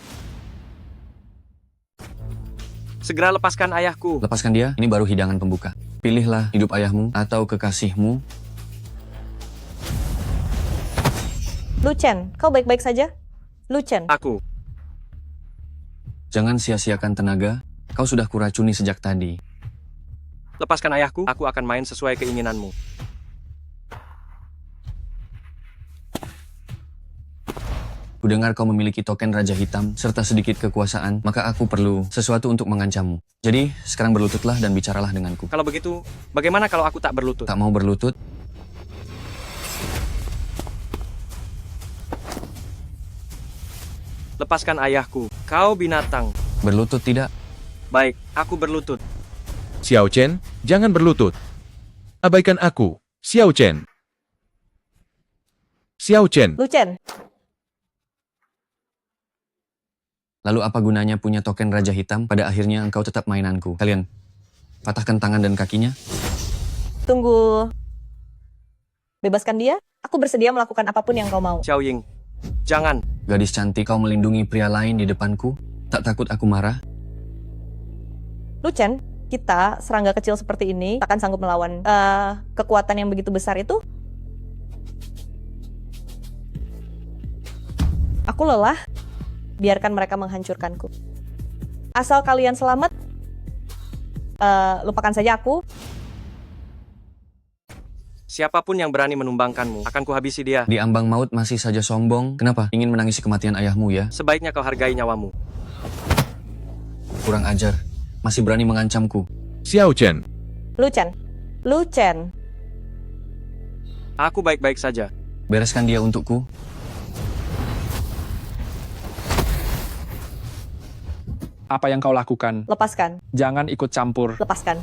Segera lepaskan ayahku. Lepaskan dia, ini baru hidangan pembuka. Pilihlah hidup ayahmu atau kekasihmu. Lu Chen, kau baik-baik saja? Lu Chen. Aku. Jangan sia-siakan tenaga, kau sudah kuracuni sejak tadi. Lepaskan ayahku, aku akan main sesuai keinginanmu. Kudengar kau memiliki token Raja Hitam serta sedikit kekuasaan, maka aku perlu sesuatu untuk mengancammu. Jadi, sekarang berlututlah dan bicaralah denganku. Kalau begitu, bagaimana kalau aku tak berlutut? Tak mau berlutut? Lepaskan ayahku. Kau binatang. Berlutut tidak? Baik, aku berlutut. Xiao Chen, jangan berlutut. Abaikan aku, Xiao Chen. Xiao Chen. Lu Chen. Lalu apa gunanya punya token Raja Hitam, pada akhirnya engkau tetap mainanku. Kalian, patahkan tangan dan kakinya. Tunggu. Bebaskan dia. Aku bersedia melakukan apapun yang kau mau. Xiao Ying, jangan. Gadis cantik, kau melindungi pria lain di depanku. Tak takut aku marah? Lu Chen, kita serangga kecil seperti ini akan sanggup melawan kekuatan yang begitu besar itu? Aku lelah. Biarkan mereka menghancurkanku. Asal kalian selamat, lupakan saja aku. Siapapun yang berani menumbangkanmu, akan kuhabisi dia. Di ambang maut masih saja sombong. Kenapa? Ingin menangisi kematian ayahmu ya? Sebaiknya kau hargai nyawamu. Kurang ajar. Masih berani mengancamku. Xiao Chen. Lu Chen. Lu Chen. Aku baik-baik saja. Bereskan dia untukku. Apa yang kau lakukan? Lepaskan. Jangan ikut campur. Lepaskan.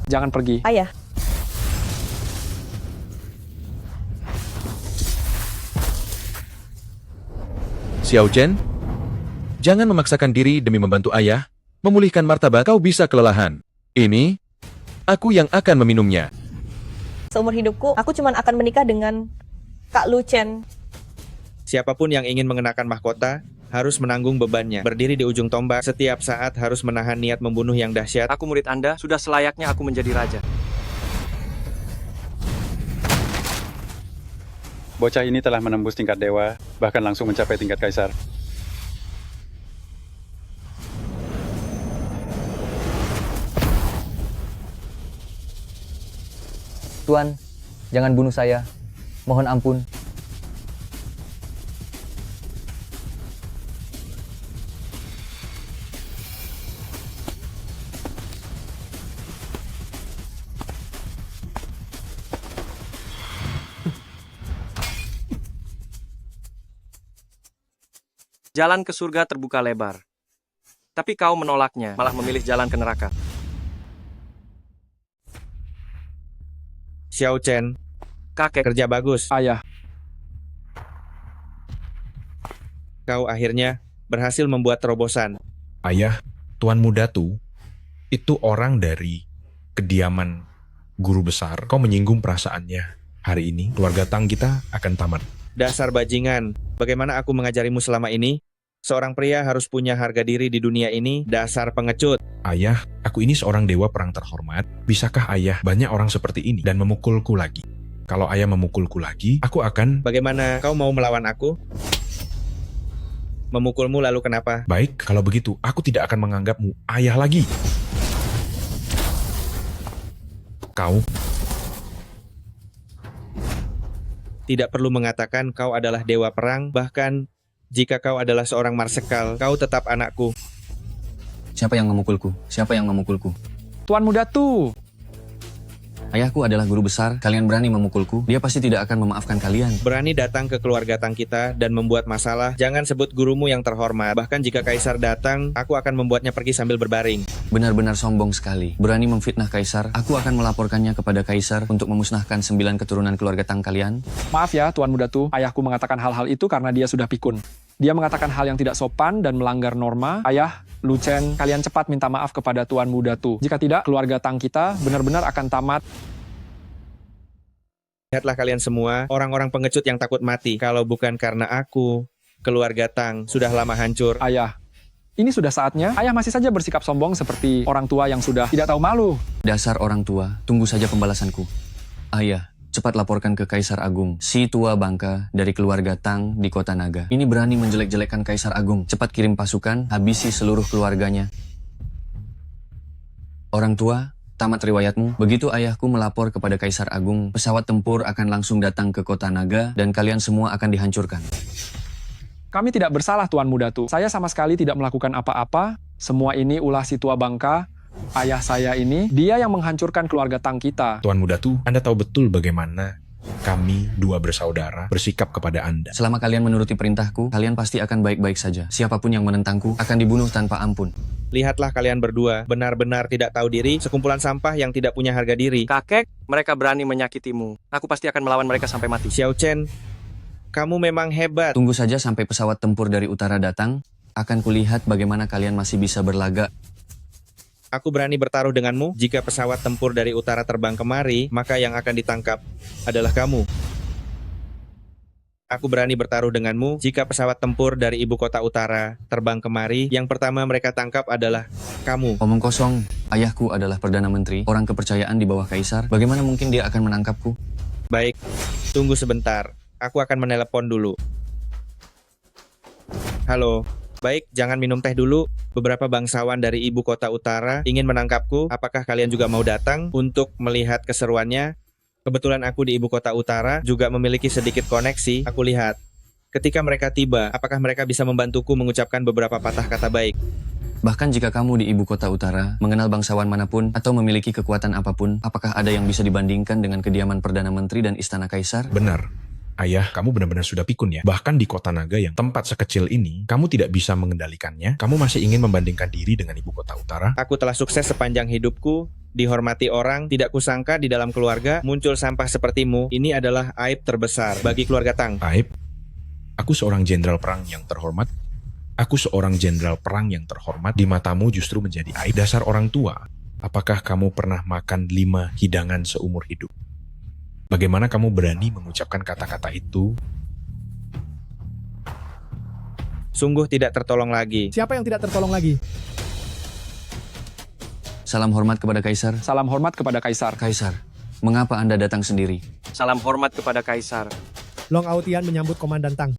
Jangan pergi. Ayah. Xiao Chen, jangan memaksakan diri demi membantu ayah. memulihkan martabat, kau bisa kelelahan. Ini, aku yang akan meminumnya. Seumur hidupku, aku cuma akan menikah dengan Kak Lu Chen. Siapapun yang ingin mengenakan mahkota, harus menanggung bebannya. Berdiri di ujung tombak, setiap saat harus menahan niat membunuh yang dahsyat. Aku murid Anda, sudah selayaknya aku menjadi raja. Bocah ini telah menembus tingkat dewa, bahkan langsung mencapai tingkat kaisar. Tuan, jangan bunuh saya. Mohon ampun. Jalan ke surga terbuka lebar. Tapi kau menolaknya, malah memilih jalan ke neraka. Xiao Chen, kakek, kerja bagus. Ayah. Kau akhirnya berhasil membuat terobosan. Ayah, Tuan Muda Tu, itu orang dari kediaman guru besar. Kau menyinggung perasaannya. Hari ini, keluarga Tang kita akan tamat. Dasar bajingan, bagaimana aku mengajarimu selama ini? Seorang pria harus punya harga diri di dunia ini, dasar pengecut. Ayah, aku ini seorang dewa perang terhormat. Bisakah ayah banyak orang seperti ini dan memukulku lagi? Kalau ayah memukulku lagi, aku akan... Bagaimana kau mau melawan aku? Memukulmu lalu kenapa? Baik, kalau begitu, aku tidak akan menganggapmu ayah lagi. Kau... Tidak perlu mengatakan kau adalah dewa perang, bahkan jika kau adalah seorang marsekal, kau tetap anakku. Siapa yang memukulku? Siapa yang memukulku? Tuan Muda Tu. Ayahku adalah guru besar, kalian berani memukulku, dia pasti tidak akan memaafkan kalian. Berani datang ke keluarga Tang kita dan membuat masalah, jangan sebut gurumu yang terhormat. Bahkan jika kaisar datang, aku akan membuatnya pergi sambil berbaring. Benar-benar sombong sekali. Berani memfitnah kaisar, aku akan melaporkannya kepada kaisar untuk memusnahkan 9 keturunan keluarga Tang kalian. Maaf ya, Tuan Muda Tu, ayahku mengatakan hal-hal itu karena dia sudah pikun. Dia mengatakan hal yang tidak sopan dan melanggar norma. Ayah, Lu Chen, kalian cepat minta maaf kepada Tuan Muda Tu. Jika tidak, keluarga Tang kita benar-benar akan tamat. Lihatlah kalian semua, orang-orang pengecut yang takut mati. Kalau bukan karena aku, keluarga Tang sudah lama hancur. Ayah, ini sudah saatnya. Ayah masih saja bersikap sombong seperti orang tua yang sudah tidak tahu malu. Dasar orang tua, tunggu saja pembalasanku. Ayah, cepat laporkan ke Kaisar Agung, si tua bangka dari keluarga Tang di kota Naga. Ini berani menjelek-jelekkan Kaisar Agung. Cepat kirim pasukan, habisi seluruh keluarganya. Orang tua, tamat riwayatmu. Begitu ayahku melapor kepada Kaisar Agung, pesawat tempur akan langsung datang ke kota Naga dan kalian semua akan dihancurkan. Kami tidak bersalah, Tuan Muda Tu. Saya sama sekali tidak melakukan apa-apa. Semua ini ulah si tua bangka. Ayah saya ini, dia yang menghancurkan keluarga Tang kita. Tuan Muda Tu, Anda tahu betul bagaimana kami dua bersaudara bersikap kepada Anda. Selama kalian menuruti perintahku, kalian pasti akan baik-baik saja. Siapapun yang menentangku akan dibunuh tanpa ampun. Lihatlah kalian berdua, benar-benar tidak tahu diri, sekumpulan sampah yang tidak punya harga diri. Kakek, mereka berani menyakitimu. Aku pasti akan melawan mereka sampai mati. Xiao Chen, kamu memang hebat. Tunggu saja sampai pesawat tempur dari utara datang, akan kulihat bagaimana kalian masih bisa berlaga. Aku berani bertaruh denganmu. Jika pesawat tempur dari utara terbang kemari, maka yang akan ditangkap adalah kamu. Aku berani bertaruh denganmu. Jika pesawat tempur dari ibu kota utara terbang kemari, yang pertama mereka tangkap adalah kamu. Omong kosong. Ayahku adalah Perdana Menteri, orang kepercayaan di bawah Kaisar. Bagaimana mungkin dia akan menangkapku? Baik, tunggu sebentar. Aku akan menelepon dulu. Halo. Baik, jangan minum teh dulu. Beberapa bangsawan dari ibu kota utara ingin menangkapku. Apakah kalian juga mau datang untuk melihat keseruannya? Kebetulan aku di ibu kota utara juga memiliki sedikit koneksi. Aku lihat. Ketika mereka tiba, apakah mereka bisa membantuku mengucapkan beberapa patah kata baik? Bahkan jika kamu di ibu kota utara, mengenal bangsawan manapun, atau memiliki kekuatan apapun, apakah ada yang bisa dibandingkan dengan kediaman Perdana Menteri dan Istana Kaisar? Benar. Ayah, kamu benar-benar sudah pikun ya. Bahkan di kota Naga yang tempat sekecil ini, kamu tidak bisa mengendalikannya. Kamu masih ingin membandingkan diri dengan ibu kota utara? Aku telah sukses sepanjang hidupku, dihormati orang, tidak kusangka di dalam keluarga muncul sampah sepertimu. Ini adalah aib terbesar bagi keluarga Tang. Aib? Aku seorang jenderal perang yang terhormat. Aku seorang jenderal perang yang terhormat, di matamu justru menjadi aib. Dasar orang tua, apakah kamu pernah makan 5 hidangan seumur hidup? Bagaimana kamu berani mengucapkan kata-kata itu? Sungguh tidak tertolong lagi. Siapa yang tidak tertolong lagi? Salam hormat kepada Kaisar. Salam hormat kepada Kaisar. Kaisar, mengapa Anda datang sendiri? Salam hormat kepada Kaisar. Long Aotian menyambut Komandan Tang.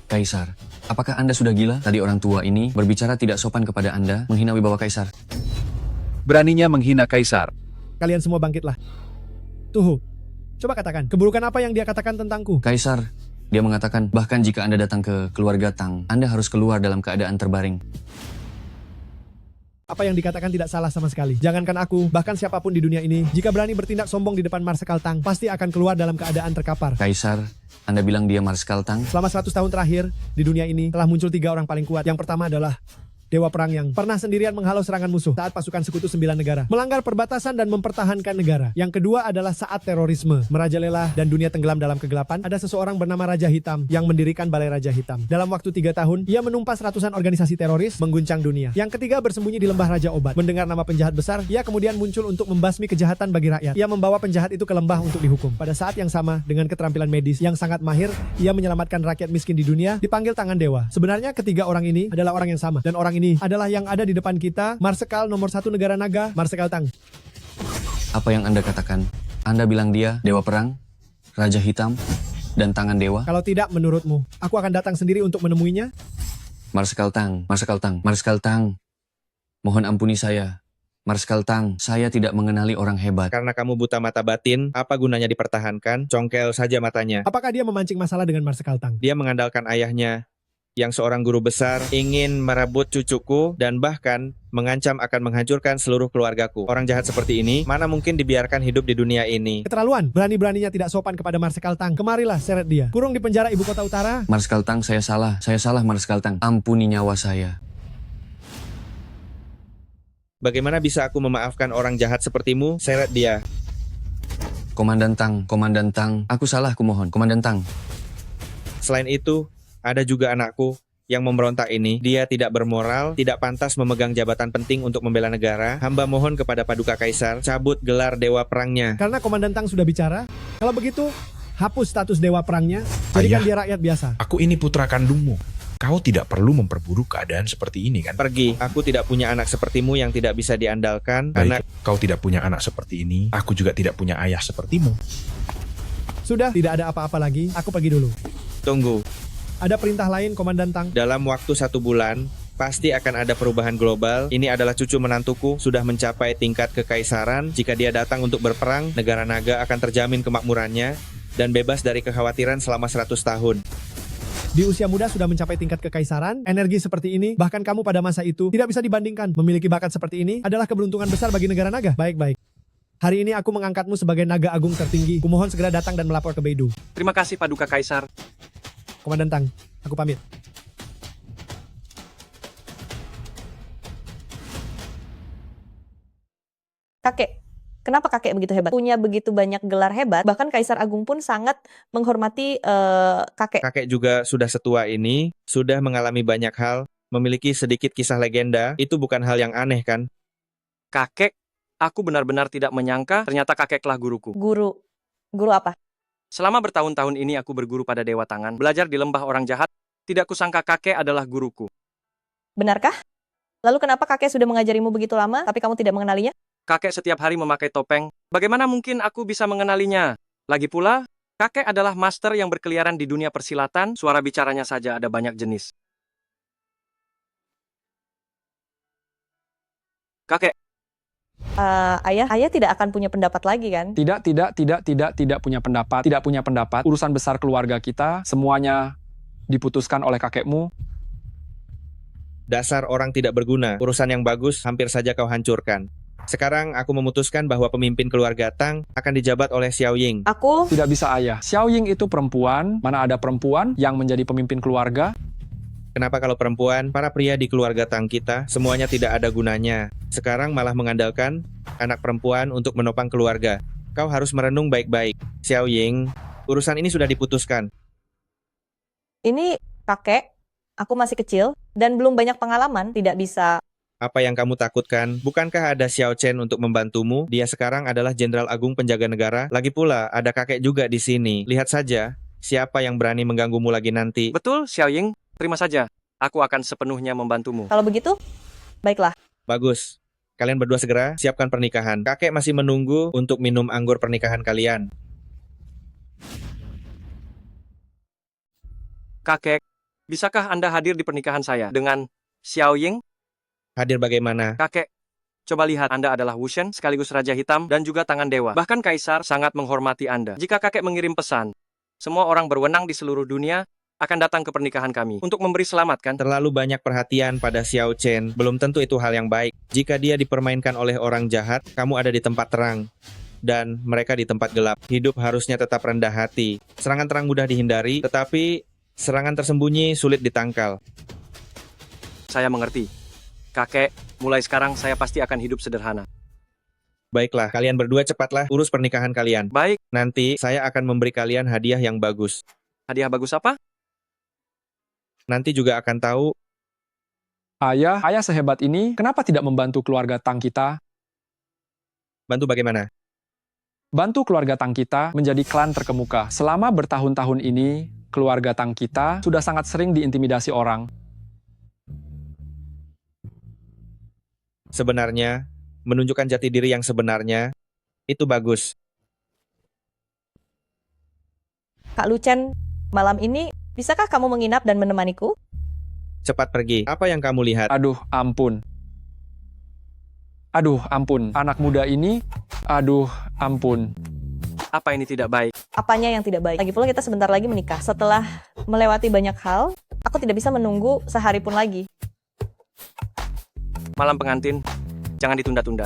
Kaisar, apakah Anda sudah gila? Tadi orang tua ini berbicara tidak sopan kepada Anda, menghina wibawa Kaisar. Beraninya menghina Kaisar. Kalian semua bangkitlah. Tuhu, coba katakan, keburukan apa yang dia katakan tentangku? Kaisar, dia mengatakan, bahkan jika Anda datang ke keluarga Tang, Anda harus keluar dalam keadaan terbaring. Apa yang dikatakan tidak salah sama sekali. Jangankan aku, bahkan siapapun di dunia ini, jika berani bertindak sombong di depan Marsekal Tang, pasti akan keluar dalam keadaan terkapar. Kaisar, Anda bilang dia Marskal Tang? Selama 100 tahun terakhir, di dunia ini telah muncul 3 orang paling kuat. Yang pertama adalah Dewa Perang yang pernah sendirian menghalau serangan musuh saat pasukan sekutu 9 negara, melanggar perbatasan dan mempertahankan negara. Yang kedua adalah saat terorisme, merajalela dan dunia tenggelam dalam kegelapan, ada seseorang bernama Raja Hitam yang mendirikan Balai Raja Hitam. Dalam waktu 3 tahun, ia menumpas ratusan organisasi teroris, mengguncang dunia. Yang ketiga bersembunyi di lembah Raja Obat. Mendengar nama penjahat besar, ia kemudian muncul untuk membasmi kejahatan bagi rakyat. Ia membawa penjahat itu ke lembah untuk dihukum. Pada saat yang sama, dengan keterampilan medis yang sangat mahir, ia menyelamatkan rakyat miskin di dunia, dipanggil tangan dewa. Sebenarnya ketiga orang ini adalah orang yang sama, dan orang ini adalah yang ada di depan kita, Marsekal nomor 1 negara naga, Marsekal Tang. Apa yang Anda katakan? Anda bilang dia Dewa Perang, Raja Hitam, dan Tangan Dewa? Kalau tidak menurutmu, aku akan datang sendiri untuk menemuinya? Marsekal Tang, Marsekal Tang, Marsekal Tang. Mohon ampuni saya. Marsekal Tang, saya tidak mengenali orang hebat. Karena kamu buta mata batin, apa gunanya dipertahankan? Congkel saja matanya. Apakah dia memancing masalah dengan Marsekal Tang? Dia mengandalkan ayahnya, yang seorang guru besar, ingin merebut cucuku dan bahkan mengancam akan menghancurkan seluruh keluargaku. Orang jahat seperti ini, mana mungkin dibiarkan hidup di dunia ini? Keterlaluan, berani-beraninya tidak sopan kepada Marsekal Tang. Kemarilah, seret dia. Kurung di penjara ibu kota utara. Marsekal Tang, saya salah Marsekal Tang. Ampuni nyawa saya. Bagaimana bisa aku memaafkan orang jahat sepertimu? Seret dia. Komandan Tang, aku salah, aku mohon. Komandan Tang. Selain itu, ada juga anakku yang memberontak ini. Dia tidak bermoral, tidak pantas memegang jabatan penting untuk membela negara. Hamba mohon kepada Paduka Kaisar, cabut gelar Dewa Perangnya. Karena Komandan Tang sudah bicara, kalau begitu, hapus status Dewa Perangnya, jadikan dia rakyat biasa. Aku ini putra kandungmu. Kau tidak perlu memperburuk keadaan seperti ini, kan? Pergi, aku tidak punya anak sepertimu yang tidak bisa diandalkan. Baik, kau tidak punya anak seperti ini, aku juga tidak punya ayah sepertimu. Sudah, tidak ada apa-apa lagi, aku pergi dulu. Tunggu. Ada perintah lain, Komandan Tang? Dalam waktu 1 bulan, pasti akan ada perubahan global. Ini adalah cucu menantuku, sudah mencapai tingkat kekaisaran. Jika dia datang untuk berperang, negara naga akan terjamin kemakmurannya dan bebas dari kekhawatiran selama 100 tahun. Di usia muda sudah mencapai tingkat kekaisaran, energi seperti ini, bahkan kamu pada masa itu tidak bisa dibandingkan. Memiliki bakat seperti ini adalah keberuntungan besar bagi negara naga. Baik-baik. Hari ini aku mengangkatmu sebagai naga agung tertinggi. Kumohon segera datang dan melapor ke Beidou. Terima kasih Paduka Kaisar. Komandan Tang, aku pamit. Kakek, kenapa kakek begitu hebat? Punya begitu banyak gelar hebat, bahkan Kaisar Agung pun sangat menghormati kakek. Kakek juga sudah setua ini, sudah mengalami banyak hal, memiliki sedikit kisah legenda. Itu bukan hal yang aneh, kan? Kakek, aku benar-benar tidak menyangka ternyata kakeklah guruku. Guru apa? Selama bertahun-tahun ini aku berguru pada Dewa Tangan, belajar di lembah orang jahat, tidak kusangka kakek adalah guruku. Benarkah? Lalu kenapa kakek sudah mengajarimu begitu lama, tapi kamu tidak mengenalinya? Kakek setiap hari memakai topeng, bagaimana mungkin aku bisa mengenalinya? Lagi pula, kakek adalah master yang berkeliaran di dunia persilatan, suara bicaranya saja ada banyak jenis. Kakek. Ayah tidak akan punya pendapat lagi, kan? Tidak punya pendapat. Urusan besar keluarga kita, semuanya diputuskan oleh kakekmu. Dasar orang tidak berguna, urusan yang bagus hampir saja kau hancurkan. Sekarang aku memutuskan bahwa pemimpin keluarga Tang akan dijabat oleh Xiao Ying. Aku tidak bisa, ayah. Xiao Ying itu perempuan, mana ada perempuan yang menjadi pemimpin keluarga? Kenapa kalau perempuan, para pria di keluarga Tang kita, semuanya tidak ada gunanya. Sekarang malah mengandalkan anak perempuan untuk menopang keluarga. Kau harus merenung baik-baik. Xiao Ying, urusan ini sudah diputuskan. Ini kakek, Aku masih kecil dan belum banyak pengalaman, tidak bisa. Apa yang kamu takutkan? Bukankah ada Xiao Chen untuk membantumu? Dia sekarang adalah Jenderal Agung Penjaga Negara. Lagi pula, ada kakek juga di sini. Lihat saja, siapa yang berani mengganggumu lagi nanti. Betul, Xiao Ying. Terima saja. Aku akan sepenuhnya membantumu. Kalau begitu, baiklah. Bagus. Kalian berdua segera siapkan pernikahan. Kakek masih menunggu untuk minum anggur pernikahan kalian. Kakek, bisakah Anda hadir di pernikahan saya dengan Xiao Ying? Hadir bagaimana? Kakek, coba lihat, Anda adalah Wu Shen sekaligus Raja Hitam dan juga Tangan Dewa. Bahkan Kaisar sangat menghormati Anda. Jika kakek mengirim pesan, semua orang berwenang di seluruh dunia akan datang ke pernikahan kami untuk memberi selamat, kan? Terlalu banyak perhatian pada Xiao Chen. Belum tentu itu hal yang baik. Jika dia dipermainkan oleh orang jahat, kamu ada di tempat terang. Dan mereka di tempat gelap. Hidup harusnya tetap rendah hati. Serangan terang mudah dihindari, tetapi serangan tersembunyi sulit ditangkal. Saya mengerti. Kakek, mulai sekarang saya pasti akan hidup sederhana. Baiklah, kalian berdua cepatlah urus pernikahan kalian. Baik. Nanti saya akan memberi kalian hadiah yang bagus. Hadiah bagus apa? Nanti juga akan tahu. Ayah sehebat ini, kenapa tidak membantu keluarga Tang kita? Bantu bagaimana? Bantu keluarga Tang kita menjadi klan terkemuka. Selama bertahun-tahun ini, keluarga Tang kita sudah sangat sering diintimidasi orang. Sebenarnya, menunjukkan jati diri yang sebenarnya, itu bagus. Kak Lu Chen, malam ini bisakah kamu menginap dan menemaniku? Cepat pergi. Apa yang kamu lihat? Aduh, ampun. Aduh, ampun. Anak muda ini, aduh, ampun. Apa ini tidak baik? Apanya yang tidak baik? Lagi pula kita sebentar lagi menikah. Setelah melewati banyak hal, aku tidak bisa menunggu sehari pun lagi. Malam pengantin, jangan ditunda-tunda.